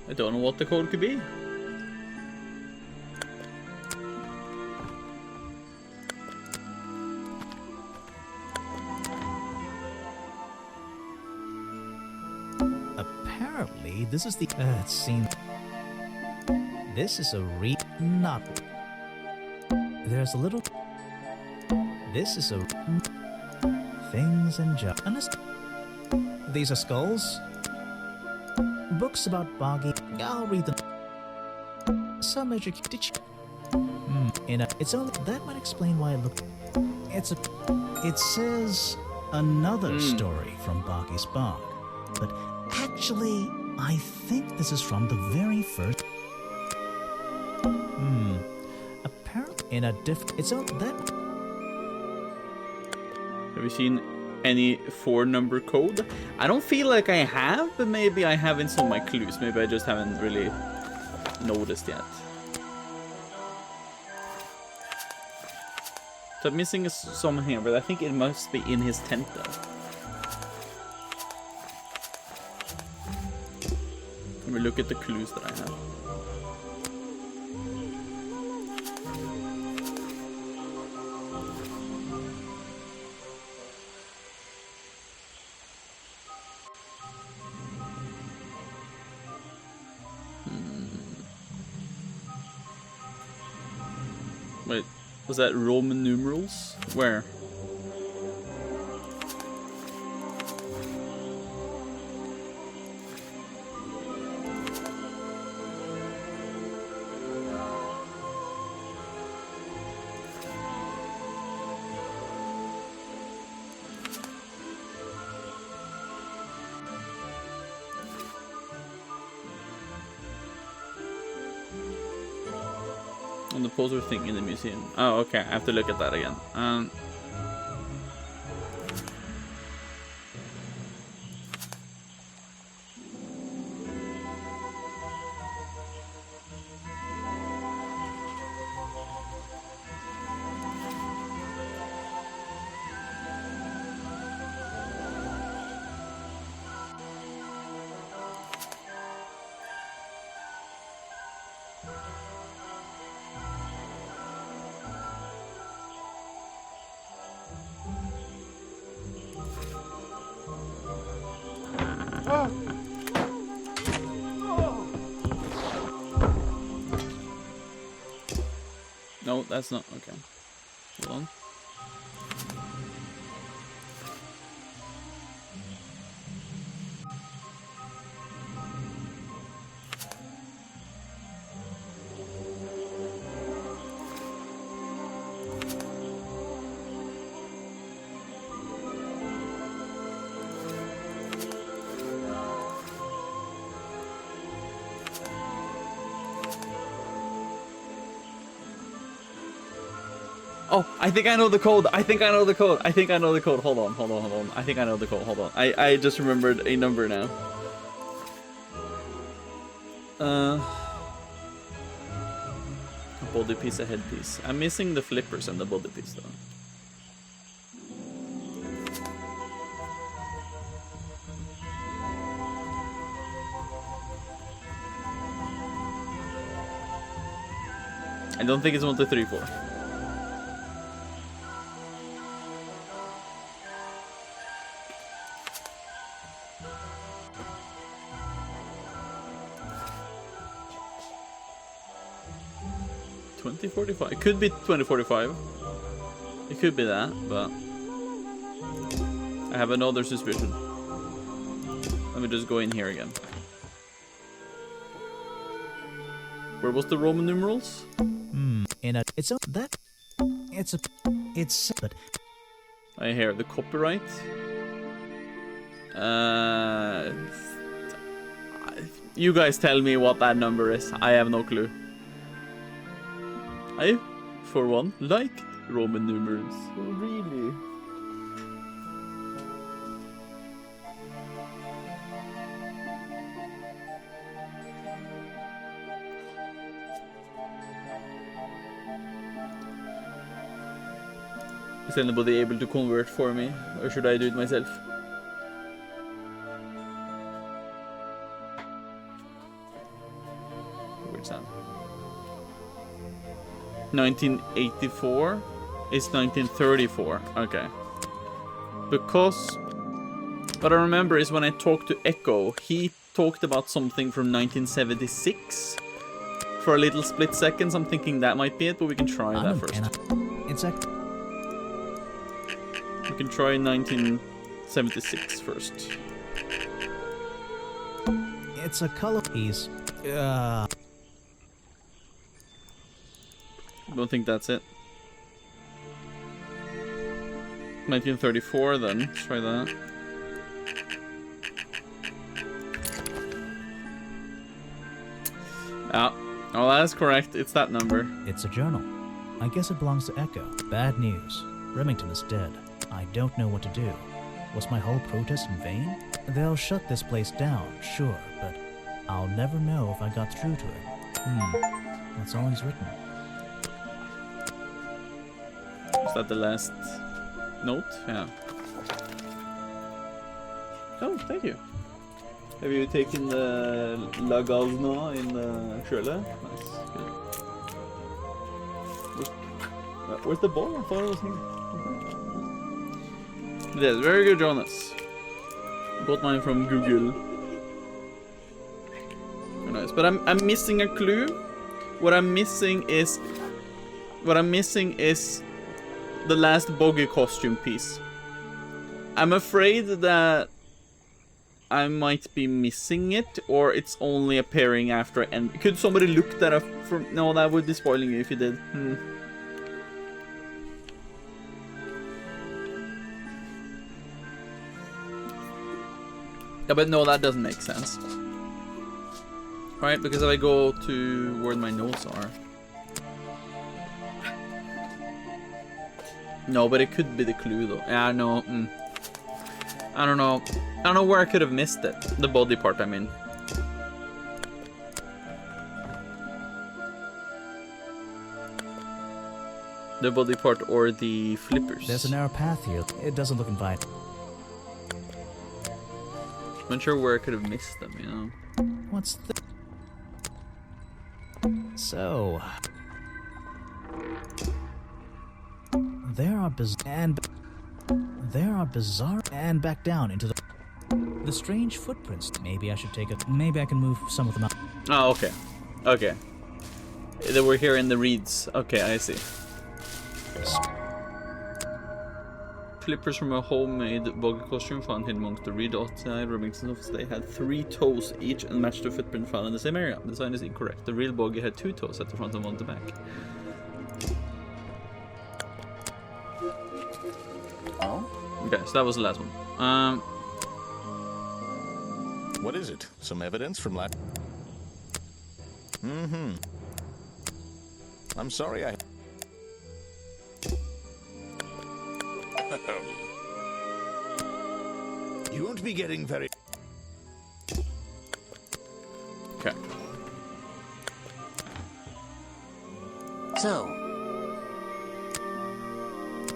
I don't know what the code could be. Apparently, this is the it seems this is a not. There's a little. This is a things and honest. These are skulls. Books about boggy. I'll read them. Some education. It's only that might explain why it looked. It says another story from Boggy's Bog, but actually, I think this is from the very first. Apparently, in a different. It's on that. Have you seen any 4-number code? I don't feel like I have, but maybe I have in some of my clues. Maybe I just haven't really noticed yet. So I'm missing some here, but I think it must be in his tent though. Let me look at the clues that I have. Wait, was that Roman numerals? Where? On the poster thing in the museum. Oh, okay. I have to look at that again. No, that's not okay. Hold on. Oh, I think I know the code. I think I know the code. I think I know the code. Hold on. I think I know the code. Hold on. I just remembered a number now. A body piece, a head piece. I'm missing the flippers and the body piece though. I don't think it's 1, 2, 3, 4. It could be 2045. It could be that, but I have another suspicion. Let me just go in here again. Where was the Roman numerals? It's but I hear the copyright. You guys tell me what that number is. I have no clue. I, for one, like Roman numerals. Really? Is anybody able to convert for me, or should I do it myself? Weird sound. 1984 is 1934. Okay. Because what I remember is when I talked to Echo, he talked about something from 1976 for a little split second. I'm thinking that might be it, but we can try that first. We can try 1976 first. It's a color piece. Don't think that's it. 1934 then. Let's try that. Ah, oh, that is correct. It's that number. It's a journal. I guess it belongs to Echo. Bad news. Remington is dead. I don't know what to do. Was my whole protest in vain? They'll shut this place down, sure, but I'll never know if I got through to him. That's all he's written. Is that the last note? Yeah. Oh, thank you. Have you taken the La Gazna in Sjøle? Nice, good. Where's the ball? I thought it was here. Yes, very good, Jonas. Got mine from Google. Very nice, but I'm missing a clue. What I'm missing is the last boggy costume piece. I'm afraid that I might be missing it, or it's only appearing after end. Could somebody look that up for? No, that would be spoiling you if you did. Yeah, but no, that doesn't make sense. Right, because if I go to where my notes are. No, but it could be the clue though. Yeah, no. I don't know. I don't know where I could have missed it. The body part, I mean. The body part or the flippers. There's a narrow path here. It doesn't look inviting. I'm not sure where I could have missed them, you know. What's the... So... There are bizarre and back down into the strange footprints. Maybe I should take it. Maybe I can move some of them out. Oh, okay. Okay. They were here in the reeds. Okay, I see. Flippers from a homemade boggy costume found hidden amongst the reed outside Remington's office. They had 3 toes each and matched the footprint found in the same area. The sign is incorrect. The real boggy had 2 toes at the front and 1 at the back. Oh? Okay, so that was the last one. What is it? Some evidence from last... I'm sorry, You won't be getting very... Okay. So...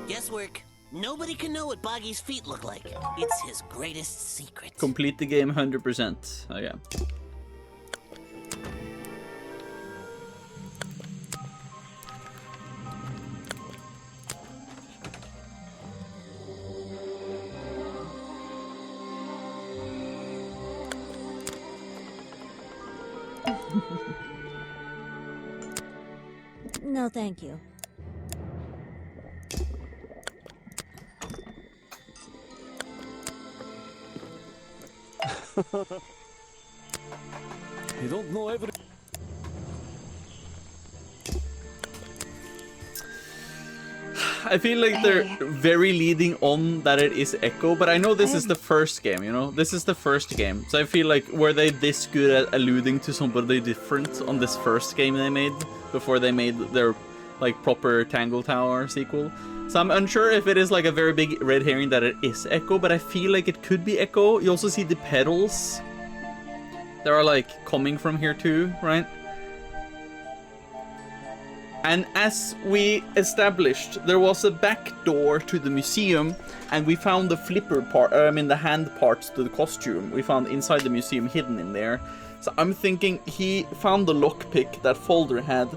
guesswork. Nobody can know what Boggy's feet look like. It's his greatest secret. Complete the game 100%. Okay. No, thank you. You don't know every... I feel like they're very leading on that it is Echo, but I know this is the first game, you know? This is the first game. So I feel like, were they this good at alluding to somebody different on this first game they made before they made their, like, proper Tangle Tower sequel? So I'm unsure if it is like a very big red herring that it is Echo, but I feel like it could be Echo. You also see the pedals. They are like coming from here too, right? And as we established, there was a back door to the museum, and we found the flipper part, the hand parts to the costume. We found inside the museum hidden in there. So I'm thinking he found the lockpick that Folder had.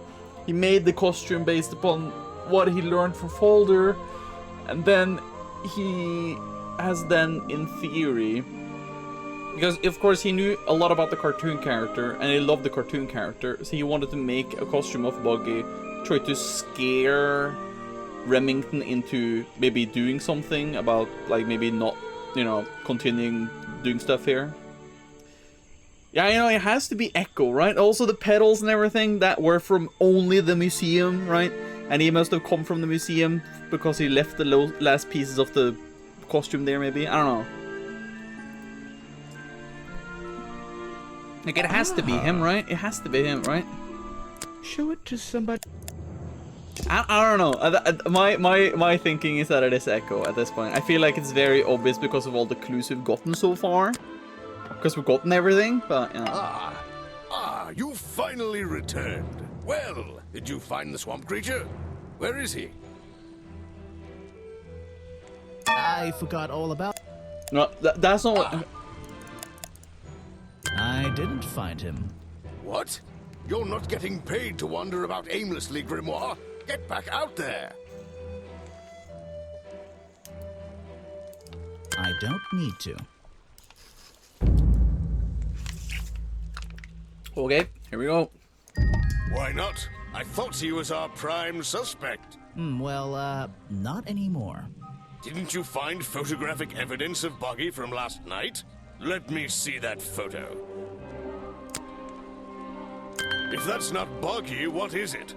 He made the costume based upon what he learned from Folder, and then he has then, in theory, because of course he knew a lot about the cartoon character, and he loved the cartoon character, so he wanted to make a costume of Buggy, try to scare Remington into maybe doing something about, like, maybe not, you know, continuing doing stuff here. Yeah, you know, it has to be Echo, right? Also the pedals and everything that were from only the museum, right? And he must have come from the museum because he left the last pieces of the costume there, maybe? I don't know. Like, it has to be him, right? It has to be him, right? Show it to somebody. I don't know. My thinking is that it is Echo at this point. I feel like it's very obvious because of all the clues we've gotten so far. Because we've gotten everything, but, you know. You finally returned. Well, did you find the swamp creature? Where is he? I forgot all about... No, that's not what... I didn't find him. What? You're not getting paid to wander about aimlessly, Grimoire. Get back out there. I don't need to. Okay, here we go. Why not? I thought he was our prime suspect. Not anymore. Didn't you find photographic evidence of Buggy from last night? Let me see that photo. If that's not Buggy, what is it?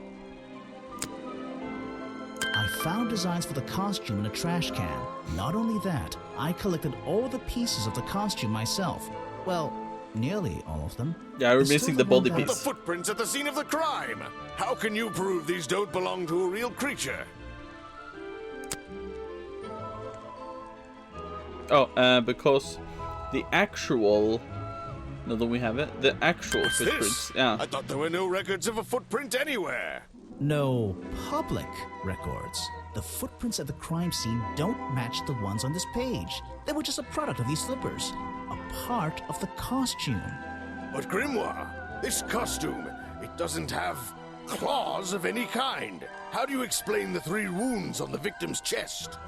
I found designs for the costume in a trash can. Not only that, I collected all the pieces of the costume myself. Well, nearly all of them. Yeah, we're missing the body piece. The footprints at the scene of the crime. How can you prove these don't belong to a real creature? Oh, because the actual... No, don't we have it? The actual What's footprints. This? Yeah. I thought there were no records of a footprint anywhere. No public records. The footprints at the crime scene don't match the ones on this page. They were just a product of these slippers. A part of the costume. But Grimoire, this costume, it doesn't have claws of any kind. How do you explain the 3 wounds on the victim's chest?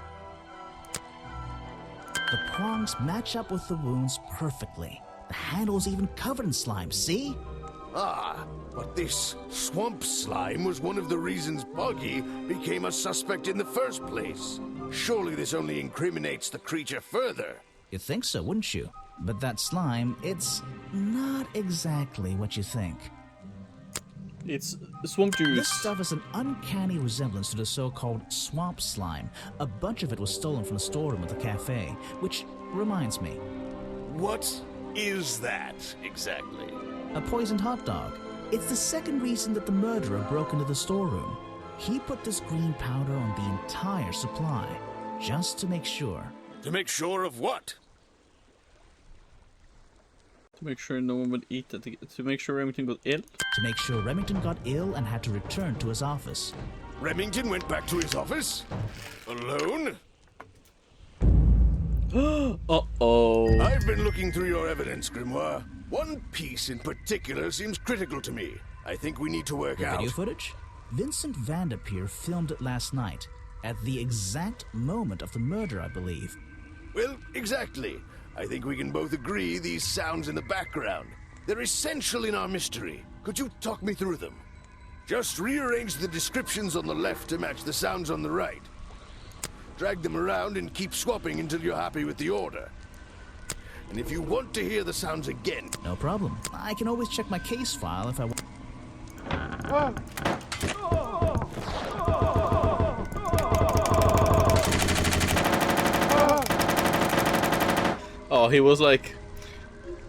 The prongs match up with the wounds perfectly. The handle's even covered in slime, see? But this swamp slime was one of the reasons Buggy became a suspect in the first place. Surely this only incriminates the creature further. You'd think so, wouldn't you? But that slime, it's not exactly what you think. It's swamp juice. This stuff is an uncanny resemblance to the so-called swamp slime. A bunch of it was stolen from the storeroom at the cafe, which reminds me. What is that exactly? A poisoned hot dog. It's the second reason that the murderer broke into the storeroom. He put this green powder on the entire supply, just to make sure. To make sure of what? To make sure no one would eat it. To make sure Remington got ill? To make sure Remington got ill and had to return to his office. Remington went back to his office? Alone? Uh-oh. I've been looking through your evidence, Grimoire. One piece in particular seems critical to me. I think we need to work out. Video footage? Vincent Vanderpeer filmed it last night, at the exact moment of the murder, I believe. Well, exactly. I think we can both agree these sounds in the background. They're essential in our mystery. Could you talk me through them? Just rearrange the descriptions on the left to match the sounds on the right. Drag them around and keep swapping until you're happy with the order. And if you want to hear the sounds again... No problem. I can always check my case file if I want. Oh, he was like,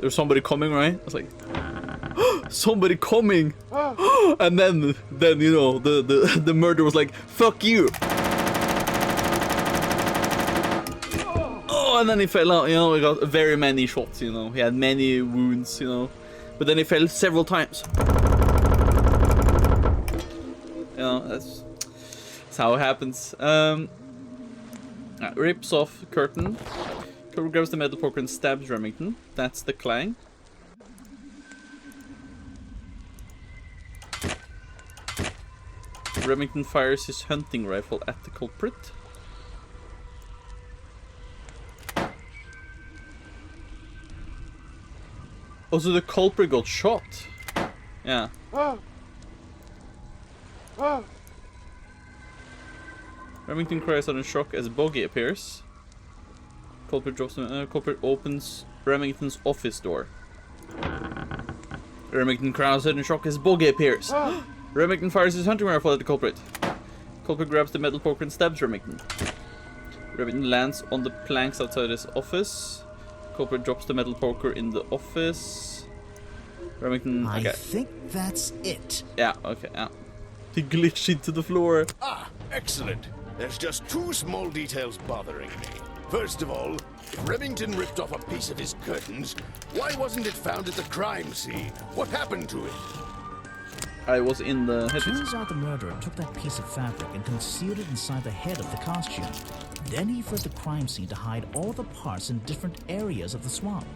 there's somebody coming, right? I was like, somebody coming, and then you know the murderer was like, fuck you. Oh, and then he fell out. You know, he got very many shots. You know, he had many wounds. You know, but then he fell several times. You know, that's how it happens. Rips off curtain. Cobra grabs the metal poker and stabs Remington. That's the clang. Remington fires his hunting rifle at the culprit. Oh, so the culprit got shot. Yeah. Remington cries out in shock as Boggy appears. Culprit drops him. Culprit opens Remington's office door. Remington cries out in shock as Boggy appears. Remington fires his hunting rifle at the culprit. Culprit grabs the metal poker and stabs Remington. Remington lands on the planks outside his office. Culprit drops the metal poker in the office. Remington. Okay. I think that's it. Yeah. Okay. Yeah. He glitched into the floor. Ah, excellent. There's just two small details bothering me. First of all, if Remington ripped off a piece of his curtains, why wasn't it found at the crime scene? What happened to it? I was in the head. Turns out the murderer took that piece of fabric and concealed it inside the head of the costume. Then he fled the crime scene to hide all the parts in different areas of the swamp.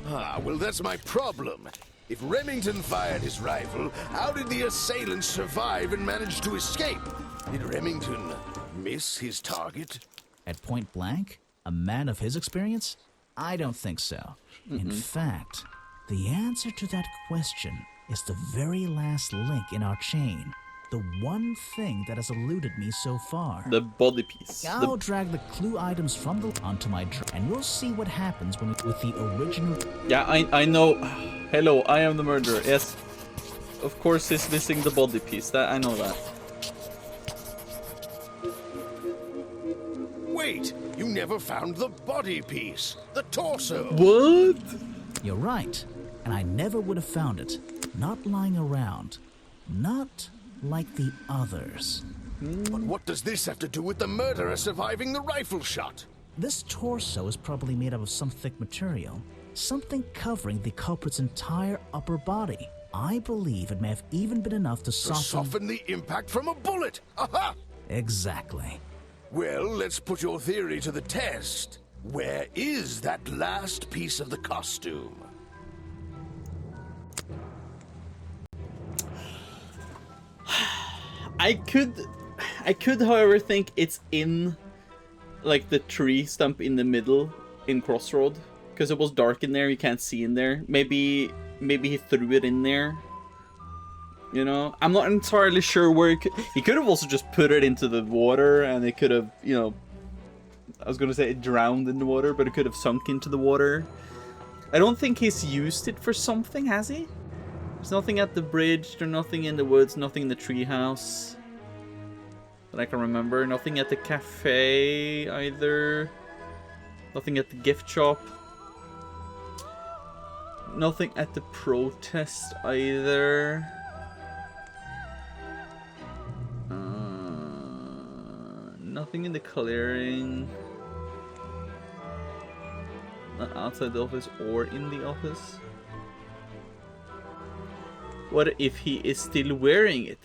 Ah, well, that's my problem. If Remington fired his rifle, how did the assailants survive and manage to escape? Did Remington miss his target? At point blank? A man of his experience? I don't think so. In fact, the answer to that question is the very last link in our chain. The one thing that has eluded me so far. The body piece. I'll drag the clue items from the onto my and we'll see what happens when with the original. Yeah, I know. Hello, I am the murderer. Yes, of course he's missing the body piece. That I know that. Wait, you never found the body piece, the torso. What? You're right, and I never would have found it. Not lying around. Not like the others. But what does this have to do with the murderer surviving the rifle shot? This torso is probably made out of some thick material. Something covering the culprit's entire upper body. I believe it may have even been enough to soften the impact from a bullet. Aha! Exactly. Well, let's put your theory to the test. Where is that last piece of the costume? I could, however, think it's in, like, the tree stump in the middle in Crossroad, because it was dark in there. You can't see in there. Maybe he threw it in there. You know, I'm not entirely sure where he could have also just put it into the water, and it could have, you know, I was gonna say it drowned in the water, but it could have sunk into the water. I don't think he's used it for something, has he? There's nothing at the bridge, there's nothing in the woods, nothing in the treehouse that I can remember. Nothing at the cafe either. Nothing at the gift shop. Nothing at the protest either. Nothing in the clearing. Not outside the office or in the office. What if he is still wearing it?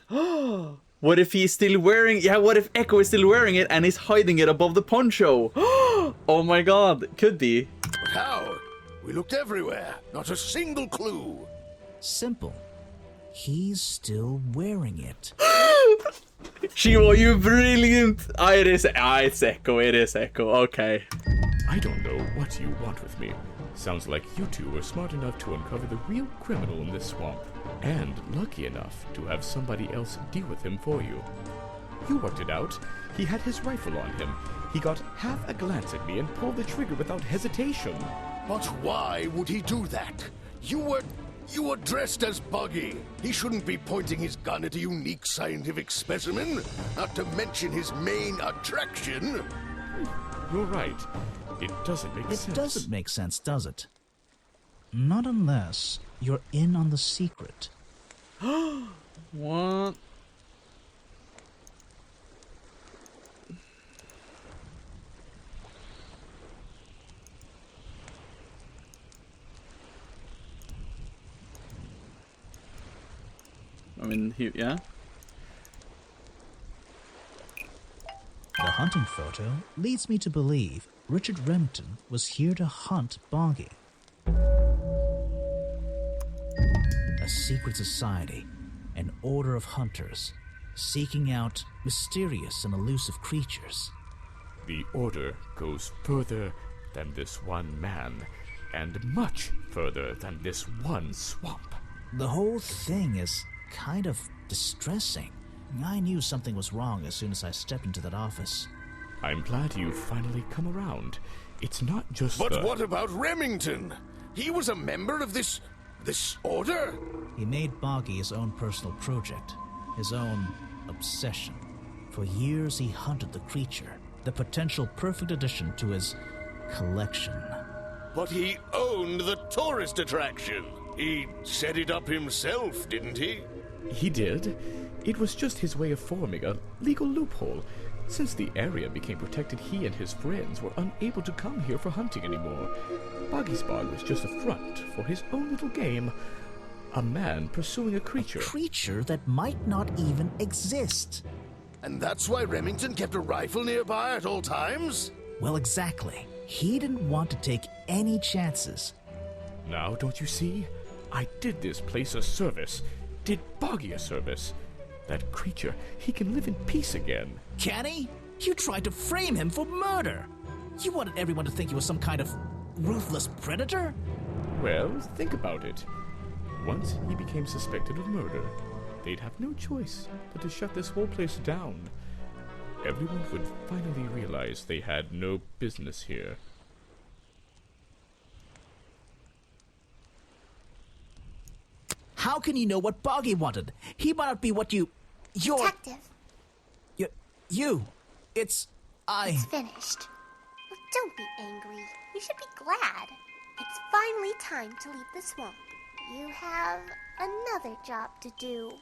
What if he is still wearing... Yeah, what if Echo is still wearing it and is hiding it above the poncho? Oh my god, could be. But how? We looked everywhere. Not a single clue. Simple. He's still wearing it. Shivo, you brilliant! It's Echo, it is Echo, okay. I don't know what you want with me. Sounds like you two were smart enough to uncover the real criminal in this swamp, and lucky enough to have somebody else deal with him for you. You worked it out. He had his rifle on him. He got half a glance at me and pulled the trigger without hesitation. But why would he do that? You were dressed as Buggy. He shouldn't be pointing his gun at a unique scientific specimen, not to mention his main attraction. You're right. It doesn't make sense. It doesn't make sense, does it? Not unless you're in on the secret. What? I mean, yeah. The hunting photo leads me to believe Richard Remington was here to hunt Boggy. A secret society, an order of hunters, seeking out mysterious and elusive creatures. The order goes further than this one man, and much further than this one swamp. The whole thing is kind of distressing. I knew something was wrong as soon as I stepped into that office. I'm glad you've finally come around. It's not just But what about Remington? He was a member of this order? He made Boggy his own personal project, his own obsession. For years he hunted the creature, the potential perfect addition to his collection. But he owned the tourist attraction. He set it up himself, didn't he? He did. It was just his way of forming a legal loophole. Since the area became protected, he and his friends were unable to come here for hunting anymore. Boggy's Bog was just a front for his own little game. A man pursuing a creature. A creature that might not even exist. And that's why Remington kept a rifle nearby at all times? Well, exactly. He didn't want to take any chances. Now, don't you see? I did this place a service. Did Boggy a service. That creature, he can live in peace again. Can he? You tried to frame him for murder. You wanted everyone to think he was some kind of ruthless predator? Well, think about it. Once he became suspected of murder, they'd have no choice but to shut this whole place down. Everyone would finally realize they had no business here. How can you know what Boggy wanted? He might not be what you're... Detective. It's finished. Well, don't be angry. You should be glad. It's finally time to leave the swamp. You have another job to do.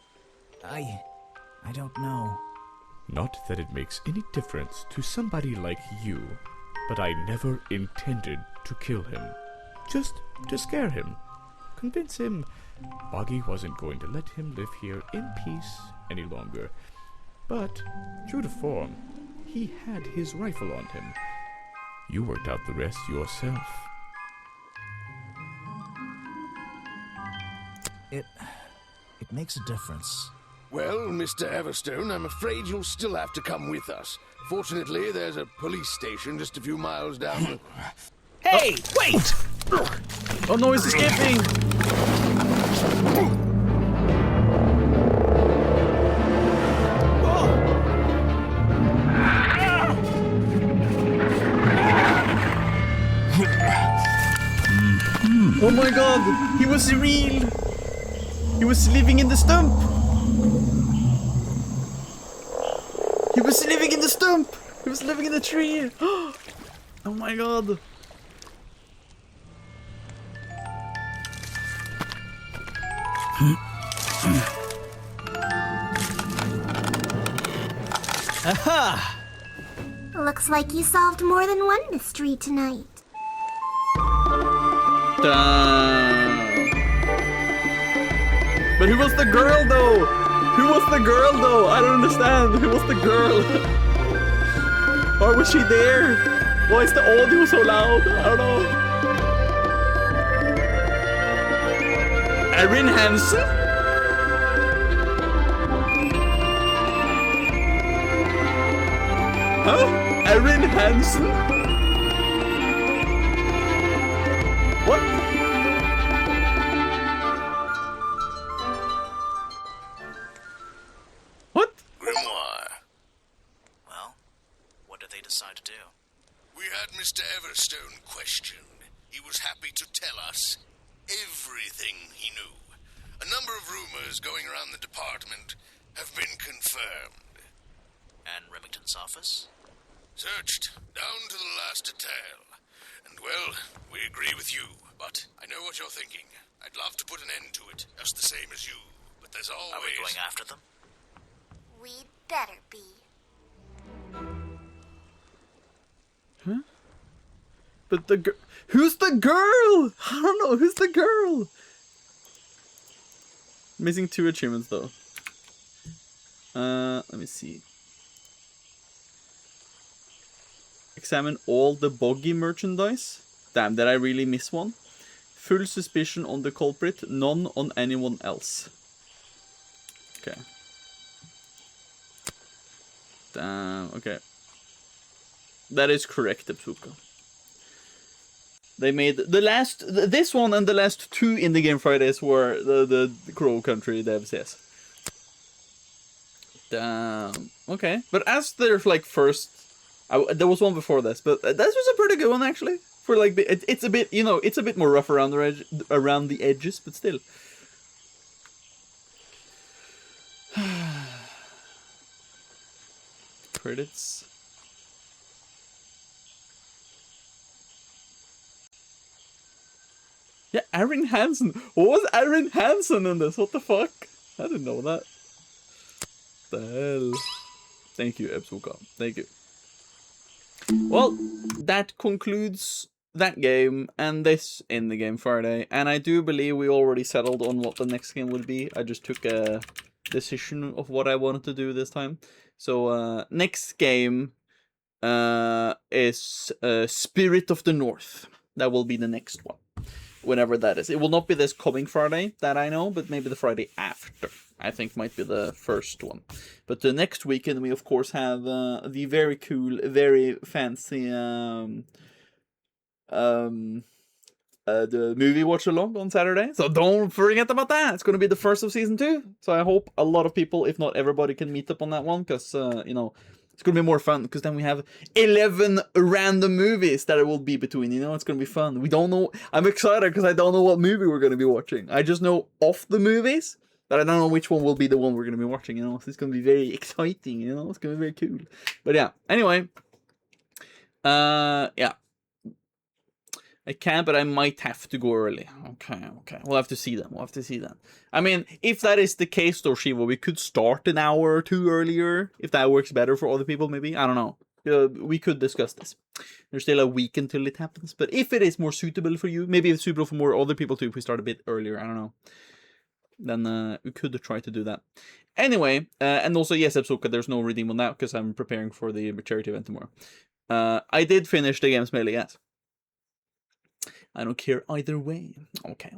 I don't know. Not that it makes any difference to somebody like you, but I never intended to kill him. Just to scare him. Convince him Boggy wasn't going to let him live here in peace any longer. But, true to form, he had his rifle on him. You worked out the rest yourself. It makes a difference. Well, Mr. Everstone, I'm afraid you'll still have to come with us. Fortunately, there's a police station just a few miles down. Hey, wait! Oh no, he's escaping! Oh my god, he was real! He was living in the stump! He was living in the stump! He was living in the tree! Oh my god! Aha! Looks like you solved more than one mystery tonight. Damn. But who was the girl though? Who was the girl though? I don't understand. Who was the girl? Or was she there? Why is the audio so loud? I don't know. Erin Hansen? Huh? Erin Hansen? What? What? Grimoire. Well, what did they decide to do? We had Mr. Everstone questioned. He was happy to tell us everything he knew. A number of rumors going around the department have been confirmed. And Remington's office? Searched down to the last detail. Well, we agree with you, but I know what you're thinking. I'd love to put an end to it, just the same as you. But there's always... Are we going after them? We'd better be. Huh? But the who's the girl? I don't know. Who's the girl? Missing 2 achievements though. Let me see. Examine all the boggy merchandise. Damn, did I really miss one? Full suspicion on the culprit, none on anyone else. Okay. Damn, okay. That is correct, Epsuka. They made this one and the last 2 Indie Game Fridays were the Crow Country devs, yes. Damn. Okay, but as their like first, there was one before this, but this was a pretty good one actually. For like it's a bit, you know, it's a bit more rough around the edges, but still. Credits. Yeah, Aaron Hansen. What was Aaron Hansen in this? What the fuck? I didn't know that. The hell. Thank you, Epsuka. Thank you. Well, that concludes that game and this in the Game Friday. And I do believe we already settled on what the next game would be. I just took a decision of what I wanted to do this time. So, next game is Spirit of the North. That will be the next one. Whenever that is. It will not be this coming Friday, that I know, but maybe the Friday after. I think might be the first one. But the next weekend we of course have the very cool, very fancy the movie watch along on Saturday. So don't forget about that. It's going to be the first of season 2. So I hope a lot of people, if not everybody, can meet up on that one, because you know, it's going to be more fun, because then we have 11 random movies that it will be between, you know, it's going to be fun. We don't know, I'm excited because I don't know what movie we're going to be watching. I just know of the movies, but I don't know which one will be the one we're going to be watching, you know, so it's going to be very exciting, you know, it's going to be very cool. But yeah, anyway, yeah. I can, but I might have to go early. Okay. We'll have to see them. I mean, if that is the case, though, Shiva, we could start an hour or 2 earlier. If that works better for other people, maybe. I don't know. We could discuss this. There's still a week until it happens. But if it is more suitable for you, maybe it's suitable for more other people too, if we start a bit earlier. I don't know. Then we could try to do that. Anyway, and also, yes, Epsuka, there's no redeem on that, because I'm preparing for the charity event tomorrow. I did finish the games mainly, yes. I don't care either way. Okay.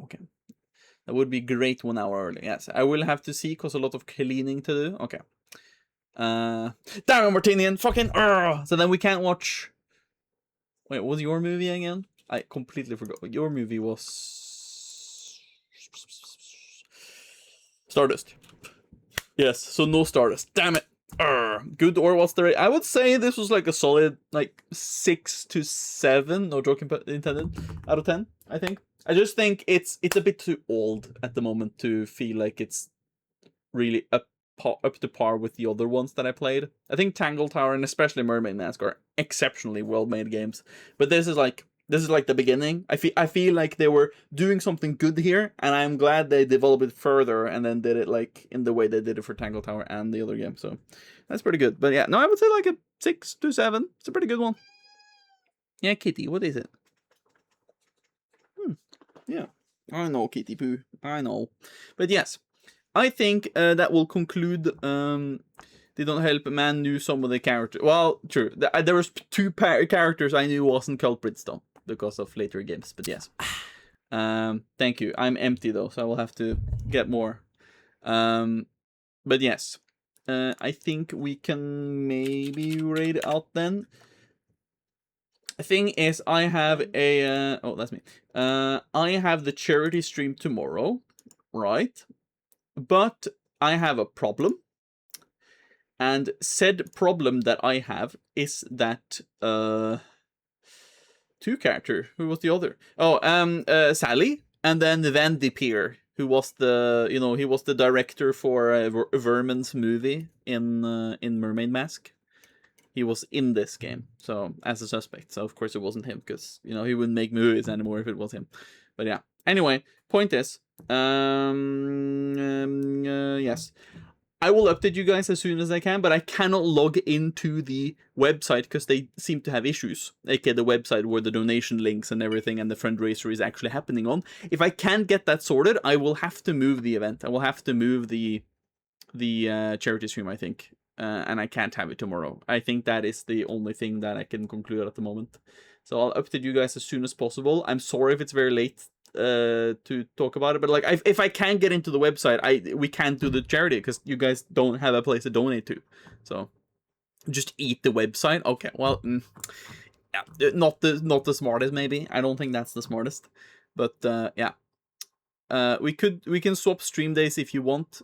That would be great 1 hour early. Yes, I will have to see, because a lot of cleaning to do. Okay. Damn it, Martinian. Fucking. So then we can't watch. Wait, what was your movie again? I completely forgot. Your movie was Stardust. Yes, so no Stardust. Damn it. Good, or what's the rate? I would say this was like a solid like 6 to 7, no joke intended, out of 10, I think. I just think it's a bit too old at the moment to feel like it's really up to par with the other ones that I played. I think Tangle Tower and especially Mermaid Mask are exceptionally well made games, but this is like the beginning. I feel like they were doing something good here, and I'm glad they developed it further and then did it like in the way they did it for Tangle Tower and the other game. So that's pretty good. But yeah, no, I would say like a 6 to 7. It's a pretty good one. Yeah, Kitty, what is it? Yeah, I know, Kitty Poo. I know. But yes, I think that will conclude. They don't help. Man knew some of the characters. Well, true. There was 2 characters I knew wasn't culprits though, because of later games. But yes, thank you. I'm empty though, so I will have to get more. But yes, I think we can maybe raid it out then. The thing is, I have a oh, that's me. I have the charity stream tomorrow, right? But I have a problem. And said problem that I have is that 2 character. Who was the other? Oh, Sally, and then Van de Peer, who was the he was the director for Vermin's movie in Mermaid Mask. he was in this game, so as a suspect. So of course it wasn't him, because you know he wouldn't make movies anymore if it was him. But yeah. Anyway, point is, yes, I will update you guys as soon as I can, but I cannot log into the website because they seem to have issues. aka the website where the donation links and everything and the fundraiser is actually happening on. If I can't get that sorted, I will have to move the event. I will have to move the charity stream, I think. And I can't have it tomorrow. I think that is the only thing that I can conclude at the moment. So I'll update you guys as soon as possible. I'm sorry if it's very late to talk about it, but like if I can't get into the website, we can't do the charity because you guys don't have a place to donate to. So just eat the website. Okay, well, yeah, not the smartest maybe. I don't think that's the smartest, but yeah, we can swap stream days if you want.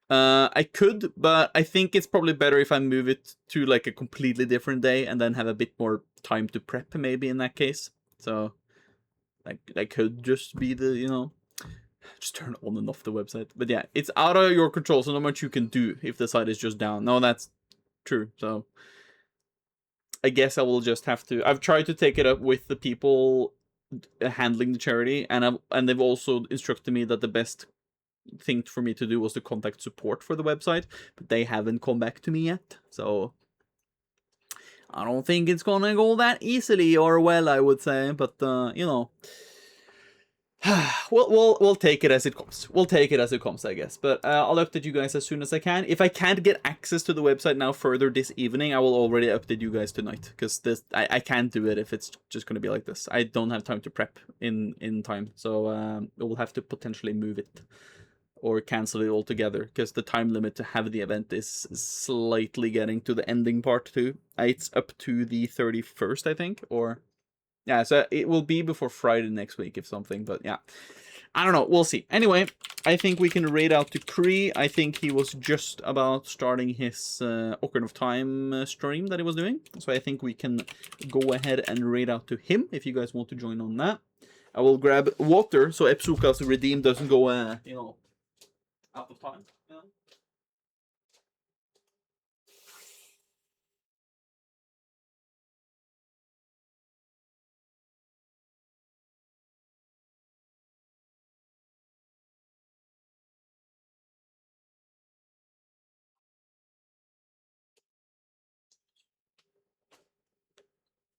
I could, but I think it's probably better if I move it to like a completely different day and then have a bit more time to prep maybe in that case. So that could just be the, you know, just turn on and off the website. But yeah, it's out of your control, so not much you can do if the site is just down. No, that's true. So I guess I will just have to. I've tried to take it up with the people handling the charity, and they've also instructed me that the best thing for me to do was to contact support for the website, but they haven't come back to me yet. So I don't think it's gonna go that easily or well, I would say, but you know, we'll take it as it comes. We'll take it as it comes, I guess. But I'll update you guys as soon as I can. If I can't get access to the website now further this evening, I will already update you guys tonight, because I can't do it if it's just gonna be like this. I don't have time to prep in time, so we'll have to potentially move it or cancel it altogether, because the time limit to have the event is slightly getting to the ending part too. It's up to the 31st, I think, or yeah, so it will be before Friday next week if something, but yeah, I don't know, we'll see. Anyway, I think we can raid out to Kree. I think he was just about starting his Ocarina of Time stream that he was doing, so I think we can go ahead and raid out to him if you guys want to join on that. I will grab water so Epsuka's redeem doesn't go, you know, out of time. Yeah.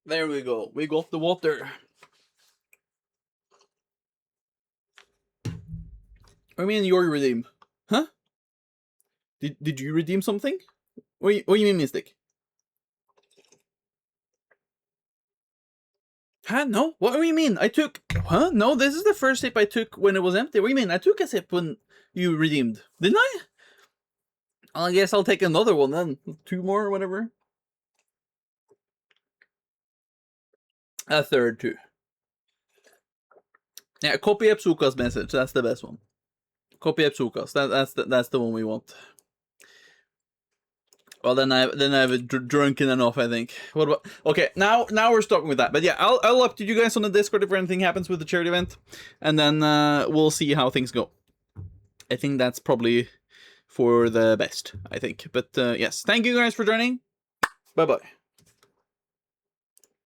There we go. We got the water. I mean, you're redeem. Huh? Did you redeem something? What do you mean, Mystic? Huh? No? What do you mean? I took... Huh? No, this is the first sip I took when it was empty. What do you mean? I took a sip when you redeemed. Didn't I? I guess I'll take another one then. 2 more or whatever. A third too. Yeah, copy Epsuka's message. That's the best one. Copy Epsuka's. That's the one we want. Well, then I've drunken enough, I think. What about... Okay, now we're stopping with that. But yeah, I'll update you guys on the Discord if anything happens with the charity event, and then we'll see how things go. I think that's probably for the best, I think. But yes, thank you guys for joining. Bye bye.